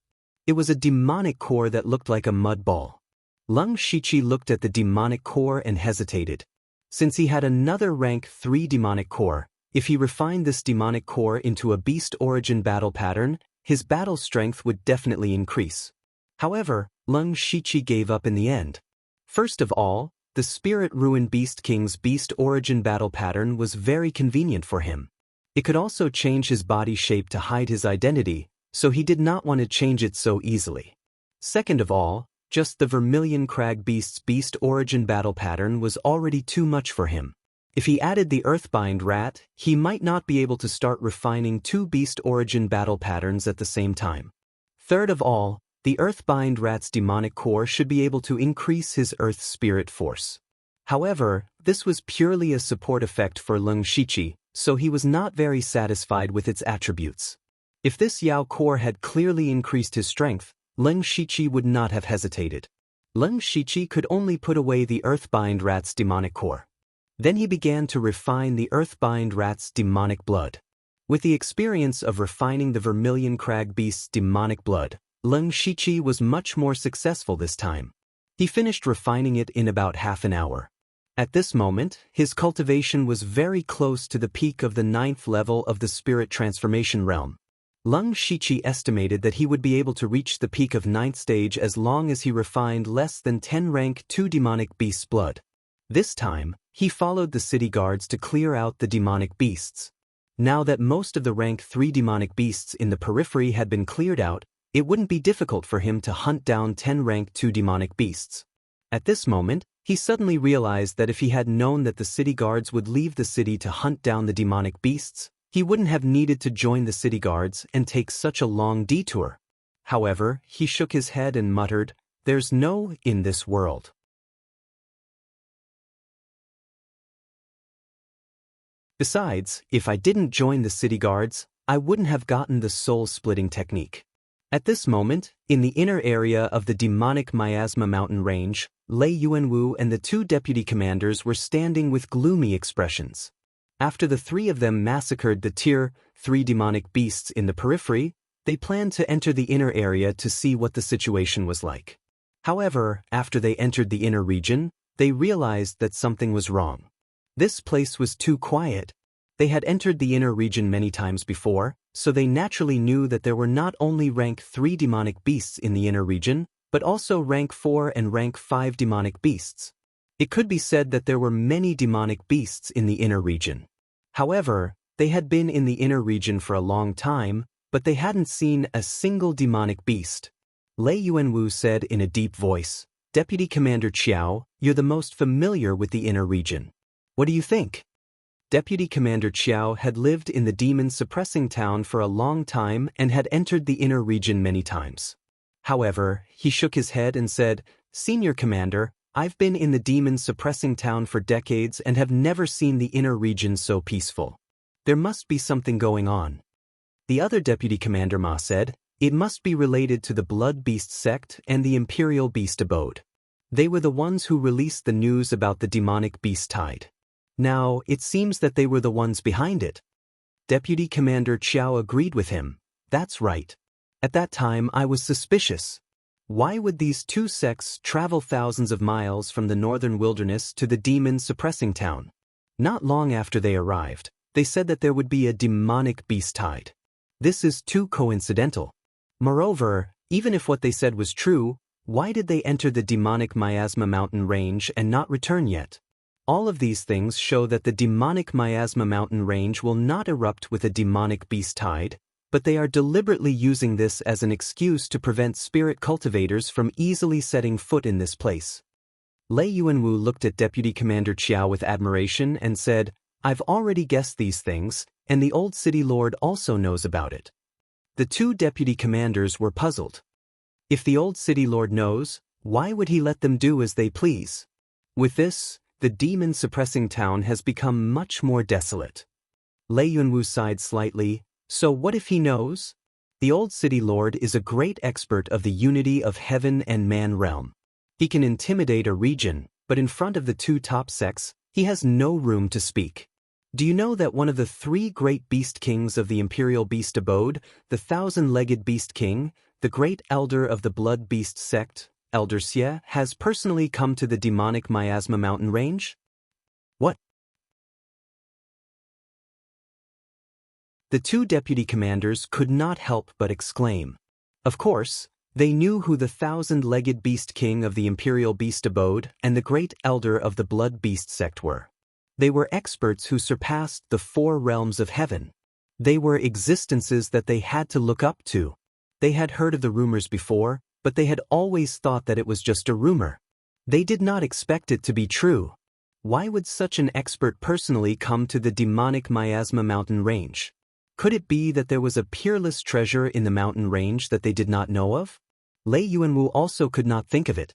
[SPEAKER 1] It was a demonic core that looked like a mud ball. Lung Shichi looked at the demonic core and hesitated. Since he had another rank 3 demonic core, if he refined this demonic core into a beast origin battle pattern, his battle strength would definitely increase. However, Lung Shichi gave up in the end. First of all, the Spirit Ruin Beast King's beast origin battle pattern was very convenient for him. It could also change his body shape to hide his identity, so he did not want to change it so easily. Second of all, just the Vermilion Crag Beast's beast origin battle pattern was already too much for him. If he added the Earthbind Rat, he might not be able to start refining 2 beast origin battle patterns at the same time. Third of all, the Earthbind Rat's demonic core should be able to increase his Earth spirit force. However, this was purely a support effect for Lung Shichi, so he was not very satisfied with its attributes. If this Yao core had clearly increased his strength, Lung Shichi would not have hesitated. Lung Shichi could only put away the Earthbind Rat's demonic core. Then he began to refine the Earthbind Rat's demonic blood. With the experience of refining the Vermilion Crag Beast's demonic blood, Lung Shichi was much more successful this time. He finished refining it in about half an hour. At this moment, his cultivation was very close to the peak of the 9th level of the Spirit Transformation Realm. Lung Shichi estimated that he would be able to reach the peak of 9th stage as long as he refined less than 10 rank 2 demonic beasts' blood. This time, he followed the city guards to clear out the demonic beasts. Now that most of the rank 3 demonic beasts in the periphery had been cleared out, it wouldn't be difficult for him to hunt down 10 rank 2 demonic beasts. At this moment, he suddenly realized that if he had known that the city guards would leave the city to hunt down the demonic beasts, he wouldn't have needed to join the city guards and take such a long detour. However, he shook his head and muttered, "There's no in this world." Besides, if I didn't join the city guards, I wouldn't have gotten the soul-splitting technique. At this moment, in the inner area of the demonic miasma mountain range, Lei Yuanwu and the 2 deputy commanders were standing with gloomy expressions. After the 3 of them massacred the Tier 3 demonic beasts in the periphery, they planned to enter the inner area to see what the situation was like. However, after they entered the inner region, they realized that something was wrong. This place was too quiet. They had entered the inner region many times before, so they naturally knew that there were not only rank 3 demonic beasts in the inner region, but also rank 4 and rank 5 demonic beasts. It could be said that there were many demonic beasts in the inner region. However, they had been in the inner region for a long time, but they hadn't seen a single demonic beast. Lei Yuanwu said in a deep voice, "Deputy Commander Qiao, you're the most familiar with the inner region. What do you think?" Deputy Commander Qiao had lived in the demon-suppressing town for a long time and had entered the inner region many times. However, he shook his head and said, "Senior Commander, I've been in the demon-suppressing town for decades and have never seen the inner region so peaceful. There must be something going on." The other Deputy Commander Ma said, "It must be related to the Blood Beast sect and the Imperial Beast Abode. They were the ones who released the news about the demonic beast tide. Now, it seems that they were the ones behind it." Deputy Commander Qiao agreed with him. "That's right. At that time I was suspicious. Why would these two sects travel thousands of miles from the northern wilderness to the demon-suppressing town? Not long after they arrived, they said that there would be a demonic beast tide. This is too coincidental. Moreover, even if what they said was true, why did they enter the demonic Miasma mountain range and not return yet? All of these things show that the demonic Miasma mountain range will not erupt with a demonic beast tide, but they are deliberately using this as an excuse to prevent spirit cultivators from easily setting foot in this place. Lei Yuanwu looked at Deputy Commander Qiao with admiration and said, "I've already guessed these things, and the old city lord also knows about it." The two deputy commanders were puzzled. If the old city lord knows, why would he let them do as they please? With this, the demon-suppressing town has become much more desolate. Lei Yuanwu sighed slightly. So what if he knows? The old city lord is a great expert of the unity of heaven and man realm. He can intimidate a region, but in front of the two top sects, he has no room to speak. Do you know that one of the three great beast kings of the imperial beast abode, the thousand-legged beast king, the great elder of the blood beast sect, Elder Xie, has personally come to the demonic Miasma mountain range? What? The two deputy commanders could not help but exclaim. Of course, they knew who the thousand-legged beast king of the imperial beast abode and the great elder of the blood beast sect were. They were experts who surpassed the four realms of heaven. They were existences that they had to look up to. They had heard of the rumors before, but they had always thought that it was just a rumor. They did not expect it to be true. Why would such an expert personally come to the demonic Miasma mountain range? Could it be that there was a peerless treasure in the mountain range that they did not know of? Lei Yuanwu also could not think of it.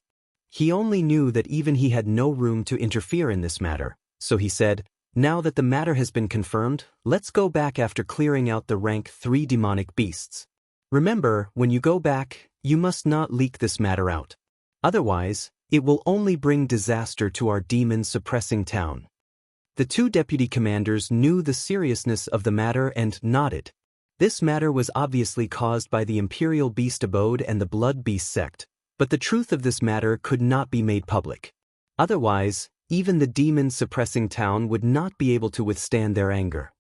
[SPEAKER 1] He only knew that even he had no room to interfere in this matter, so he said, "Now that the matter has been confirmed, let's go back after clearing out the rank 3 demonic beasts. Remember, when you go back, you must not leak this matter out. Otherwise, it will only bring disaster to our demon-suppressing town." The two deputy commanders knew the seriousness of the matter and nodded. This matter was obviously caused by the imperial beast abode and the blood beast sect, but the truth of this matter could not be made public. Otherwise, even the demon-suppressing town would not be able to withstand their anger.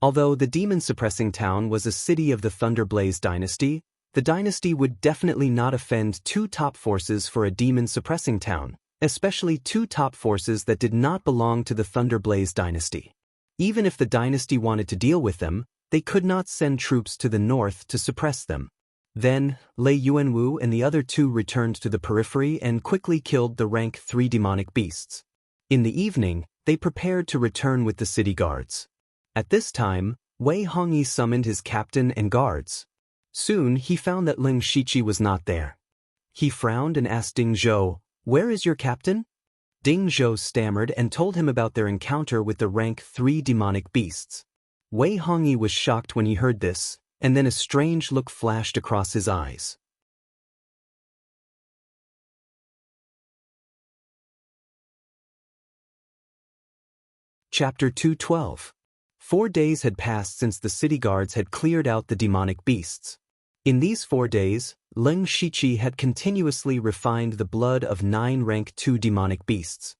[SPEAKER 1] Although the demon-suppressing town was a city of the Thunderblaze dynasty, the dynasty would definitely not offend two top forces for a demon-suppressing town, especially two top forces that did not belong to the Thunderblaze dynasty. Even if the dynasty wanted to deal with them, they could not send troops to the north to suppress them. Then, Lei Yuanwu and the other two returned to the periphery and quickly killed the rank 3 demonic beasts. In the evening, they prepared to return with the city guards. At this time, Wei Hongyi summoned his captain and guards. Soon he found that Ling Shiqi was not there. He frowned and asked Ding Zhou, "Where is your captain?" Ding Zhou stammered and told him about their encounter with the rank 3 demonic beasts. Wei Hongyi was shocked when he heard this, and then a strange look flashed across his eyes. Chapter 212. 4 days had passed since the city guards had cleared out the demonic beasts. In these 4 days, Ling Shiqi had continuously refined the blood of 9 rank 2 demonic beasts.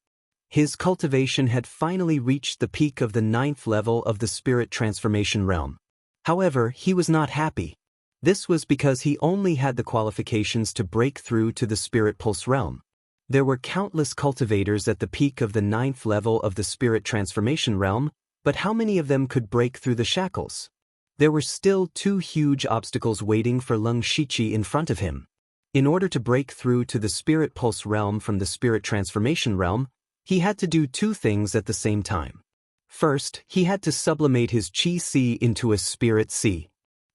[SPEAKER 1] His cultivation had finally reached the peak of the 9th level of the spirit transformation realm. However, he was not happy. This was because he only had the qualifications to break through to the spirit pulse realm. There were countless cultivators at the peak of the 9th level of the spirit transformation realm, but how many of them could break through the shackles? There were still 2 huge obstacles waiting for Ling Shiqi in front of him. In order to break through to the spirit pulse realm from the spirit transformation realm, he had to do 2 things at the same time. First, he had to sublimate his Qi Si into a spirit Si.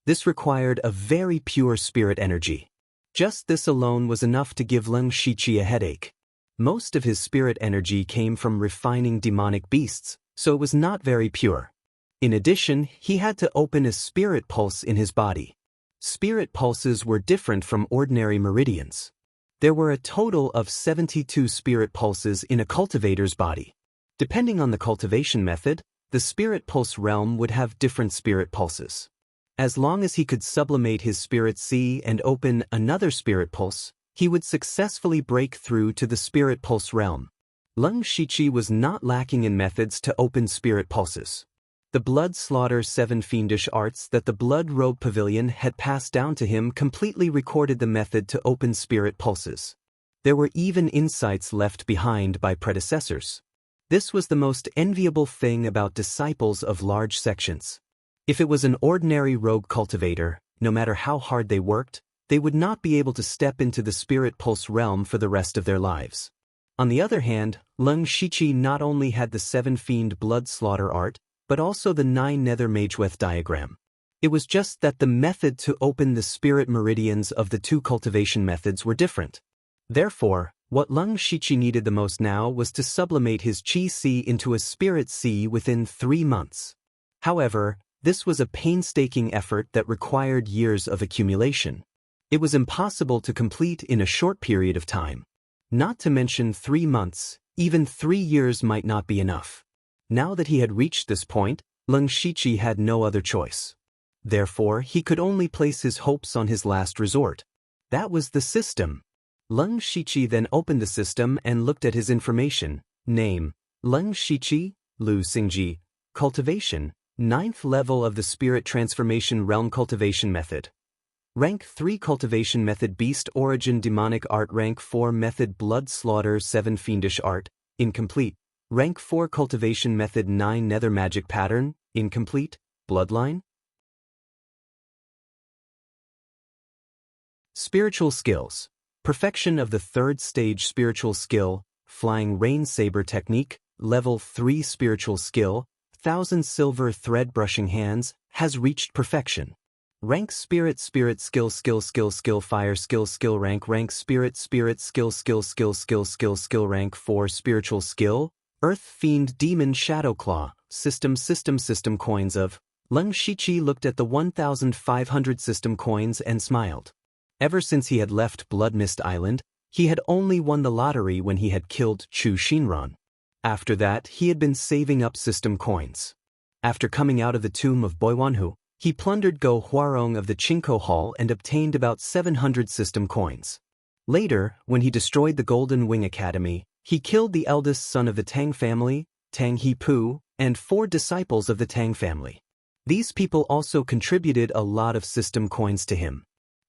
[SPEAKER 1] This required a very pure spirit energy. Just this alone was enough to give Ling Shiqi a headache. Most of his spirit energy came from refining demonic beasts, so it was not very pure. In addition, he had to open a spirit pulse in his body. Spirit pulses were different from ordinary meridians. There were a total of 72 spirit pulses in a cultivator's body. Depending on the cultivation method, the spirit pulse realm would have different spirit pulses. As long as he could sublimate his spirit sea and open another spirit pulse, he would successfully break through to the spirit pulse realm. Leng Shiqi was not lacking in methods to open spirit pulses. The blood slaughter 7 fiendish arts that the Blood Robe Pavilion had passed down to him completely recorded the method to open spirit pulses. There were even insights left behind by predecessors. This was the most enviable thing about disciples of large sections. If it was an ordinary rogue cultivator, no matter how hard they worked, they would not be able to step into the spirit pulse realm for the rest of their lives. On the other hand, Leng Shiqi not only had the 7 fiend blood slaughter art, but also the 9 nether mageweth diagram. It was just that the method to open the spirit meridians of the 2 cultivation methods were different. Therefore, what Leng Shiqi needed the most now was to sublimate his Qi Sea into a spirit sea within 3 months. However, this was a painstaking effort that required years of accumulation. It was impossible to complete in a short period of time. Not to mention 3 months, even 3 years might not be enough. Now that he had reached this point, Leng Shiqi had no other choice. Therefore, he could only place his hopes on his last resort. That was the system. Leng Shiqi then opened the system and looked at his information. Name: Leng Shiqi, Lu Xingji. Cultivation: 9th level of the Spirit Transformation Realm Cultivation Method. Rank 3 Cultivation Method Beast Origin Demonic Art. Rank 4 Method Blood Slaughter 7 Fiendish Art, incomplete. Rank 4 Cultivation Method 9 Nether Magic Pattern, incomplete. Bloodline. Spiritual Skills. Perfection of the 3rd stage spiritual skill, Flying Rain Saber Technique, Level 3 Spiritual Skill, 1000 Silver Thread Brushing Hands, has reached perfection. Rank Spirit Skill Fire Skill Rank Spirit Skill Rank 4 Spiritual Skill, Earth Fiend Demon Shadow Claw, System Coins of. Leng Shiqi looked at the 1,500 system coins and smiled. Ever since he had left Blood Mist Island, he had only won the lottery when he had killed Chu Shinran. After that, he had been saving up system coins. After coming out of the tomb of Boiwanhu, he plundered Go Huarong of the Chinko Hall and obtained about 700 system coins. Later, when he destroyed the Golden Wing Academy, he killed the eldest son of the Tang family, Tang Hepu, and 4 disciples of the Tang family. These people also contributed a lot of system coins to him.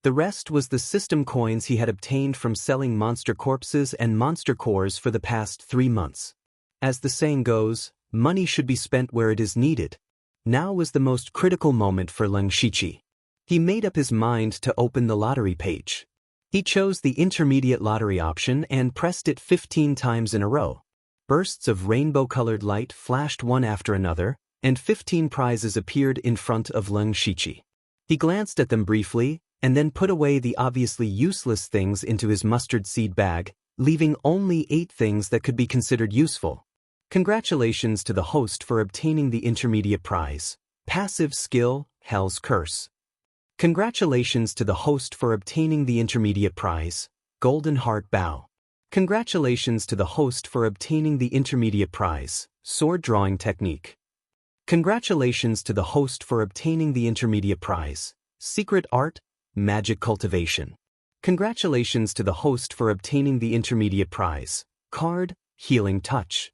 [SPEAKER 1] The rest was the system coins he had obtained from selling monster corpses and monster cores for the past 3 months. As the saying goes, money should be spent where it is needed. Now was the most critical moment for Leng Shiqi. He made up his mind to open the lottery page. He chose the intermediate lottery option and pressed it 15 times in a row. Bursts of rainbow-colored light flashed one after another, and 15 prizes appeared in front of Leng Shiqi. He glanced at them briefly, and then put away the obviously useless things into his mustard seed bag, leaving only 8 things that could be considered useful. Congratulations to the host for obtaining the intermediate prize. Passive skill, Hell's Curse. Congratulations to the host for obtaining the intermediate prize. Golden Heart Bow. Congratulations to the host for obtaining the intermediate prize. Sword Drawing Technique. Congratulations to the host for obtaining the intermediate prize. Secret Art, Magic Cultivation. Congratulations to the host for obtaining the intermediate prize. Card, Healing Touch.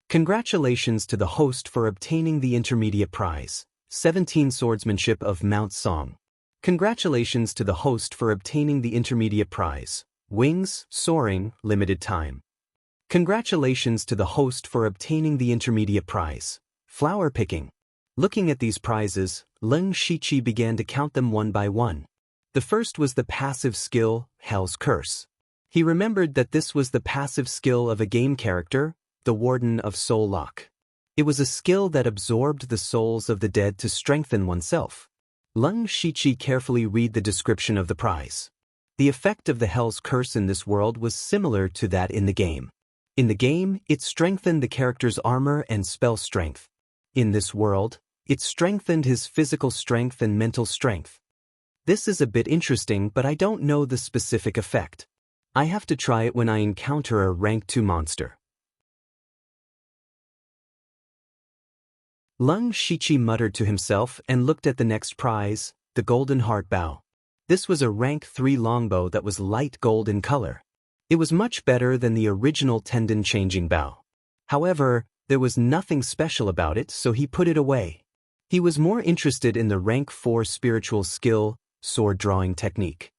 [SPEAKER 1] Congratulations to the host for obtaining the intermediate prize. 17 Swordsmanship of Mount Song. Congratulations to the host for obtaining the intermediate prize. Wings, Soaring, Limited Time. Congratulations to the host for obtaining the intermediate prize. Flower Picking. Looking at these prizes, Leng Shiqi began to count them one by one. The first was the passive skill, Hell's Curse. He remembered that this was the passive skill of a game character, the Warden of Soul Lock. It was a skill that absorbed the souls of the dead to strengthen oneself. Leng Shiqi carefully read the description of the prize. The effect of the Hell's Curse in this world was similar to that in the game. In the game, it strengthened the character's armor and spell strength. In this world, it strengthened his physical strength and mental strength. This is a bit interesting, but I don't know the specific effect. I have to try it when I encounter a rank 2 monster. Lung Shiqi muttered to himself and looked at the next prize, the Golden Heart Bow. This was a rank 3 longbow that was light gold in color. It was much better than the original tendon-changing bow. However, there was nothing special about it, so he put it away. He was more interested in the rank 4 spiritual skill, sword drawing technique.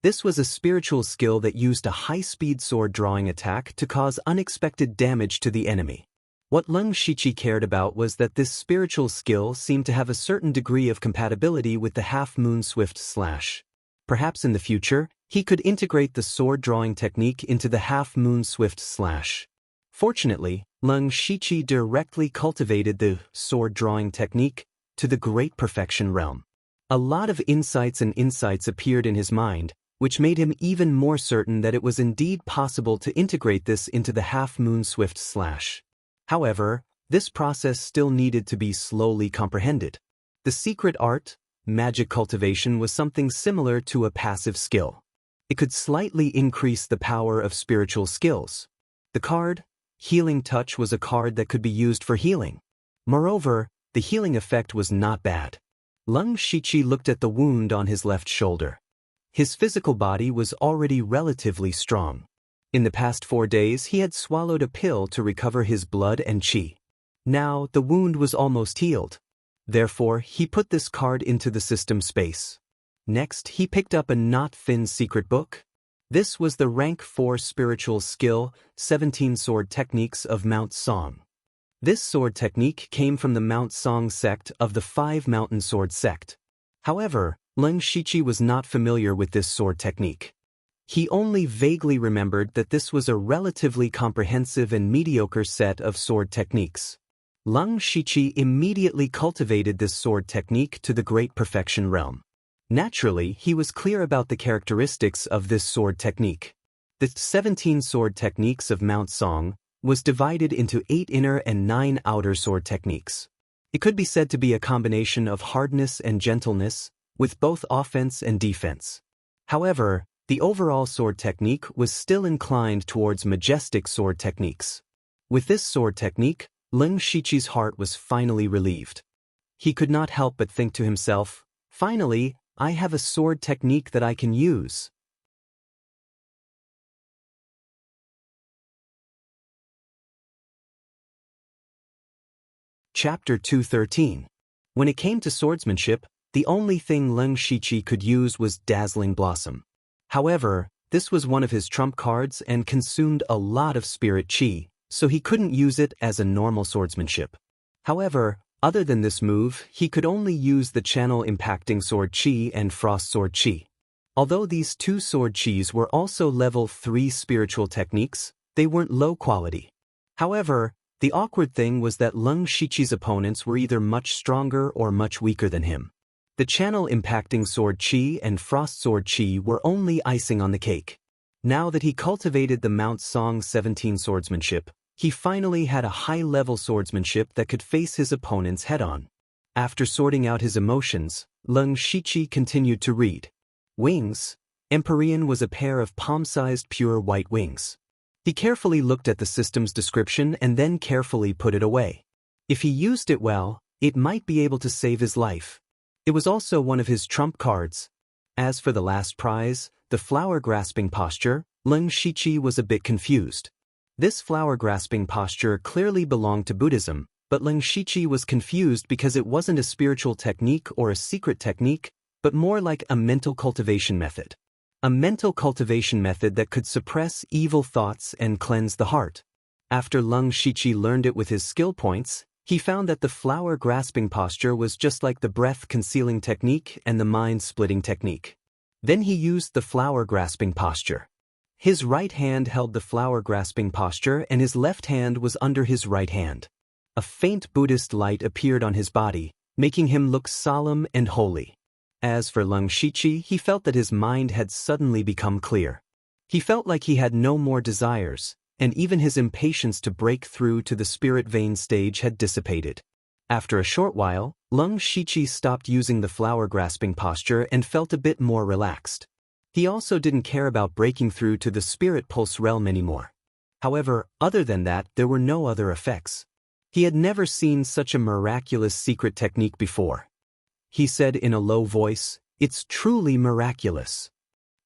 [SPEAKER 1] This was a spiritual skill that used a high-speed sword drawing attack to cause unexpected damage to the enemy. What Lung Shiqi cared about was that this spiritual skill seemed to have a certain degree of compatibility with the half-moon swift slash. Perhaps in the future, he could integrate the sword drawing technique into the half-moon swift slash. Fortunately, Lung Shiqi directly cultivated the sword drawing technique to the great perfection realm. A lot of insights appeared in his mind, which made him even more certain that it was indeed possible to integrate this into the half-moon swift slash. However, this process still needed to be slowly comprehended. The secret art, magic cultivation, was something similar to a passive skill. It could slightly increase the power of spiritual skills. The card, Healing Touch, was a card that could be used for healing. Moreover, the healing effect was not bad. Lung Shiqi looked at the wound on his left shoulder. His physical body was already relatively strong. In the past 4 days, he had swallowed a pill to recover his blood and qi. Now, the wound was almost healed. Therefore, he put this card into the system space. Next, he picked up a not-thin secret book. This was the rank 4 spiritual skill, 17 sword techniques of Mount Song. This sword technique came from the Mount Song sect of the 5 mountain sword sect. However, Lung Shiqi was not familiar with this sword technique. He only vaguely remembered that this was a relatively comprehensive and mediocre set of sword techniques. Lung Shiqi immediately cultivated this sword technique to the great perfection realm. Naturally, he was clear about the characteristics of this sword technique. The 17 sword techniques of Mount Song was divided into 8 inner and 9 outer sword techniques. It could be said to be a combination of hardness and gentleness, with both offense and defense. However, the overall sword technique was still inclined towards majestic sword techniques. With this sword technique, Lung Shiqi's heart was finally relieved. He could not help but think to himself, "Finally, I have a sword technique that I can use." Chapter 213. When it came to swordsmanship, the only thing Lung Shiqi could use was Dazzling Blossom. However, this was one of his trump cards and consumed a lot of spirit qi, so he couldn't use it as a normal swordsmanship. However, other than this move, he could only use the channel impacting sword qi and frost sword qi. Although these 2 sword qis were also level 3 spiritual techniques, they weren't low quality. However, the awkward thing was that Lung Shiqi's opponents were either much stronger or much weaker than him. The channel impacting sword qi and frost sword qi were only icing on the cake. Now that he cultivated the Mount Song 17 swordsmanship, he finally had a high-level swordsmanship that could face his opponents head-on. After sorting out his emotions, Lung Shiqi continued to read. Wings. Empyrean was a pair of palm-sized pure white wings. He carefully looked at the system's description and then carefully put it away. If he used it well, it might be able to save his life. It was also one of his trump cards. As for the last prize, the flower-grasping posture, Lung Shiqi was a bit confused. This flower-grasping posture clearly belonged to Buddhism, but Lung Shiqi was confused because it wasn't a spiritual technique or a secret technique, but more like a mental cultivation method. A mental cultivation method that could suppress evil thoughts and cleanse the heart. After Lung Shiqi learned it with his skill points, he found that the flower-grasping posture was just like the breath-concealing technique and the mind-splitting technique. Then he used the flower-grasping posture. His right hand held the flower-grasping posture and his left hand was under his right hand. A faint Buddhist light appeared on his body, making him look solemn and holy. As for Lung Shiqi, he felt that his mind had suddenly become clear. He felt like he had no more desires, and even his impatience to break through to the spirit vein stage had dissipated. After a short while, Lung Shiqi stopped using the flower-grasping posture and felt a bit more relaxed. He also didn't care about breaking through to the spirit pulse realm anymore. However, other than that, there were no other effects. He had never seen such a miraculous secret technique before. He said in a low voice, "It's truly miraculous."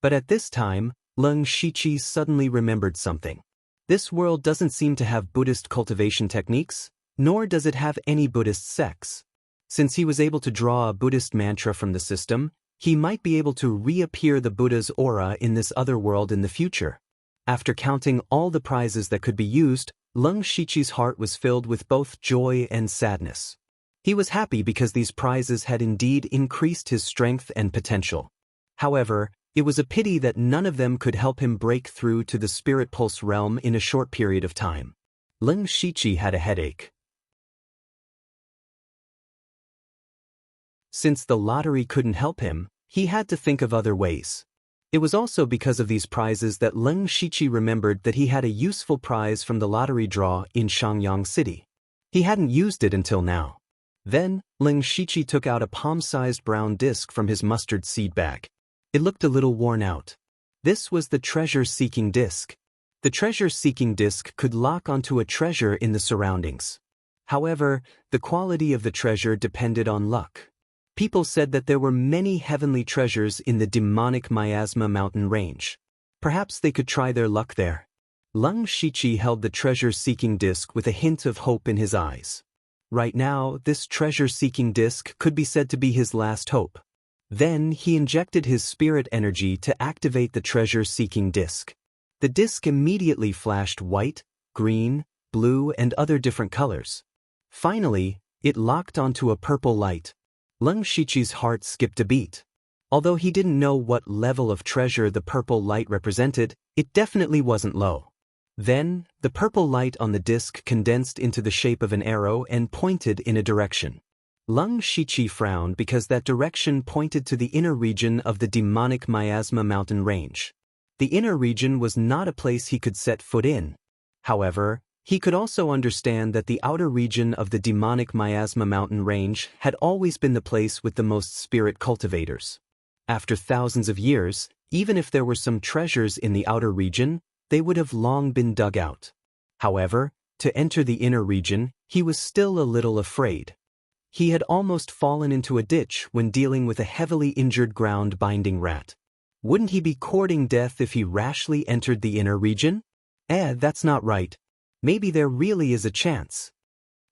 [SPEAKER 1] But at this time, Leng Shiqi suddenly remembered something. This world doesn't seem to have Buddhist cultivation techniques, nor does it have any Buddhist sects. Since he was able to draw a Buddhist mantra from the system, he might be able to reappear the Buddha's aura in this other world in the future. After counting all the prizes that could be used, Leng Shiqi's heart was filled with both joy and sadness. He was happy because these prizes had indeed increased his strength and potential. However, it was a pity that none of them could help him break through to the Spirit Pulse realm in a short period of time. Leng Shiqi had a headache. Since the lottery couldn't help him, he had to think of other ways. It was also because of these prizes that Leng Shiqi remembered that he had a useful prize from the lottery draw in Shangyang City. He hadn't used it until now. Then, Leng Shiqi took out a palm-sized brown disc from his mustard seed bag. It looked a little worn out. This was the treasure-seeking disc. The treasure-seeking disc could lock onto a treasure in the surroundings. However, the quality of the treasure depended on luck. People said that there were many heavenly treasures in the demonic Miasma mountain range. Perhaps they could try their luck there. Leng Shiqi held the treasure-seeking disc with a hint of hope in his eyes. Right now, this treasure-seeking disc could be said to be his last hope. Then he injected his spirit energy to activate the treasure-seeking disc. The disc immediately flashed white, green, blue, and other different colors. Finally, it locked onto a purple light. Leng Shiqi's heart skipped a beat. Although he didn't know what level of treasure the purple light represented, it definitely wasn't low. Then, the purple light on the disc condensed into the shape of an arrow and pointed in a direction. Leng Shiqi frowned because that direction pointed to the inner region of the demonic Miasma mountain range. The inner region was not a place he could set foot in. However, he could also understand that the outer region of the demonic Miasma mountain range had always been the place with the most spirit cultivators. After thousands of years, even if there were some treasures in the outer region, they would have long been dug out. However, to enter the inner region, he was still a little afraid. He had almost fallen into a ditch when dealing with a heavily injured ground-binding rat. Wouldn't he be courting death if he rashly entered the inner region? That's not right. Maybe there really is a chance.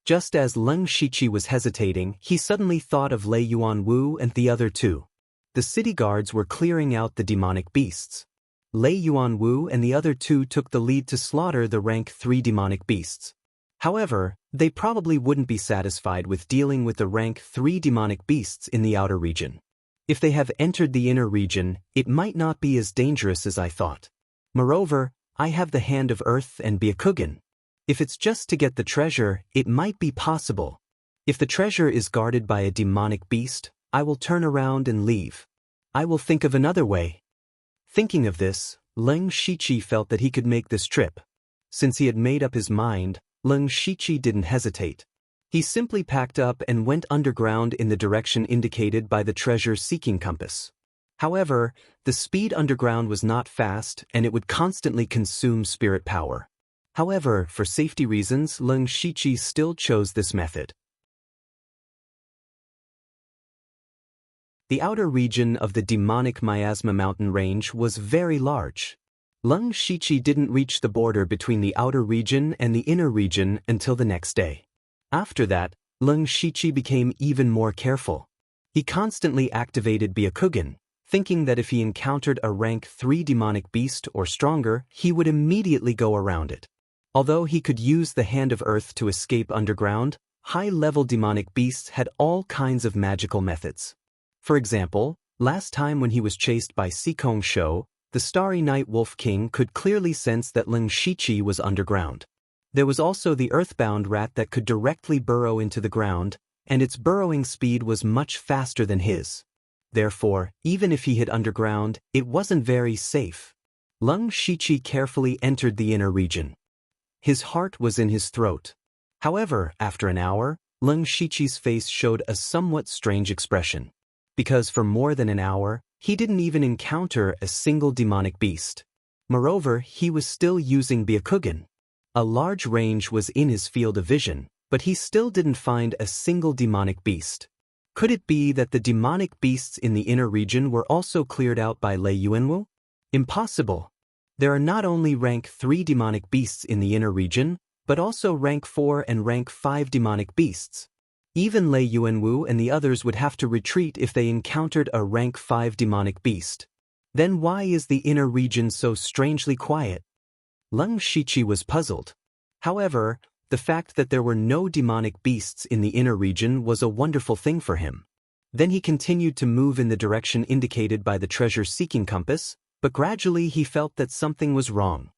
[SPEAKER 1] Just as Leng Shiqi was hesitating, he suddenly thought of Lei Yuanwu and the other two. The city guards were clearing out the demonic beasts. Lei Yuanwu and the other two took the lead to slaughter the rank 3 demonic beasts. However, they probably wouldn't be satisfied with dealing with the rank 3 demonic beasts in the outer region. If they have entered the inner region, it might not be as dangerous as I thought. Moreover, I have the Hand of Earth and Byakugan. If it's just to get the treasure, it might be possible. If the treasure is guarded by a demonic beast, I will turn around and leave. I will think of another way. Thinking of this, Leng Shiqi felt that he could make this trip. Since he had made up his mind, Leng Shiqi didn't hesitate. He simply packed up and went underground in the direction indicated by the treasure-seeking compass. However, the speed underground was not fast and it would constantly consume spirit power. However, for safety reasons, Leng Shiqi still chose this method. The outer region of the demonic Miasma mountain range was very large. Leng Shiqi didn't reach the border between the outer region and the inner region until the next day. After that, Leng Shiqi became even more careful. He constantly activated Byakugan, thinking that if he encountered a rank 3 demonic beast or stronger, he would immediately go around it. Although he could use the Hand of Earth to escape underground, high-level demonic beasts had all kinds of magical methods. For example, last time when he was chased by Sikong Shou, the Starry Night Wolf King could clearly sense that Leng Shiqi was underground. There was also the earthbound rat that could directly burrow into the ground, and its burrowing speed was much faster than his. Therefore, even if he hid underground, it wasn't very safe. Leng Shiqi carefully entered the inner region. His heart was in his throat. However, after an hour, Leng Shiqi's face showed a somewhat strange expression. Because for more than an hour, he didn't even encounter a single demonic beast. Moreover, he was still using Byakugan. A large range was in his field of vision, but he still didn't find a single demonic beast. Could it be that the demonic beasts in the inner region were also cleared out by Lei Yuanwu? Impossible. There are not only rank 3 demonic beasts in the inner region, but also rank 4 and rank 5 demonic beasts. Even Lei Yuanwu and the others would have to retreat if they encountered a rank 5 demonic beast. Then why is the inner region so strangely quiet? Leng Shiqi was puzzled. However, the fact that there were no demonic beasts in the inner region was a wonderful thing for him. Then he continued to move in the direction indicated by the treasure-seeking compass, but gradually he felt that something was wrong.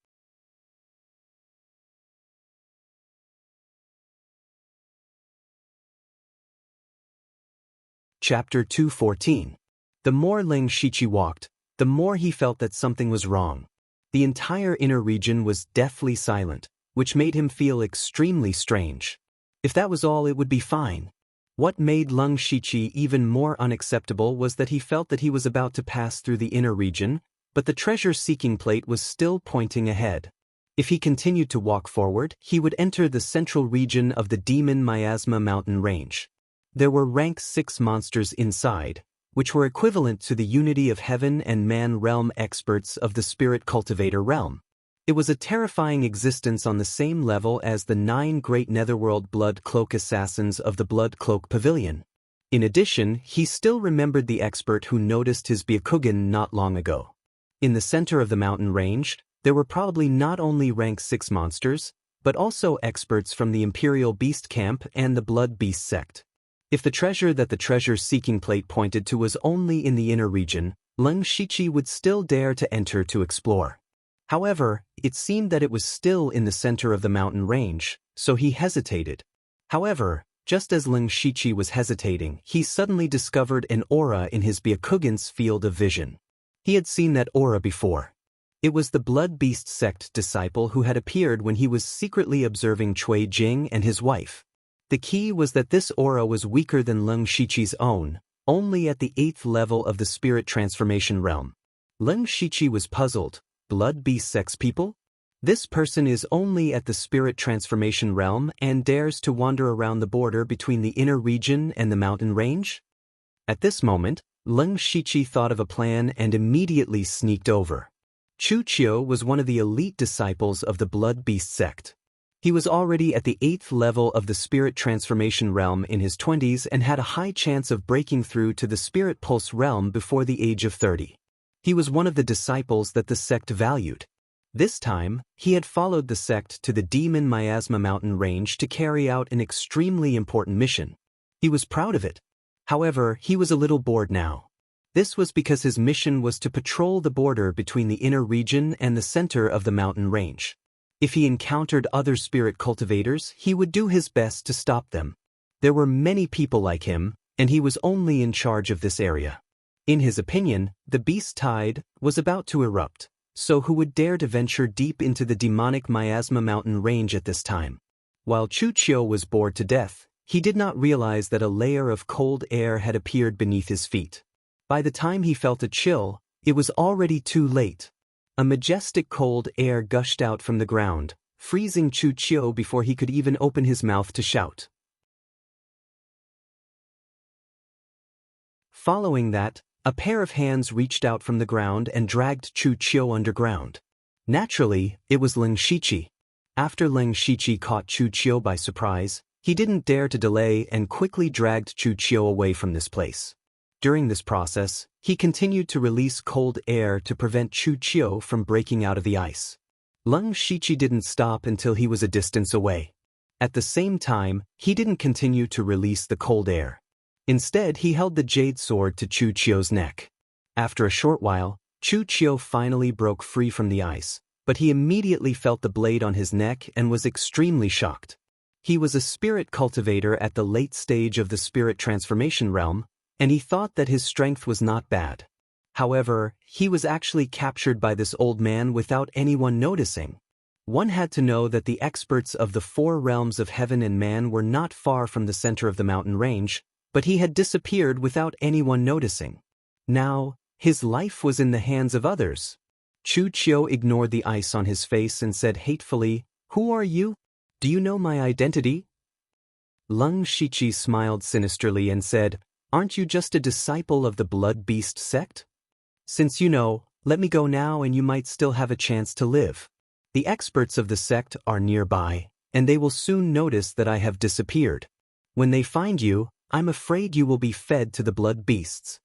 [SPEAKER 1] Chapter 2:14. The more Leng Shiqi walked, the more he felt that something was wrong. The entire inner region was deathly silent, which made him feel extremely strange. If that was all, it would be fine. What made Leng Shiqi even more unacceptable was that he felt that he was about to pass through the inner region, but the treasure-seeking plate was still pointing ahead. If he continued to walk forward, he would enter the central region of the Demon Miasma mountain range. There were rank 6 monsters inside, which were equivalent to the unity of heaven and man realm experts of the spirit cultivator realm. It was a terrifying existence on the same level as the 9 great netherworld blood cloak assassins of the Blood Cloak Pavilion. In addition, he still remembered the expert who noticed his Byakugan not long ago. In the center of the mountain range, there were probably not only rank 6 monsters, but also experts from the Imperial Beast Camp and the Blood Beast sect. If the treasure that the treasure-seeking plate pointed to was only in the inner region, Leng Shiqi would still dare to enter to explore. However, it seemed that it was still in the center of the mountain range, so he hesitated. However, just as Leng Shiqi was hesitating, he suddenly discovered an aura in his Byakugan's field of vision. He had seen that aura before. It was the Blood Beast sect disciple who had appeared when he was secretly observing Cui Jing and his wife. The key was that this aura was weaker than Leng Shiqi's own, only at the 8th level of the spirit transformation realm. Leng Shiqi was puzzled. Blood Beast sex people? This person is only at the spirit transformation realm and dares to wander around the border between the inner region and the mountain range? At this moment, Leng Shiqi thought of a plan and immediately sneaked over. Chu Qiu was one of the elite disciples of the Blood Beast sect. He was already at the 8th level of the spirit transformation realm in his 20s and had a high chance of breaking through to the spirit pulse realm before the age of 30. He was one of the disciples that the sect valued. This time, he had followed the sect to the Demon Miasma mountain range to carry out an extremely important mission. He was proud of it. However, he was a little bored now. This was because his mission was to patrol the border between the inner region and the center of the mountain range. If he encountered other spirit cultivators, he would do his best to stop them. There were many people like him, and he was only in charge of this area. In his opinion, the beast tide was about to erupt, so who would dare to venture deep into the demonic Miasma mountain range at this time? While Chu Qiu was bored to death, he did not realize that a layer of cold air had appeared beneath his feet. By the time he felt a chill, it was already too late. A majestic cold air gushed out from the ground, freezing Chu Qiu before he could even open his mouth to shout. Following that, a pair of hands reached out from the ground and dragged Chu Qiu underground. Naturally, it was Leng Shiqi. After Leng Shiqi caught Chu Qiu by surprise, he didn't dare to delay and quickly dragged Chu Qiu away from this place. During this process, he continued to release cold air to prevent Chu Qiu from breaking out of the ice. Leng Shiqi didn't stop until he was a distance away. At the same time, he didn't continue to release the cold air. Instead, he held the jade sword to Chu Qiu's neck. After a short while, Chu Qiu finally broke free from the ice, but he immediately felt the blade on his neck and was extremely shocked. He was a spirit cultivator at the late stage of the spirit transformation realm, and he thought that his strength was not bad. However, he was actually captured by this old man without anyone noticing. One had to know that the experts of the 4 realms of heaven and man were not far from the center of the mountain range, but he had disappeared without anyone noticing. Now, his life was in the hands of others. Chu Qiu ignored the ice on his face and said hatefully, "Who are you? Do you know my identity?" Leng Shiqi smiled sinisterly and said, "Aren't you just a disciple of the Blood Beast sect? Since you know, let me go now and you might still have a chance to live. The experts of the sect are nearby, and they will soon notice that I have disappeared. When they find you, I'm afraid you will be fed to the Blood Beasts."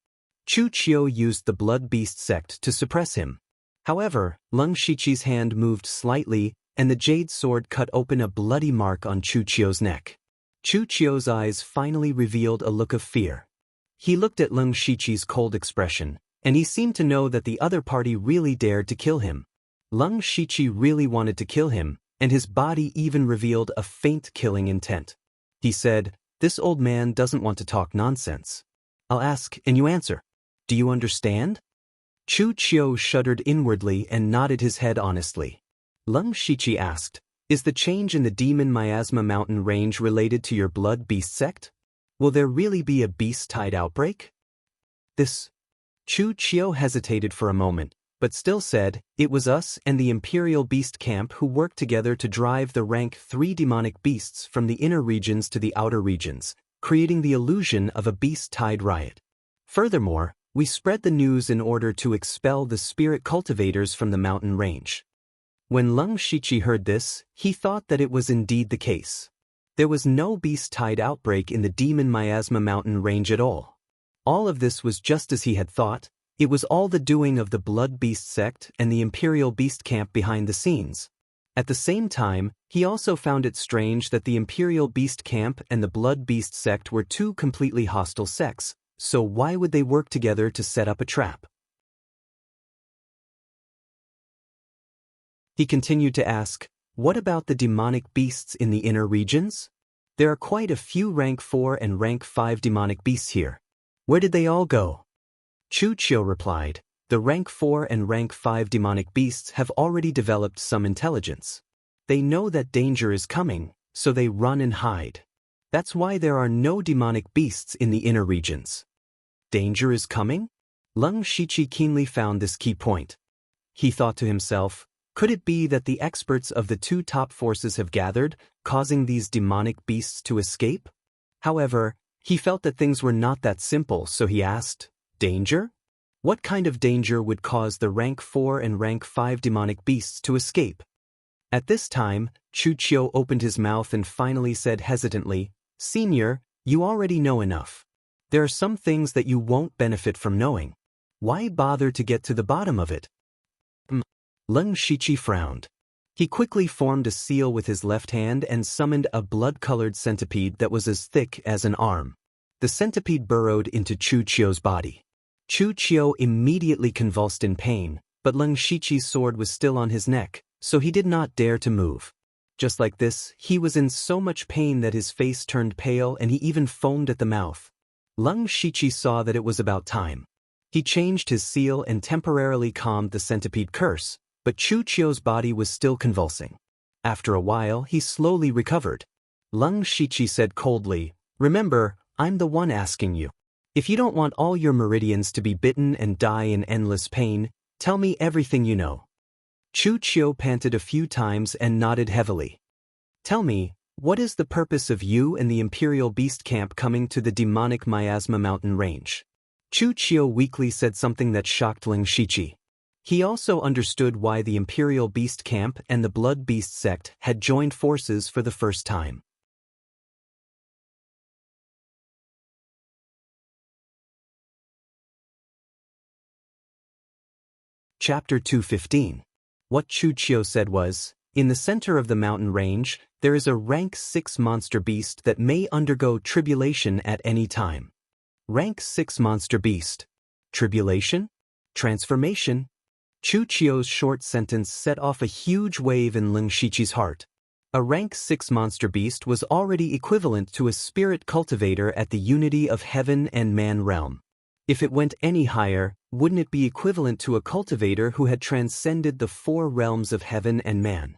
[SPEAKER 1] Chu Qiu used the Blood Beast sect to suppress him. However, Leng Shiqi's hand moved slightly, and the jade sword cut open a bloody mark on Chu Qiu's neck. Chu Qiu's eyes finally revealed a look of fear. He looked at Leng Shiqi's cold expression, and he seemed to know that the other party really dared to kill him. Leng Shiqi really wanted to kill him, and his body even revealed a faint killing intent. He said, "This old man doesn't want to talk nonsense. I'll ask and you answer. Do you understand?" Chu Qiu shuddered inwardly and nodded his head honestly. Leng Shiqi asked, "Is the change in the Demon Miasma mountain range related to your Blood Beast sect? Will there really be a beast tide outbreak?" Chu Qiu hesitated for a moment, but still said, "It was us and the Imperial Beast Camp who worked together to drive the rank 3 demonic beasts from the inner regions to the outer regions, creating the illusion of a beast tide riot. Furthermore, we spread the news in order to expel the spirit cultivators from the mountain range." When Leng Shiqi heard this, he thought that it was indeed the case. There was no beast tide outbreak in the Demon Miasma mountain range at all. All of this was just as he had thought. It was all the doing of the Blood Beast sect and the Imperial Beast Camp behind the scenes. At the same time, he also found it strange that the Imperial Beast Camp and the Blood Beast sect were two completely hostile sects, so why would they work together to set up a trap? He continued to ask, "What about the demonic beasts in the inner regions? There are quite a few rank 4 and rank 5 demonic beasts here. Where did they all go?" Chu Qiu replied, "The rank 4 and rank 5 demonic beasts have already developed some intelligence. They know that danger is coming, so they run and hide. That's why there are no demonic beasts in the inner regions." Danger is coming? Leng Shiqi keenly found this key point. He thought to himself, could it be that the experts of the two top forces have gathered, causing these demonic beasts to escape? However, he felt that things were not that simple, so he asked, "Danger? What kind of danger would cause the rank 4 and rank 5 demonic beasts to escape?" At this time, Chu Qiu opened his mouth and finally said hesitantly, "Senior, you already know enough. There are some things that you won't benefit from knowing. Why bother to get to the bottom of it?" Leng Shiqi frowned. He quickly formed a seal with his left hand and summoned a blood-colored centipede that was as thick as an arm. The centipede burrowed into Chu Qiu's body. Chu Qiu immediately convulsed in pain, but Leng Shiqi's sword was still on his neck, so he did not dare to move. Just like this, he was in so much pain that his face turned pale and he even foamed at the mouth. Leng Shiqi saw that it was about time. He changed his seal and temporarily calmed the centipede curse, but Chu Qiu's body was still convulsing. After a while, he slowly recovered. Leng Shiqi said coldly, "Remember, I'm the one asking you. If you don't want all your meridians to be bitten and die in endless pain, tell me everything you know." Chu Qiu panted a few times and nodded heavily. "Tell me, what is the purpose of you and the Imperial Beast Camp coming to the demonic Miasma mountain range?" Chu Qiu weakly said something that shocked Leng Shiqi. He also understood why the Imperial Beast Camp and the Blood Beast sect had joined forces for the first time. Chapter 215. What Chu Qiu said was, in the center of the mountain range, there is a rank 6 monster beast that may undergo tribulation at any time. Rank 6 monster beast. Tribulation? Transformation? Chu Qiu's short sentence set off a huge wave in Leng Shiqi's heart. A rank 6 monster beast was already equivalent to a spirit cultivator at the unity of heaven and man realm. If it went any higher, wouldn't it be equivalent to a cultivator who had transcended the 4 realms of heaven and man?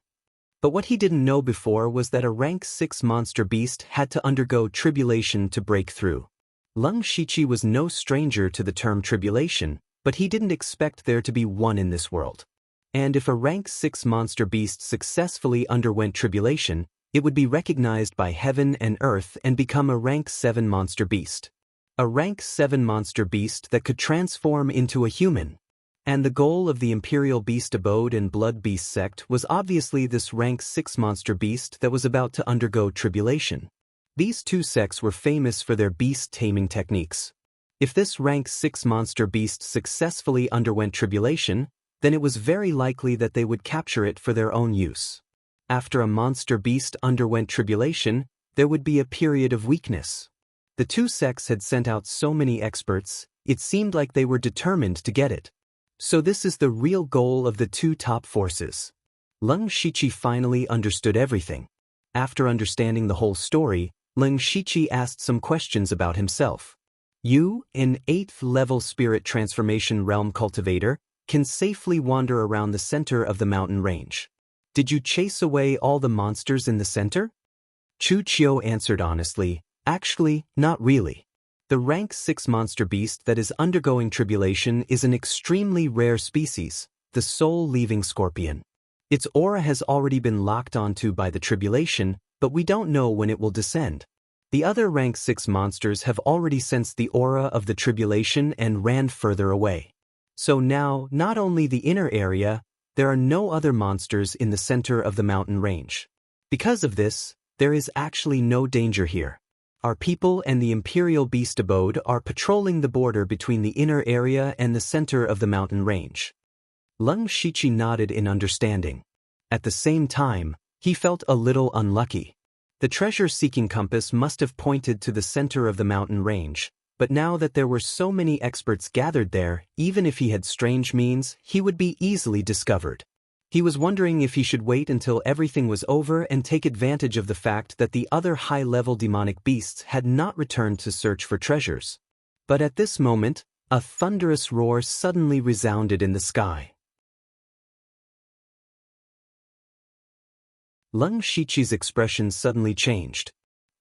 [SPEAKER 1] But what he didn't know before was that a rank 6 monster beast had to undergo tribulation to break through. Leng Shiqi was no stranger to the term tribulation, but he didn't expect there to be one in this world. And if a rank 6 monster beast successfully underwent tribulation, It would be recognized by heaven and earth and become a rank 7 monster beast. A rank 7 monster beast that could transform into a human. And the goal of the Imperial Beast Abode and Blood Beast sect was obviously this rank 6 monster beast that was about to undergo tribulation. These two sects were famous for their beast taming techniques. If this rank 6 monster beast successfully underwent tribulation, then it was very likely that they would capture it for their own use. After a monster beast underwent tribulation, there would be a period of weakness. The two sects had sent out so many experts, it seemed like they were determined to get it. So this is the real goal of the two top forces. Leng Shiqi finally understood everything. After understanding the whole story, Leng Shiqi asked some questions about himself. You, an 8th level spirit transformation realm cultivator, can safely wander around the center of the mountain range. Did you chase away all the monsters in the center? Chu Qiu answered honestly, actually, not really. The rank 6 monster beast that is undergoing tribulation is an extremely rare species, the soul-leaving scorpion. Its aura has already been locked onto by the tribulation, but we don't know when it will descend. The other rank 6 monsters have already sensed the aura of the tribulation and ran further away. So now, not only the inner area, there are no other monsters in the center of the mountain range. Because of this, there is actually no danger here. Our people and the Imperial Beast Abode are patrolling the border between the inner area and the center of the mountain range. Leng Shiqi nodded in understanding. At the same time, he felt a little unlucky. The treasure-seeking compass must have pointed to the center of the mountain range, but now that there were so many experts gathered there, even if he had strange means, he would be easily discovered. He was wondering if he should wait until everything was over and take advantage of the fact that the other high-level demonic beasts had not returned to search for treasures. But at this moment, a thunderous roar suddenly resounded in the sky. Leng Shiqi's expression suddenly changed.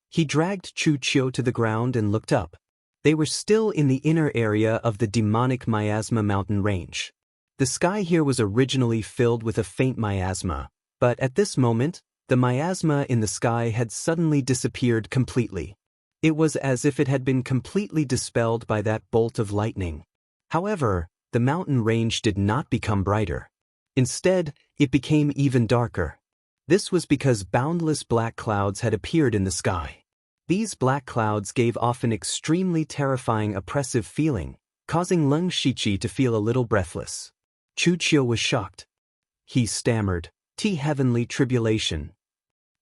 [SPEAKER 1] He dragged Chu Qiu to the ground and looked up. They were still in the inner area of the demonic miasma mountain range. The sky here was originally filled with a faint miasma, but at this moment, the miasma in the sky had suddenly disappeared completely. It was as if it had been completely dispelled by that bolt of lightning. However, the mountain range did not become brighter. Instead, it became even darker. This was because boundless black clouds had appeared in the sky. These black clouds gave off an extremely terrifying oppressive feeling, causing Leng Shiqi to feel a little breathless. Chu Qiu was shocked. He stammered, Heavenly tribulation.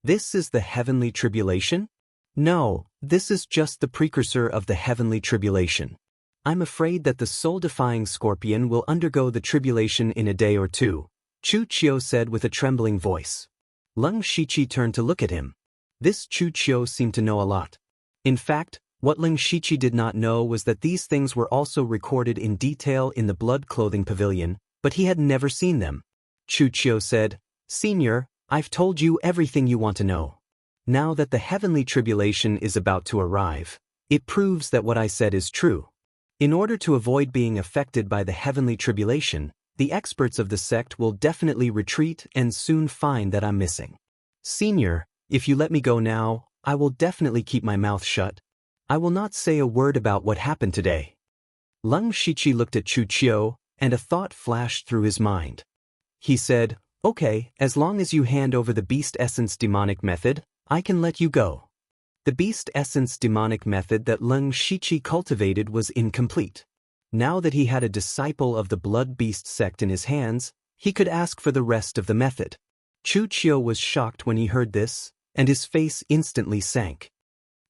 [SPEAKER 1] This is the heavenly tribulation? No, this is just the precursor of the heavenly tribulation. I'm afraid that the soul-defying scorpion will undergo the tribulation in a day or two, Chu Qiu said with a trembling voice. Leng Shiqi turned to look at him. This Chu Qiu seemed to know a lot. In fact, what Leng Shiqi did not know was that these things were also recorded in detail in the blood clothing pavilion, but he had never seen them. Chu Qiu said, Senior, I've told you everything you want to know. Now that the heavenly tribulation is about to arrive, it proves that what I said is true. In order to avoid being affected by the heavenly tribulation, the experts of the sect will definitely retreat and soon find that I'm missing. Senior, if you let me go now, I will definitely keep my mouth shut. I will not say a word about what happened today. Leng Shiqi looked at Chu Qiu, and a thought flashed through his mind. He said, Okay, as long as you hand over the Beast Essence demonic method, I can let you go. The Beast Essence demonic method that Leng Shiqi cultivated was incomplete. Now that he had a disciple of the Blood Beast sect in his hands, he could ask for the rest of the method. Chu Qiu was shocked when he heard this, and his face instantly sank.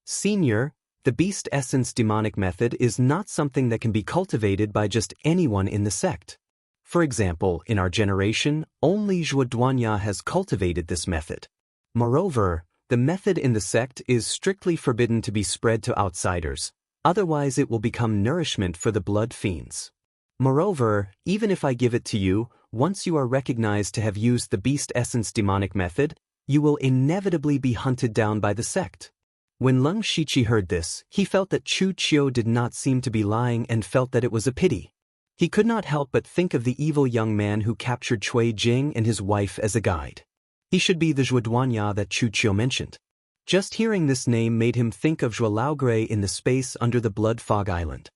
[SPEAKER 1] Senior, the Beast Essence demonic method is not something that can be cultivated by just anyone in the sect. For example, in our generation, only Zhuo Duanya has cultivated this method. Moreover, the method in the sect is strictly forbidden to be spread to outsiders, otherwise it will become nourishment for the blood fiends. Moreover, even if I give it to you, once you are recognized to have used the Beast Essence demonic method, you will inevitably be hunted down by the sect. When Leng Shiqi heard this, he felt that Chu Qiu did not seem to be lying and felt that it was a pity. He could not help but think of the evil young man who captured Cui Jing and his wife as a guide. He should be the Zhuoduanya that Chu Qiu mentioned. Just hearing this name made him think of Zhuolaogre in the space under the Blood Fog Island.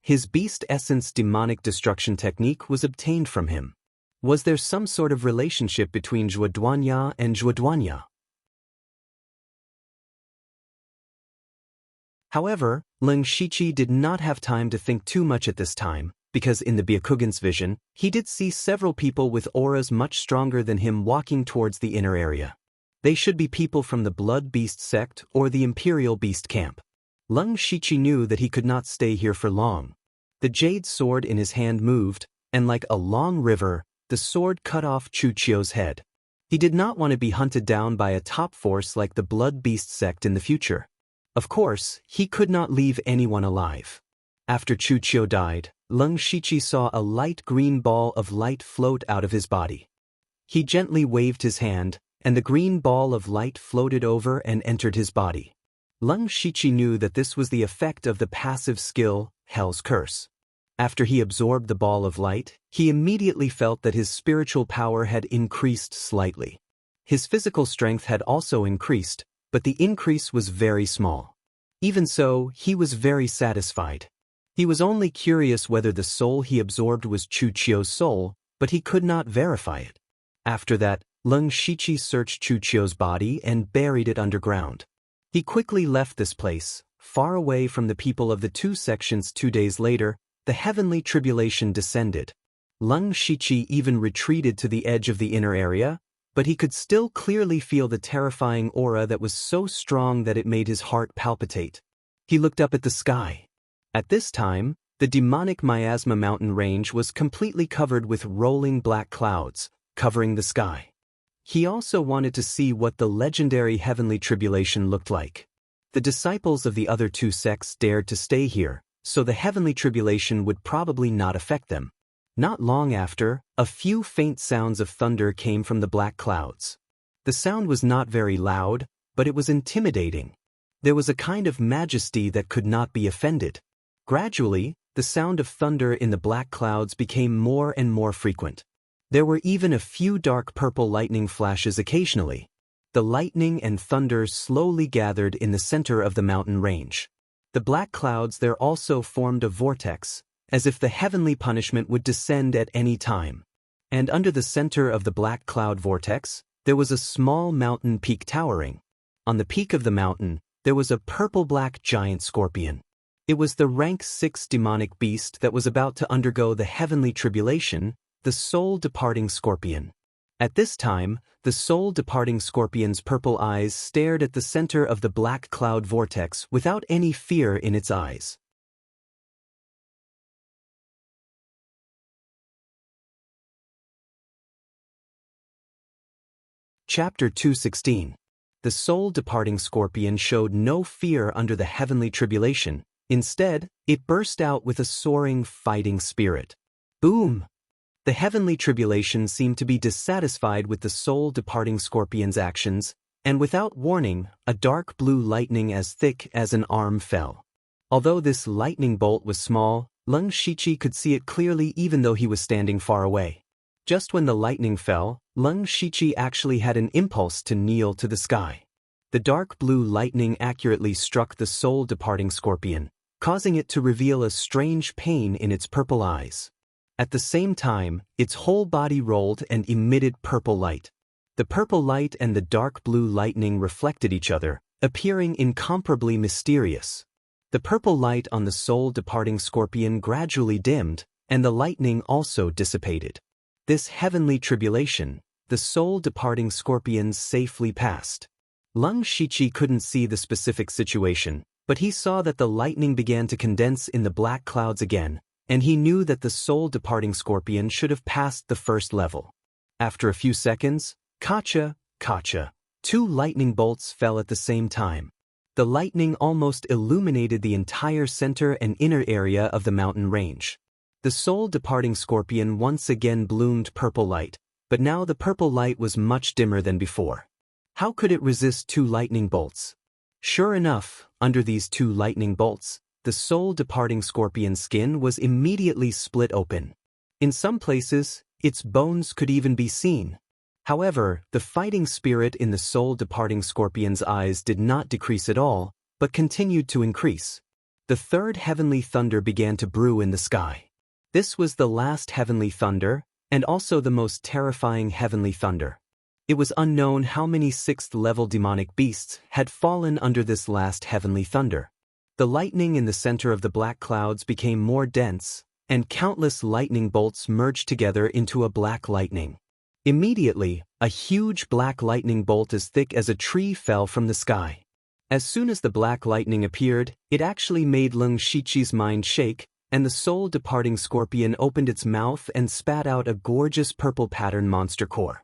[SPEAKER 1] His beast essence demonic destruction technique was obtained from him. Was there some sort of relationship between Zhuoduanya and Zhuoduanya? However, Leng Shiqi did not have time to think too much at this time, because in the Byakugan's vision, he did see several people with auras much stronger than him walking towards the inner area. They should be people from the Blood Beast sect or the Imperial Beast camp. Leng Shiqi knew that he could not stay here for long. The jade sword in his hand moved, and like a long river, the sword cut off Chu Qiu's head. He did not want to be hunted down by a top force like the Blood Beast sect in the future. Of course, he could not leave anyone alive. After Chu Qiu died, Leng Shiqi saw a light green ball of light float out of his body. He gently waved his hand, and the green ball of light floated over and entered his body. Leng Shiqi knew that this was the effect of the passive skill, Hell's Curse. After he absorbed the ball of light, he immediately felt that his spiritual power had increased slightly. His physical strength had also increased, but the increase was very small. Even so, he was very satisfied. He was only curious whether the soul he absorbed was Chu Qiu's soul, but he could not verify it. After that, Leng Shiqi searched Chu Qiu's body and buried it underground. He quickly left this place, far away from the people of the two sections. 2 days later, the heavenly tribulation descended. Leng Shiqi even retreated to the edge of the inner area, but he could still clearly feel the terrifying aura that was so strong that it made his heart palpitate. He looked up at the sky. At this time, the demonic miasma mountain range was completely covered with rolling black clouds, covering the sky. He also wanted to see what the legendary heavenly tribulation looked like. The disciples of the other two sects dared to stay here, so the heavenly tribulation would probably not affect them. Not long after, a few faint sounds of thunder came from the black clouds. The sound was not very loud, but it was intimidating. There was a kind of majesty that could not be offended. Gradually, the sound of thunder in the black clouds became more and more frequent. There were even a few dark purple lightning flashes occasionally. The lightning and thunder slowly gathered in the center of the mountain range. The black clouds there also formed a vortex, as if the heavenly punishment would descend at any time. And under the center of the black cloud vortex, there was a small mountain peak towering. On the peak of the mountain, there was a purple-black giant scorpion. It was the rank 6 demonic beast that was about to undergo the heavenly tribulation, the soul-departing scorpion. At this time, the soul-departing scorpion's purple eyes stared at the center of the black cloud vortex without any fear in its eyes. Chapter 216. The soul-departing scorpion showed no fear under the heavenly tribulation. Instead, it burst out with a soaring, fighting spirit. Boom! The heavenly tribulation seemed to be dissatisfied with the soul-departing scorpion's actions, and without warning, a dark blue lightning as thick as an arm fell. Although this lightning bolt was small, Leng Shiqi could see it clearly even though he was standing far away. Just when the lightning fell, Leng Shiqi actually had an impulse to kneel to the sky. The dark blue lightning accurately struck the soul-departing scorpion, causing it to reveal a strange pain in its purple eyes. At the same time, its whole body rolled and emitted purple light. The purple light and the dark blue lightning reflected each other, appearing incomparably mysterious. The purple light on the soul-departing scorpion gradually dimmed, and the lightning also dissipated. This heavenly tribulation, the soul-departing scorpions safely passed. Leng Shiqi couldn't see the specific situation, but he saw that the lightning began to condense in the black clouds again, and he knew that the soul-departing scorpion should have passed the first level. After a few seconds, kacha, kacha, 2 lightning bolts fell at the same time. The lightning almost illuminated the entire center and inner area of the mountain range. The soul-departing scorpion once again bloomed purple light, but now the purple light was much dimmer than before. How could it resist 2 lightning bolts? Sure enough, under these 2 lightning bolts, the soul-departing scorpion's skin was immediately split open. In some places, its bones could even be seen. However, the fighting spirit in the soul-departing scorpion's eyes did not decrease at all, but continued to increase. The third heavenly thunder began to brew in the sky. This was the last heavenly thunder, and also the most terrifying heavenly thunder. It was unknown how many sixth-level demonic beasts had fallen under this last heavenly thunder. The lightning in the center of the black clouds became more dense, and countless lightning bolts merged together into a black lightning. Immediately, a huge black lightning bolt as thick as a tree fell from the sky. As soon as the black lightning appeared, it actually made Leng Shiqi's mind shake, and the soul-departing scorpion opened its mouth and spat out a gorgeous purple pattern monster core.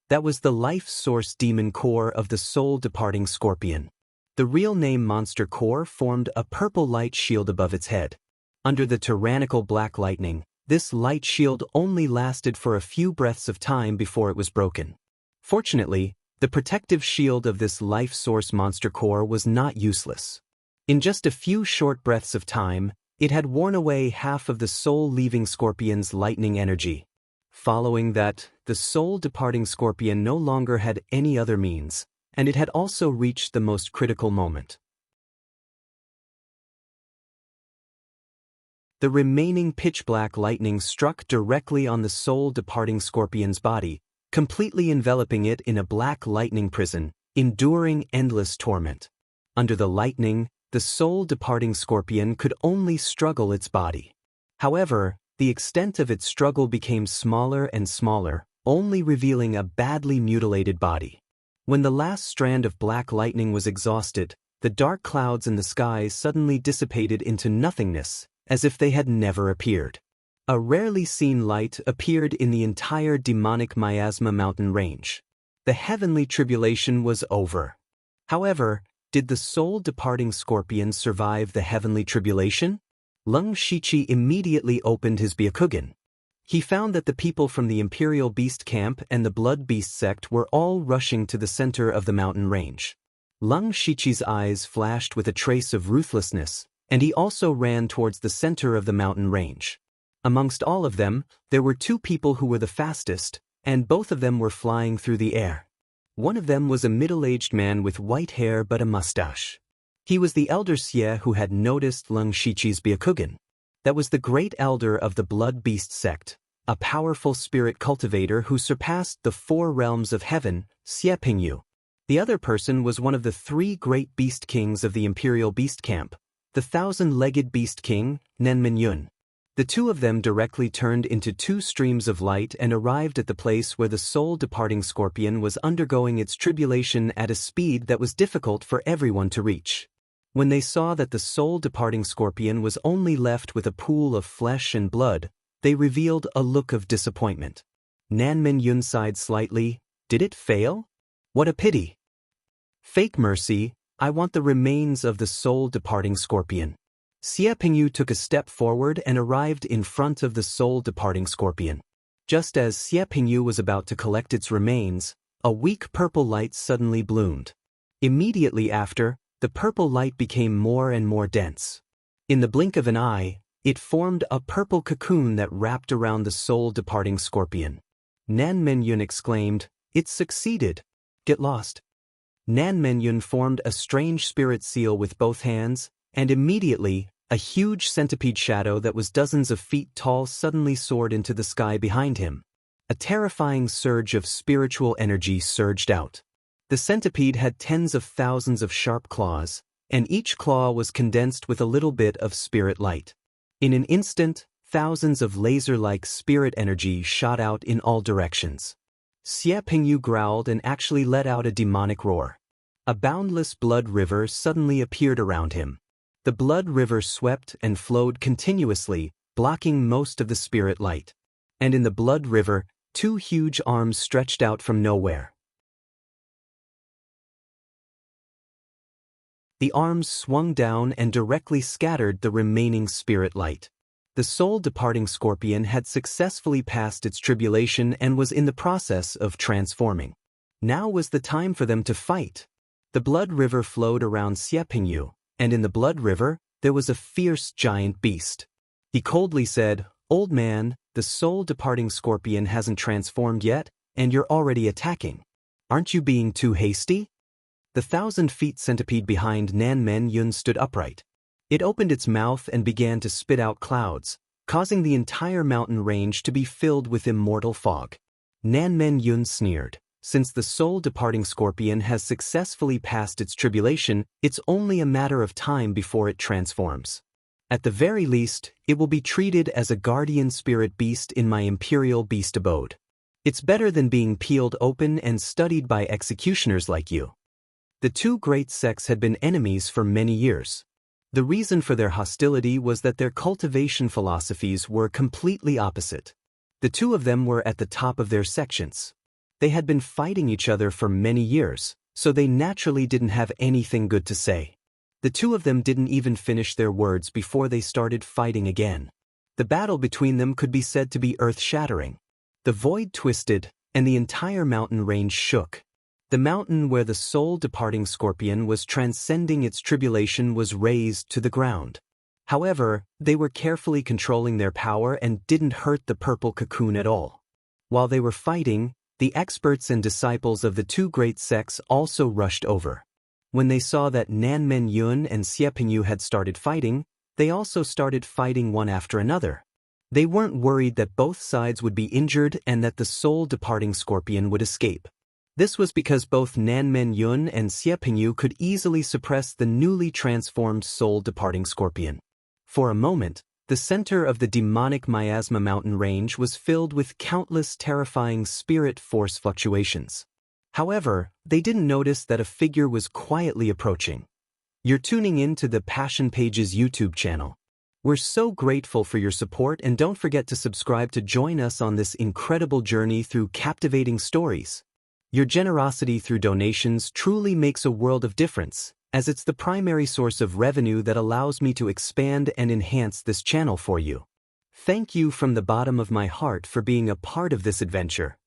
[SPEAKER 1] That was the life source demon core of the soul-departing scorpion. The real name monster core formed a purple light shield above its head. Under the tyrannical black lightning, this light shield only lasted for a few breaths of time before it was broken. Fortunately, the protective shield of this life source monster core was not useless. In just a few short breaths of time, it had worn away half of the soul-leaving scorpion's lightning energy. Following that, the soul-departing scorpion no longer had any other means, and it had also reached the most critical moment. The remaining pitch-black lightning struck directly on the soul-departing scorpion's body, completely enveloping it in a black lightning prison, enduring endless torment. Under the lightning, the soul-departing scorpion could only struggle its body. However, the extent of its struggle became smaller and smaller, only revealing a badly mutilated body. When the last strand of black lightning was exhausted, the dark clouds in the sky suddenly dissipated into nothingness, as if they had never appeared. A rarely seen light appeared in the entire demonic miasma mountain range. The heavenly tribulation was over. However, did the soul-departing scorpion survive the heavenly tribulation? Leng Shiqi immediately opened his Byakugan. He found that the people from the Imperial Beast Camp and the Blood Beast sect were all rushing to the center of the mountain range. Leng Shiqi's eyes flashed with a trace of ruthlessness, and he also ran towards the center of the mountain range. Amongst all of them, there were two people who were the fastest, and both of them were flying through the air. One of them was a middle-aged man with white hair but a mustache. He was the Elder Xie who had noticed Leng Shiqi's Byakugan. That was the great elder of the Blood Beast sect, a powerful spirit cultivator who surpassed the 4 realms of heaven, Xie Pingyu. The other person was one of the 3 great beast kings of the Imperial Beast Camp, the 1,000-legged beast king, Nenmin Yun. The two of them directly turned into 2 streams of light and arrived at the place where the soul-departing scorpion was undergoing its tribulation at a speed that was difficult for everyone to reach. When they saw that the soul-departing scorpion was only left with a pool of flesh and blood, they revealed a look of disappointment. Nanmin Yun sighed slightly. Did it fail? What a pity. Fake mercy, I want the remains of the soul-departing scorpion. Xie Pingyu took a step forward and arrived in front of the soul-departing scorpion. Just as Xie Pingyu was about to collect its remains, a weak purple light suddenly bloomed. Immediately after, the purple light became more and more dense. In the blink of an eye, it formed a purple cocoon that wrapped around the soul-departing scorpion. Nan Menyun exclaimed, "It succeeded! Get lost!" Nan Menyun formed a strange spirit seal with both hands, and immediately, a huge centipede shadow that was dozens of feet tall suddenly soared into the sky behind him. A terrifying surge of spiritual energy surged out. The centipede had tens of thousands of sharp claws, and each claw was condensed with a little bit of spirit light. In an instant, thousands of laser-like spirit energy shot out in all directions. Xie Pingyu growled and actually let out a demonic roar. A boundless blood river suddenly appeared around him. The blood river swept and flowed continuously, blocking most of the spirit light. And in the blood river, 2 huge arms stretched out from nowhere. The arms swung down and directly scattered the remaining spirit light. The soul-departing scorpion had successfully passed its tribulation and was in the process of transforming. Now was the time for them to fight. The blood river flowed around Xie Pingyu, and in the blood river, there was a fierce giant beast. He coldly said, "Old man, the soul-departing scorpion hasn't transformed yet, and you're already attacking. Aren't you being too hasty? The 1,000-feet centipede behind Nan Men Yun stood upright. It opened its mouth and began to spit out clouds, causing the entire mountain range to be filled with immortal fog. Nan Men Yun sneered. Since the soul-departing scorpion has successfully passed its tribulation, it's only a matter of time before it transforms. At the very least, it will be treated as a guardian spirit beast in my imperial beast abode. It's better than being peeled open and studied by executioners like you. The two great sects had been enemies for many years. The reason for their hostility was that their cultivation philosophies were completely opposite. The two of them were at the top of their sections. They had been fighting each other for many years, so they naturally didn't have anything good to say. The two of them didn't even finish their words before they started fighting again. The battle between them could be said to be earth-shattering. The void twisted, and the entire mountain range shook. The mountain where the soul-departing scorpion was transcending its tribulation was razed to the ground. However, they were carefully controlling their power and didn't hurt the purple cocoon at all. While they were fighting, the experts and disciples of the two great sects also rushed over. When they saw that Nan Men Yun and Xie Pingyu had started fighting, they also started fighting one after another. They weren't worried that both sides would be injured and that the soul-departing scorpion would escape. This was because both Nan Men Yun and Xie Pingyu could easily suppress the newly transformed soul-departing scorpion. For a moment, the center of the demonic miasma mountain range was filled with countless terrifying spirit force fluctuations. However, they didn't notice that a figure was quietly approaching. You're tuning in to the Passion Pages YouTube channel. We're so grateful for your support, and don't forget to subscribe to join us on this incredible journey through captivating stories. Your generosity through donations truly makes a world of difference, as it's the primary source of revenue that allows me to expand and enhance this channel for you. Thank you from the bottom of my heart for being a part of this adventure.